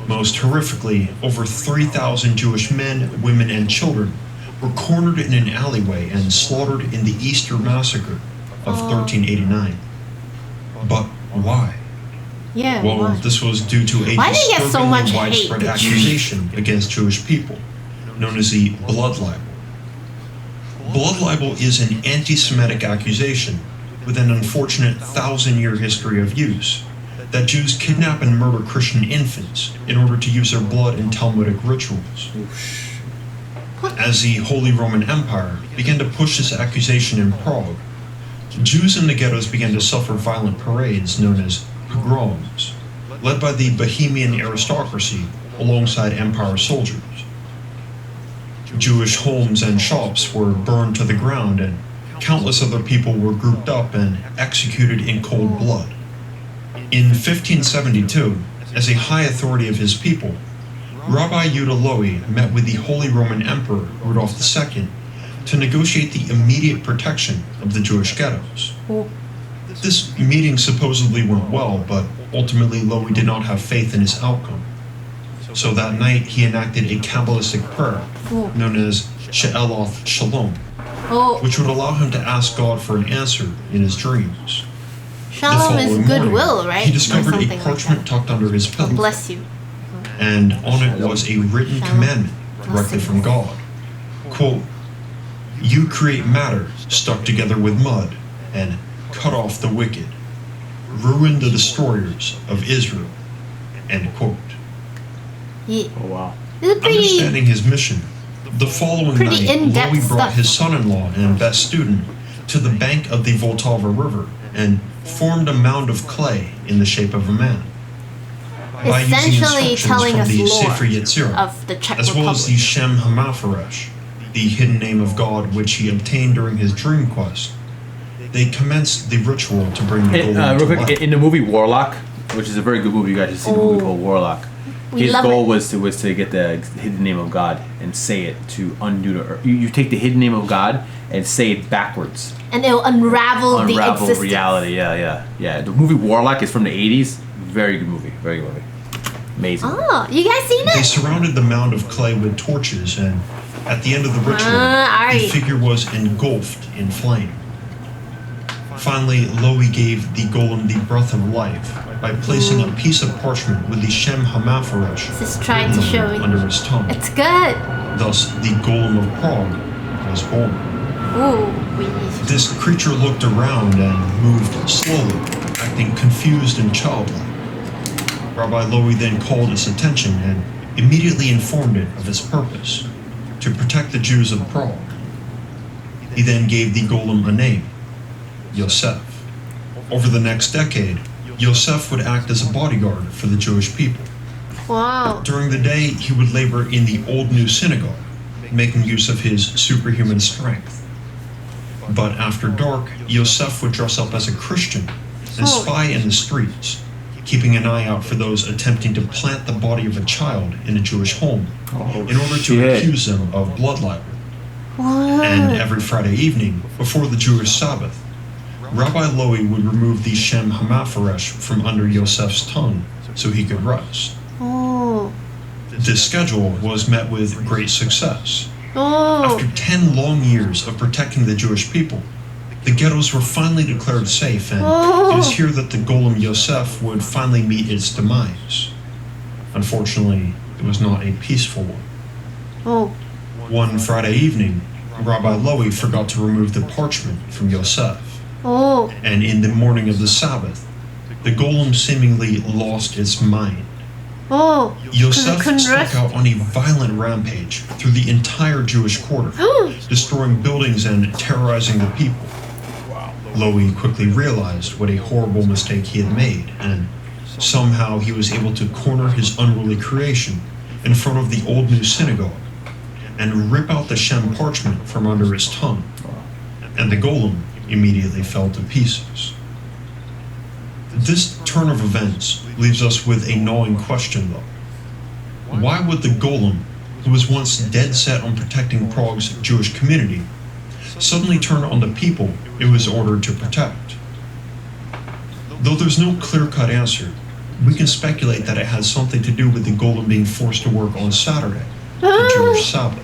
Most horrifically, over 3,000 Jewish men, women, and children were cornered in an alleyway and slaughtered in the Easter Massacre of 1389. But why? Yeah. Well, why? this was due to a Why do you get so disturbingly much hate? widespread accusation against Jewish people, known as the blood libel. Blood libel is an anti-Semitic accusation with an unfortunate 1,000-year history of use, that Jews kidnap and murder Christian infants in order to use their blood in Talmudic rituals. As the Holy Roman Empire began to push this accusation in Prague, Jews in the ghettos began to suffer violent parades known as pogroms, led by the Bohemian aristocracy alongside Empire soldiers. Jewish homes and shops were burned to the ground, and countless other people were grouped up and executed in cold blood. In 1572, as a high authority of his people, Rabbi Yudah Lowy met with the Holy Roman Emperor Rudolph II to negotiate the immediate protection of the Jewish ghettos. This meeting supposedly went well, but ultimately Lowy did not have faith in its outcome. So that night he enacted a Kabbalistic prayer known as She'eloth Shalom, Oh, which would allow him to ask God for an answer in his dreams. shalom is following goodwill, morning, right? He Or discovered a something like parchment that. tucked under his pillow, Bless you. and on it was a written Shalom. commandment directly from God. Quote, "You create matter stuck together with mud, and cut off the wicked. Ruin the destroyers of Israel." End quote. Yeah. Oh, wow. It's pretty. Understanding his mission, the following Pretty night, in-depth Lowy brought stuff. his son-in-law and best student to the bank of the Vltava River and formed a mound of clay in the shape of a man. By using Essentially instructions telling from us the lore Sefer Yetzirah, of the Czech as well as the Republic. Shem Hamafaresh, the hidden name of God which he obtained during his dream quest, they commenced the ritual to bring the golem Real to quick, life. in the movie Warlock, which is a very good movie, you guys should see the movie Oh. called Warlock. We His love goal it. was to get the hidden name of God and say it to undo the earth. You take the hidden name of God and say it backwards. And it'll unravel the existence. Reality. Yeah. The movie Warlock is from the 80s. Very good movie. Very good movie. Amazing. Oh, you guys seen They it? surrounded the mound of clay with torches, and at the end of the ritual, the alright. figure was engulfed in flame. Finally, Lowy gave the golem the breath of life by placing a piece of parchment with the Shem Hamafaresh Just trying to show you. under his tongue. It's good. Thus, the golem of Prague was born. Ooh, we This creature looked around and moved slowly, acting confused and childlike. Rabbi Lowy then called its attention and immediately informed it of its purpose, to protect the Jews of Prague. He then gave the golem a name, Yosef. Over the next decade, Yosef would act as a bodyguard for the Jewish people. Wow. During the day, he would labor in the Old New Synagogue, making use of his superhuman strength. But after dark, Yosef would dress up as a Christian and spy in the streets, keeping an eye out for those attempting to plant the body of a child in a Jewish home in order to accuse them of blood libel. What? And every Friday evening, before the Jewish Sabbath, Rabbi Lowy would remove the Shem Hamafaresh from under Yosef's tongue so he could rest. Oh. This schedule was met with great success. Oh. After 10 long years of protecting the Jewish people, the ghettos were finally declared safe, and it is here that the golem Yosef would finally meet its demise. Unfortunately, it was not a peaceful one. Oh. One Friday evening, Rabbi Lowy forgot to remove the parchment from Yosef, Oh. and in the morning of the Sabbath, the golem seemingly lost its mind. Oh. Yosef couldn't struck rest. out on a violent rampage through the entire Jewish quarter, destroying buildings and terrorizing the people. Lowy quickly realized what a horrible mistake he had made, and somehow he was able to corner his unruly creation in front of the Old New Synagogue and rip out the Shem parchment from under his tongue, and the golem immediately fell to pieces. This turn of events leaves us with a gnawing question, though. Why would the golem, who was once dead set on protecting Prague's Jewish community, suddenly turn on the people it was ordered to protect? Though there's no clear-cut answer, we can speculate that it has something to do with the golem being forced to work on Saturday, the Jewish Sabbath.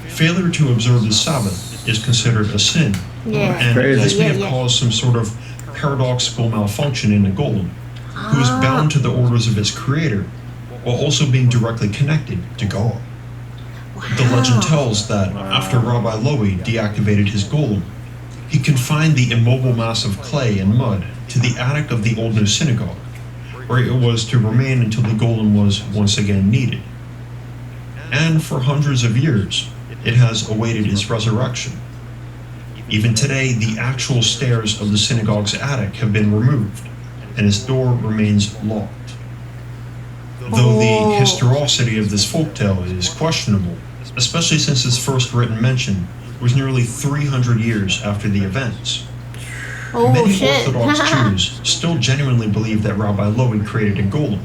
Failure to observe the Sabbath is considered a sin, Yeah. and Crazy. this may have Yeah. caused some sort of paradoxical malfunction in the golem, who is bound to the orders of its creator, while also being directly connected to God. The legend tells that after Rabbi Lowy deactivated his golem, he confined the immobile mass of clay and mud to the attic of the Old New Synagogue, where it was to remain until the golem was once again needed. And for hundreds of years, it has awaited its resurrection. Even today, the actual stairs of the synagogue's attic have been removed, and its door remains locked. Though the historicity of this folktale is questionable, especially since its first written mention was nearly 300 years after the events. Oh Many shit. Orthodox Jews still genuinely believe that Rabbi Lowy created a golem,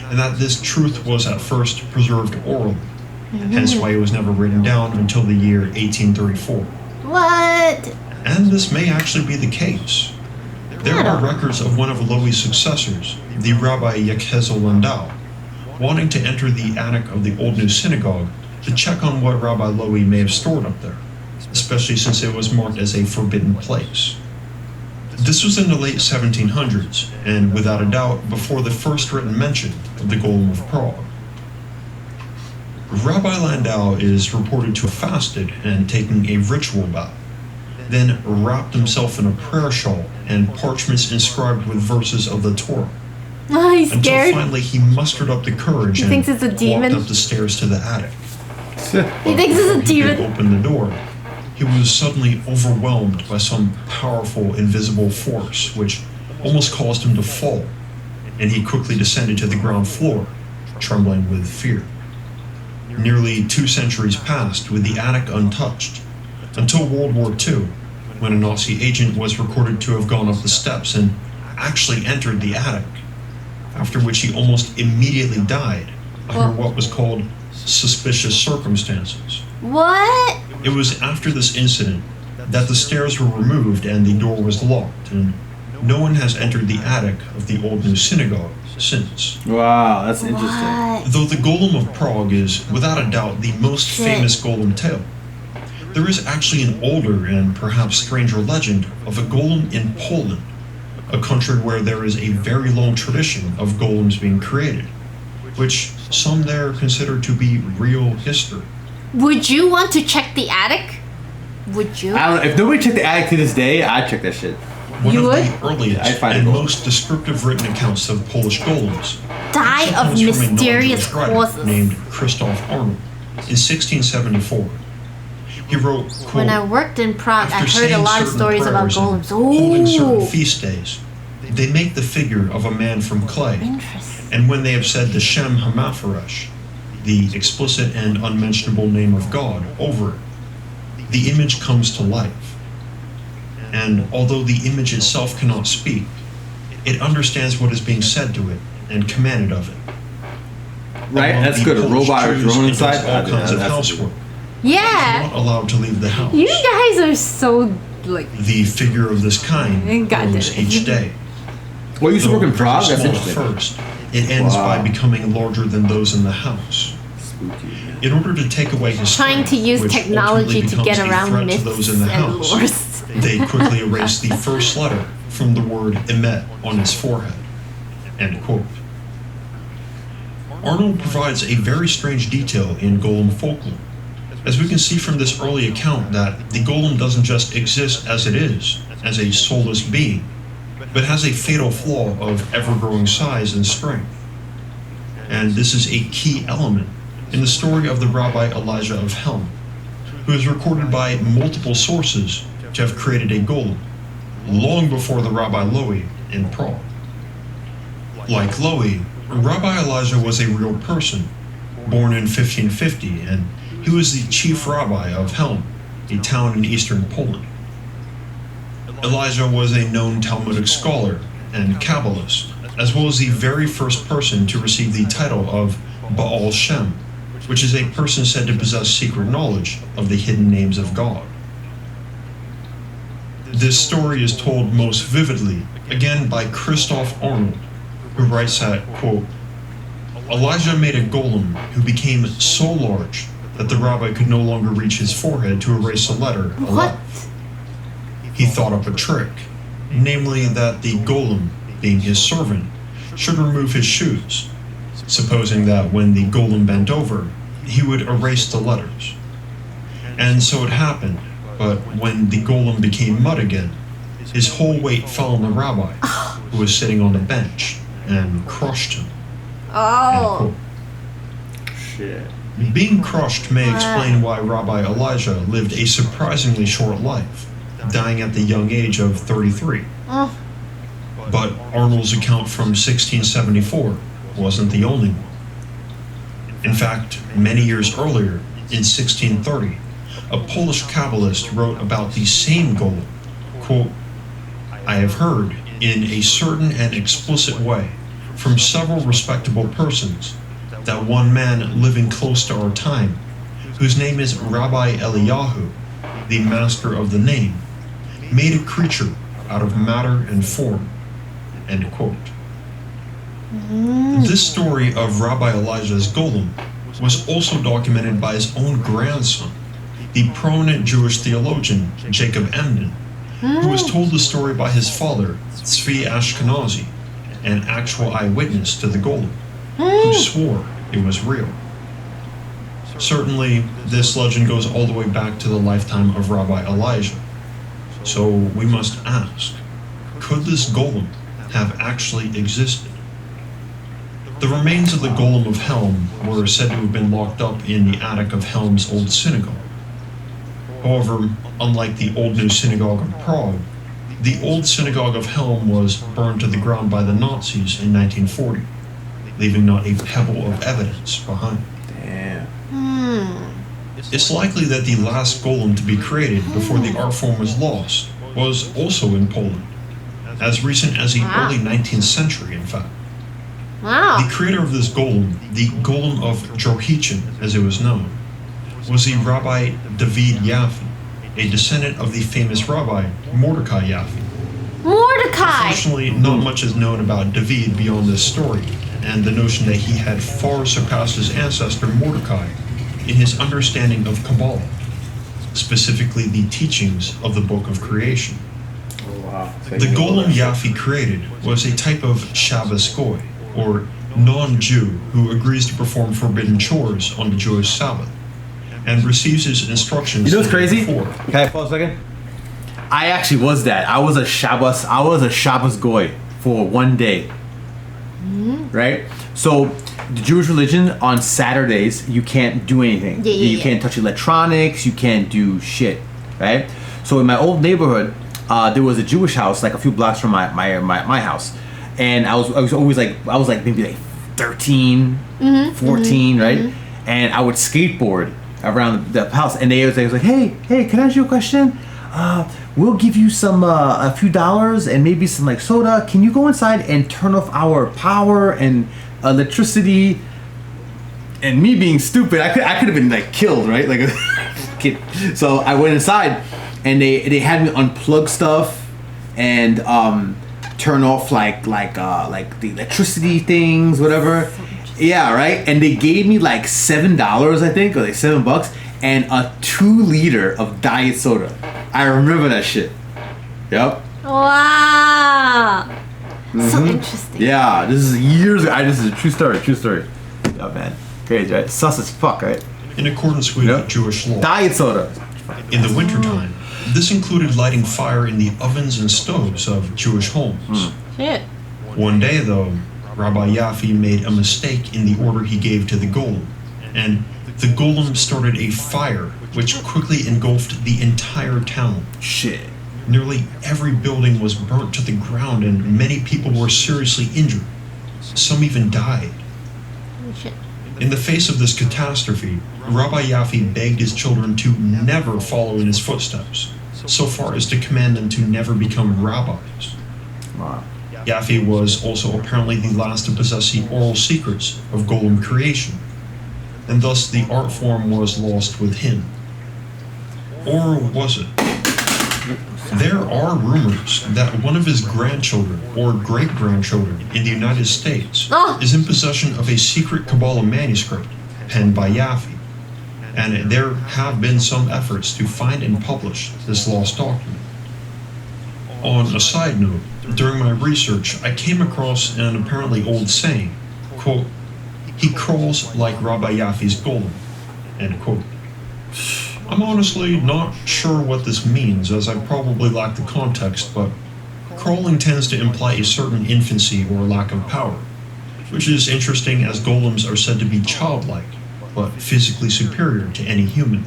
and that this truth was at first preserved orally, hence why it was never written down until the year 1834. What? And this may actually be the case. There are records of one of Lowy's successors, the Rabbi Yekezel Landau, wanting to enter the attic of the Old New Synagogue to check on what Rabbi Lowy may have stored up there, especially since it was marked as a forbidden place. This was in the late 1700s, and without a doubt before the first written mention of the Golem of Prague. Rabbi Landau is reported to have fasted and taken a ritual bath, then wrapped himself in a prayer shawl and parchments inscribed with verses of the Torah, He's until scared. finally he mustered up the courage He and thinks it's a demon. walked up the stairs to the attic. He thinks it's a When he did demon. open the door, he was suddenly overwhelmed by some powerful invisible force which almost caused him to fall, and he quickly descended to the ground floor, trembling with fear. Nearly 2 centuries passed with the attic untouched, until World War II, when a Nazi agent was recorded to have gone up the steps and actually entered the attic. after which he almost immediately died under what was called suspicious circumstances. What? It was after this incident that the stairs were removed and the door was locked, and no one has entered the attic of the old new synagogue since. Wow, that's interesting. What? Though the Golem of Prague is without a doubt the most famous golem tale, there is actually an older and perhaps stranger legend of a golem in Poland, a country where there is a very long tradition of golems being created, which some there consider to be real history. Would you want to check the attic? Would you? I don't know. If nobody checked the attic to this day, I'd check that shit. One You of would? the earliest I'd find and a golem. most descriptive written accounts of Polish golems Die of comes from a mysterious non-Jewish writer causes. named Christoph Arnold in 1674. He wrote, quote, When I worked in Prague, I "After heard a saying lot of certain stories about prayers and golems. holding certain Oh, feast days, they make the figure of a man from clay, interesting. and when they have said the Shem HaMafaresh, the explicit and unmentionable name of God, over it, the image comes to life. And although the image itself cannot speak, it understands what is being said to it and commanded of it. Right? Among That's the good. A Polish robot or Jews, drone it does inside? all kinds of That's housework. Yeah, Not allowed to leave the house. you guys are so like. The figure of this kind God grows damn it. each day. Well, you used to work in Though Prague? That's small at interesting. first, it ends Wow. by becoming larger than those in the house. Spooky, man. In order to take away his Trying to strength, use which technology ultimately to get becomes a around threat myths to those in the and house, lores. they quickly erase the first letter from the word emet on his forehead. End quote. Arnold provides a very strange detail in golem folklore, as we can see from this early account that the golem doesn't just exist as it is, as a soulless being, but has a fatal flaw of ever-growing size and strength. And this is a key element in the story of the Rabbi Elijah of Helm, who is recorded by multiple sources to have created a golem, long before the Rabbi Lowy in Prague. Like Lowy, Rabbi Elijah was a real person, born in 1550, and he was the chief rabbi of Helm, a town in eastern Poland. Elijah was a known Talmudic scholar and Kabbalist, as well as the very first person to receive the title of Baal Shem, which is a person said to possess secret knowledge of the hidden names of God. This story is told most vividly, again by Christoph Arnold, who writes that, quote, Elijah made a golem who became so large that the rabbi could no longer reach his forehead to erase a letter What? alive. He thought up a trick, namely that the golem, being his servant, should remove his shoes, supposing that when the golem bent over, he would erase the letters. And so it happened, but when the golem became mud again, his whole weight fell on the rabbi, who was sitting on the bench, and crushed him. End Oh. quote. Shit. Being crushed may explain why Rabbi Elijah lived a surprisingly short life, dying at the young age of 33. Oh. But Arnold's account from 1674 wasn't the only one. In fact, many years earlier, in 1630, a Polish Kabbalist wrote about the same golem, quote, I have heard, in a certain and explicit way, from several respectable persons, that one man living close to our time, whose name is Rabbi Eliyahu, the master of the name, made a creature out of matter and form. End quote. This story of Rabbi Elijah's golem was also documented by his own grandson, the prominent Jewish theologian Jacob Emden, who was told the story by his father, Tzvi Ashkenazi, an actual eyewitness to the golem, who swore it was real. Certainly, this legend goes all the way back to the lifetime of Rabbi Elijah. So we must ask, could this golem have actually existed? The remains of the Golem of Helm were said to have been locked up in the attic of Helm's old synagogue. However, unlike the old new synagogue of Prague, the old synagogue of Helm was burned to the ground by the Nazis in 1940, leaving not a pebble of evidence behind. Damn. It's likely that the last golem to be created before the art form was lost was also in Poland, as recent as the early 19th century, in fact. Wow. The creator of this golem, the Golem of Jehoiachin, as it was known, was the Rabbi David Yaffe, a descendant of the famous Rabbi Mordecai Yaffe. Mordecai! Unfortunately, not much is known about David beyond this story, and the notion that he had far surpassed his ancestor Mordecai in his understanding of Kabbalah, specifically the teachings of the Book of Creation. The golem Yaffe created was a type of Shabbos Goy, or non-Jew who agrees to perform forbidden chores on the Jewish Sabbath, and receives his instructions. You know what's crazy? before. Can I pause a second? I actually was that. I was a Shabbos Goy for one day. Right? So the Jewish religion, on Saturdays you can't do anything. You can't touch electronics, you can't do shit. Right? So in my old neighborhood, there was a Jewish house like a few blocks from my house. And I was always like maybe like 13, 14, right? And I would skateboard around the house, and they was like, hey, can I ask you a question? We'll give you some a few dollars and maybe some like soda. Can you go inside and turn off our power and electricity? And me being stupid, I could have been like killed, right? Like a kid. So I went inside, and they had me unplug stuff and turn off like the electricity things, whatever. Yeah, right. And they gave me like $7, I think, or like $7, and a 2-liter of diet soda. I remember that shit. Yep. Wow. So interesting. Yeah, this is years ago. This is a true story. Yeah, man. Crazy, right? Sus as fuck, right? In accordance with Jewish law. Diet soda. In the wintertime, this included lighting fire in the ovens and stoves of Jewish homes. Shit. One day, though, Rabbi Yaffe made a mistake in the order he gave to the golem, and the golem started a fire which quickly engulfed the entire town. Shit. Nearly every building was burnt to the ground, and many people were seriously injured. Some even died. Shit. In the face of this catastrophe, Rabbi Yaffe begged his children to never follow in his footsteps, so far as to command them to never become rabbis. Wow. Yaffe was also apparently the last to possess the oral secrets of golem creation, and thus the art form was lost with him. Or was it? There are rumors that one of his grandchildren or great-grandchildren in the United States is in possession of a secret Kabbalah manuscript penned by Yaffe, and there have been some efforts to find and publish this lost document. On a side note, during my research, I came across an apparently old saying, quote, "He crawls like Rabbi Yaffe's golem," end quote. I'm honestly not sure what this means, as I probably lack the context, but crawling tends to imply a certain infancy or lack of power, which is interesting as golems are said to be childlike, but physically superior to any human.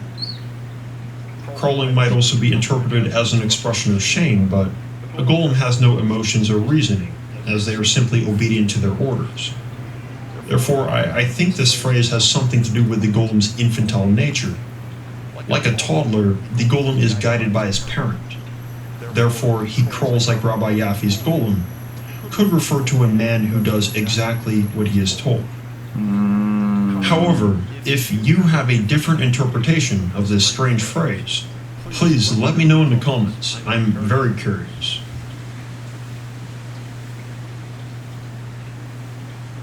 Crawling might also be interpreted as an expression of shame, but a golem has no emotions or reasoning, as they are simply obedient to their orders. Therefore, I think this phrase has something to do with the golem's infantile nature. Like a toddler, the golem is guided by his parent. Therefore, he crawls like Rabbi Yaffe's golem could refer to a man who does exactly what he is told. However, if you have a different interpretation of this strange phrase, please let me know in the comments. I'm very curious.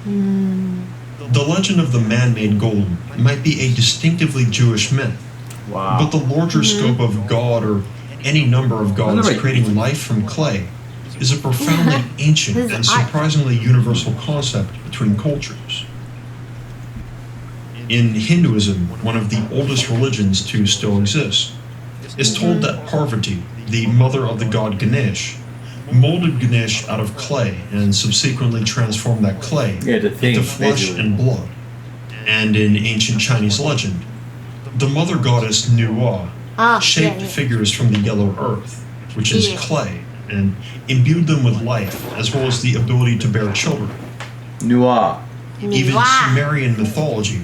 The legend of the man-made golem might be a distinctively Jewish myth. Wow. But the larger scope of God, or any number of gods creating life from clay, is a profoundly ancient and surprisingly universal concept between cultures. In Hinduism, one of the oldest religions to still exist, it's told that Parvati, the mother of the god Ganesh, molded Ganesh out of clay and subsequently transformed that clay into flesh and blood. And in ancient Chinese legend, the mother goddess Nuwa shaped figures from the yellow earth, which is clay, and imbued them with life, as well as the ability to bear children. Nuwa. Even Sumerian mythology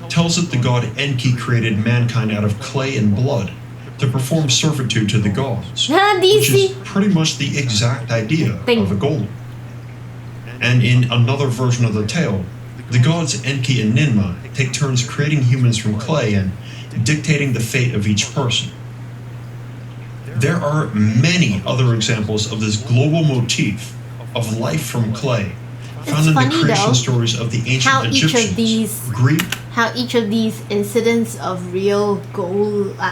tells that the god Enki created mankind out of clay and blood to perform servitude to the gods, which is pretty much the exact idea of a golem. And in another version of the tale, the gods Enki and Ninmah take turns creating humans from clay and dictating the fate of each person. There are many other examples of this global motif of life from clay found in the creation stories of the ancient Egyptians, Greek. How each of these incidents of real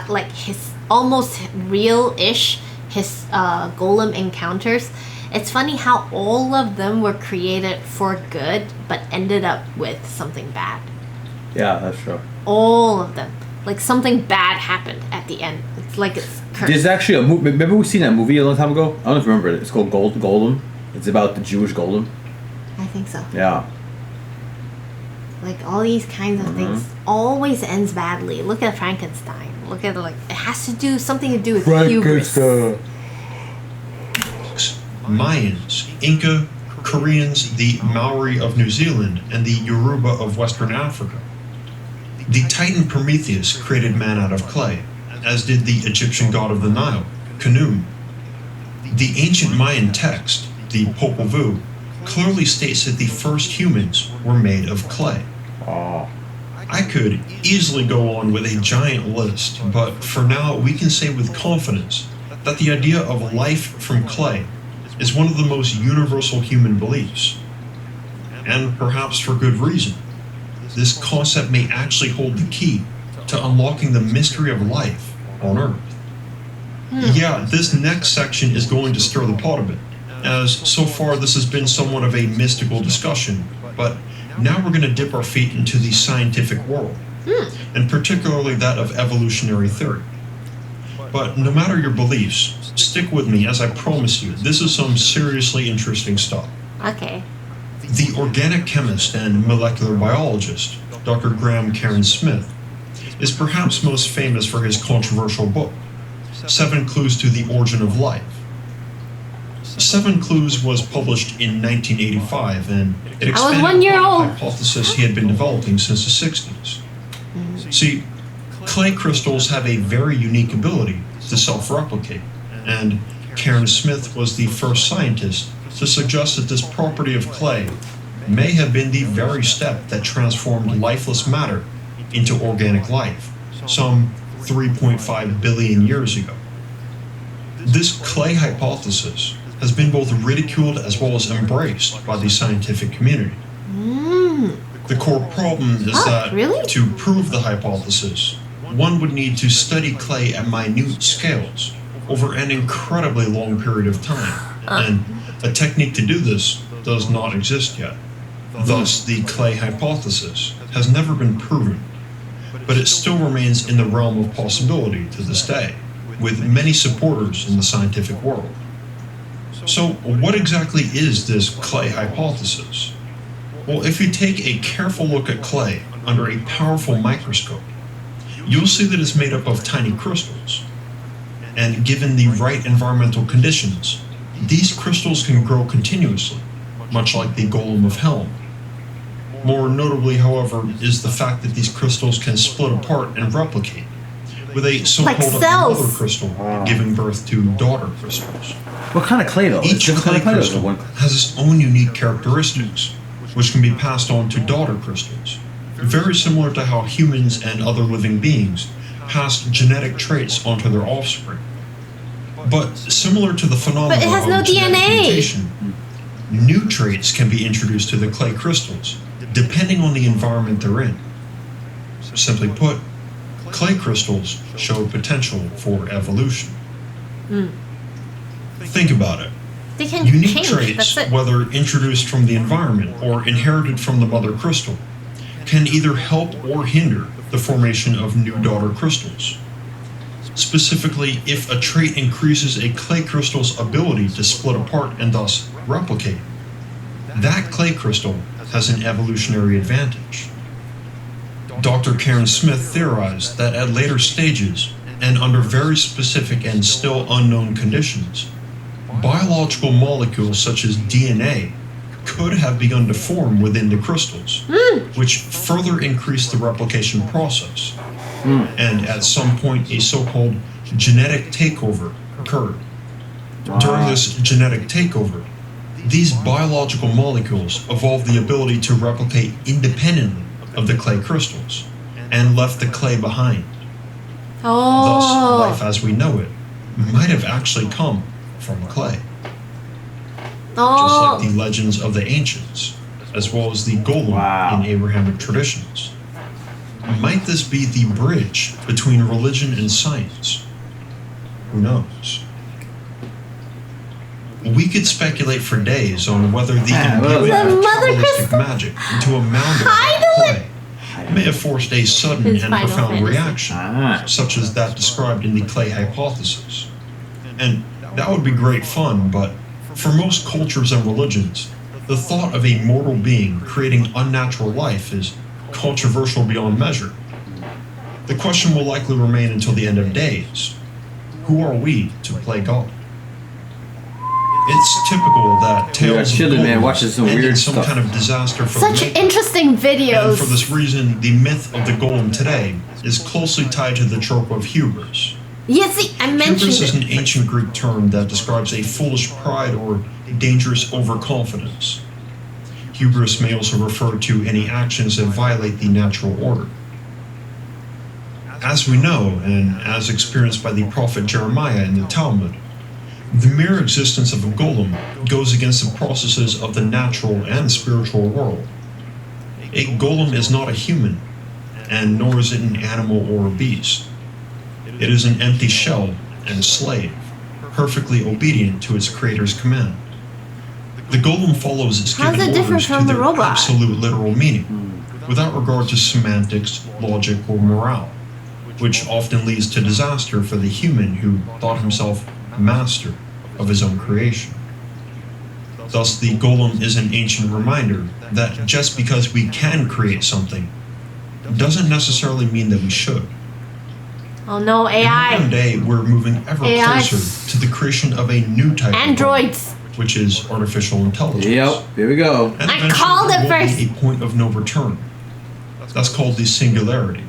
like his almost real-ish golem encounters, it's funny how all of them were created for good but ended up with something bad. Yeah, that's true. All of them. Like something bad happened at the end. It's like it's cursed. There's actually a movie. Remember we seen that movie a long time ago? I don't know if you remember it. It's called Golem. It's about the Jewish golem. I think so. Yeah. Like all these kinds of things always ends badly. Look at Frankenstein. Look at it has to do something to do with hubris. Mayans, Inca, Koreans, the Maori of New Zealand, and the Yoruba of Western Africa. The Titan Prometheus created man out of clay, as did the Egyptian god of the Nile, Khnum. The ancient Mayan text, the Popol Vuh, clearly states that the first humans were made of clay. I could easily go on with a giant list, but for now we can say with confidence that the idea of life from clay is one of the most universal human beliefs. And perhaps for good reason. This concept may actually hold the key to unlocking the mystery of life on Earth. Yeah, this next section is going to stir the pot a bit, as so far this has been somewhat of a mystical discussion, but now we're going to dip our feet into the scientific world, and particularly that of evolutionary theory. But no matter your beliefs, stick with me as I promise you, this is some seriously interesting stuff. Okay. The organic chemist and molecular biologist, Dr. Graham Cairn Smith, is perhaps most famous for his controversial book, 7 Clues to the Origin of Life. 7 Clues was published in 1985, and it expanded on a hypothesis he had been developing since the 60s. See, clay crystals have a very unique ability to self-replicate, and Cairn Smith was the first scientist to suggest that this property of clay may have been the very step that transformed lifeless matter into organic life, some 3.5 billion years ago. This clay hypothesis has been both ridiculed as well as embraced by the scientific community. The core problem is that to prove the hypothesis, one would need to study clay at minute scales over an incredibly long period of time, and a technique to do this does not exist yet. Thus, the clay hypothesis has never been proven, but it still remains in the realm of possibility to this day, with many supporters in the scientific world. So, what exactly is this clay hypothesis? Well, if you take a careful look at clay under a powerful microscope, you'll see that it's made up of tiny crystals. And given the right environmental conditions, these crystals can grow continuously, much like the golem of Helm. More notably, however, is the fact that these crystals can split apart and replicate, with a so-called mother crystal giving birth to daughter crystals. What kind of clay though? Each clay crystal has its own unique characteristics, which can be passed on to daughter crystals, very similar to how humans and other living beings pass genetic traits onto their offspring. But similar to the phenomenon it has no of genetic DNA. mutation, new traits can be introduced to the clay crystals, depending on the environment they're in. Simply put, clay crystals show potential for evolution. Think about it. They can Unique change. traits, That's it. whether introduced from the environment or inherited from the mother crystal, can either help or hinder the formation of new daughter crystals. Specifically, if a trait increases a clay crystal's ability to split apart and thus replicate, that clay crystal has an evolutionary advantage. Dr. Cairn Smith theorized that at later stages, and under very specific and still unknown conditions, biological molecules such as DNA could have begun to form within the crystals, which further increased the replication process. And at some point, a so-called genetic takeover occurred. During this genetic takeover, These biological molecules evolved the ability to replicate independently of the clay crystals and left the clay behind. Thus, life as we know it might have actually come from clay. Just like the legends of the ancients, as well as the golem in Abrahamic traditions. Might this be the bridge between religion and science? Who knows? We could speculate for days on whether the imbuing of ritualistic magic into a mound of clay may have forced a sudden and profound reaction, such as that described in the clay hypothesis. And that would be great fun, but for most cultures and religions, the thought of a mortal being creating unnatural life is controversial beyond measure. The question will likely remain until the end of days. Who are we to play God? It's typical that tales of golems end in some kind of disaster for Such interesting videos. And for this reason, the myth of the golem today is closely tied to the trope of hubris. Yeah, see, I mentioned Hubris is an ancient Greek term that describes a foolish pride or dangerous overconfidence. Hubris may also refer to any actions that violate the natural order. As we know, and as experienced by the prophet Jeremiah in the Talmud, the mere existence of a golem goes against the processes of the natural and spiritual world. A golem is not a human, and nor is it an animal or a beast. It is an empty shell and a slave, perfectly obedient to its creator's command. The golem follows its given orders to their absolute literal meaning, without regard to semantics, logic, or morale, which often leads to disaster for the human who thought himself master of his own creation. Thus, the golem is an ancient reminder that just because we can create something doesn't necessarily mean that we should. Oh no, AI. In one day, we're moving ever closer to the creation of a new type Androids. of golem, which is artificial intelligence. Yep, here we go. And I called it first. A point of no return. That's called the singularity.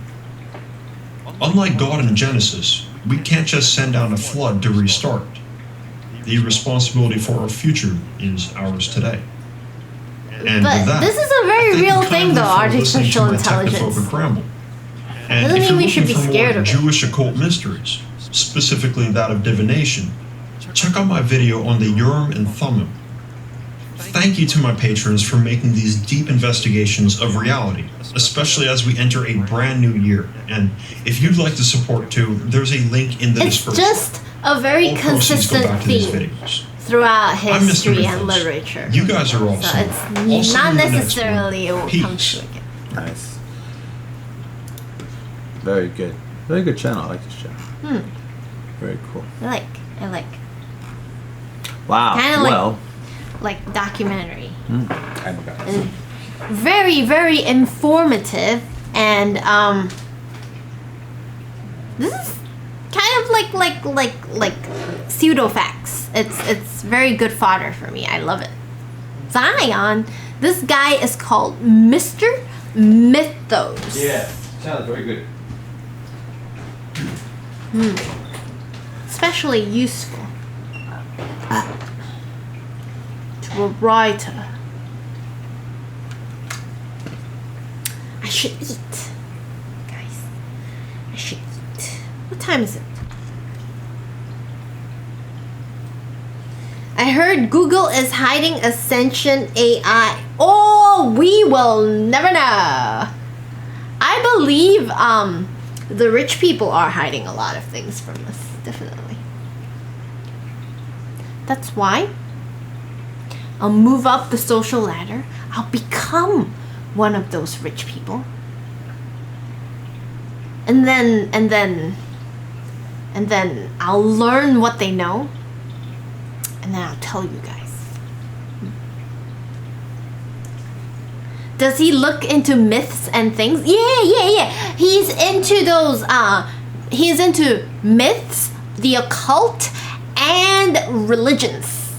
Unlike God in Genesis, we can't just send down a flood to restart. The responsibility for our future is ours today. And But with that, this is a very real thing, though, artificial intelligence. And Doesn't if mean you're we should looking be for scared more of it. Jewish occult mysteries, specifically that of divination, check out my video on the Urim and Thummim. Thank you to my patrons for making these deep investigations of reality, especially as we enter a brand new year. And if you'd like to support too, there's a link in the It's description. just a very All proceeds go consistent back to these theme videos. throughout I'm Mr. history and Mythos. literature. You guys are awesome. So it's I'll see not you in the next necessarily it one. will come Peace. to again. Nice. Very good. Very good channel. I like this channel. Very cool. I like. Wow. Kinda well. Like documentary. I got it. Very, very informative, and this is kind of like pseudo facts. It's very good fodder for me. I love it. Zion. This guy is called Mr. Mythos. Yeah. Sounds very good. Especially useful to a writer. I should eat, guys. I should eat. What time is it? I heard Google is hiding Ascension AI. Oh, we will never know. I believe the rich people are hiding a lot of things from us, definitely. That's why I'll move up the social ladder. I'll become one of those rich people. And then I'll learn what they know. And then I'll tell you guys. Does he look into myths and things? Yeah. He's into those, he's into myths, the occult, and religions.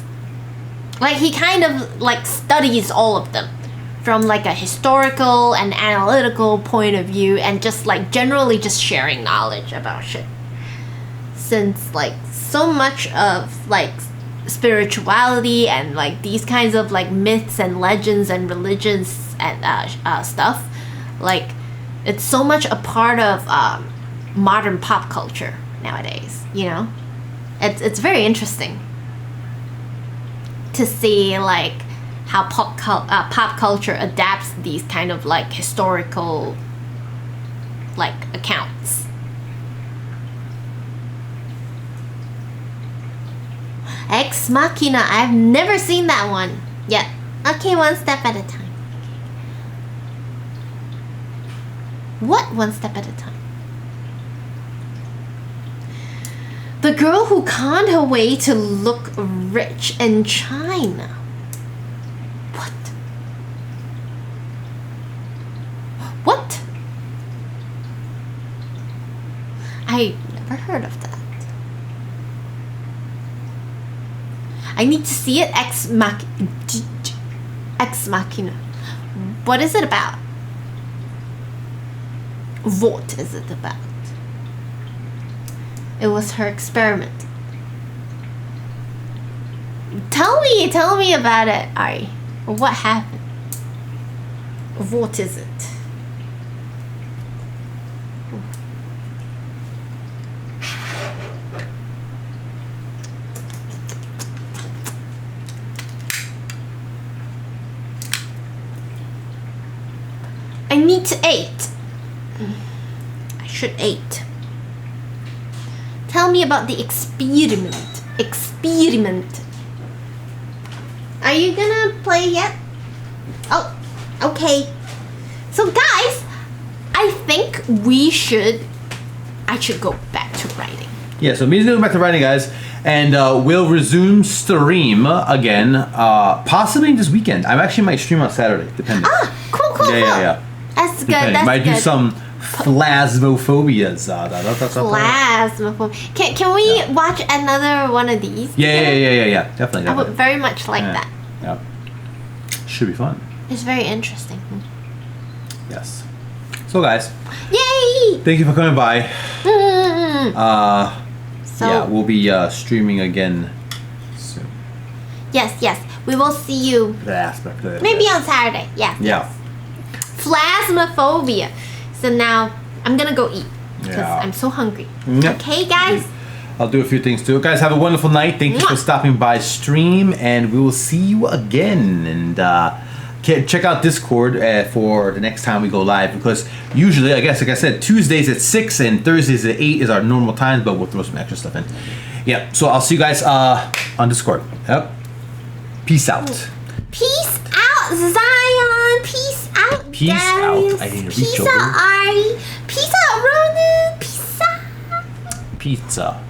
Like, he kind of, like, studies all of them from, like, a historical and analytical point of view, and just, like, generally just sharing knowledge about shit. Since, like, so much of, like, spirituality and like these kinds of like myths and legends and religions and stuff, like it's so much a part of modern pop culture nowadays, you know. It's very interesting to see like how pop culture adapts these kind of like historical like accounts. Ex Machina, I've never seen that one yet. Okay, one step at a time. What one step at a time? The girl who conned her way to look rich in China. What? What? I never heard of that. I need to see it. Ex Machina. What is it about? What is it about? It was her experiment. Tell me about it, Ari. What happened? What is it? I need to eat. I should eat. Tell me about the experiment. Experiment. Are you gonna play yet? Oh, okay. So guys, I think I should go back to writing. Yeah, so Miu's gonna go back to writing, guys. And we'll resume stream again, possibly this weekend. I actually might stream on Saturday, depending. Ah, cool. Yeah. That's good. Depending. That's might good. do some phasmophobias. Plasmophobia. Can we watch another one of these? Yeah. Definitely. I would very much like Yeah. that. Yeah. Should be fun. It's very interesting. Yes. So guys, Yay! thank you for coming by. So Yeah, we'll be streaming again soon. yes, we will see you maybe on Saturday. Yes. Yeah. Plasmophobia. So now I'm gonna go eat because Yeah. I'm so hungry. Yep. Okay, guys. I'll do a few things too. Guys, have a wonderful night. Thank you for stopping by stream, and we will see you again. And check out Discord for the next time we go live, because usually, I guess, like I said, Tuesdays at 6 and Thursdays at 8 is our normal times, but we'll throw some extra stuff in. Yeah, so I'll see you guys on Discord. Yep. Peace out. Peace out, Zion. Peace out, Peace guys. out. I need to reach Peace over. out, Ari. Peace out, Ronan. Peace out. Pizza.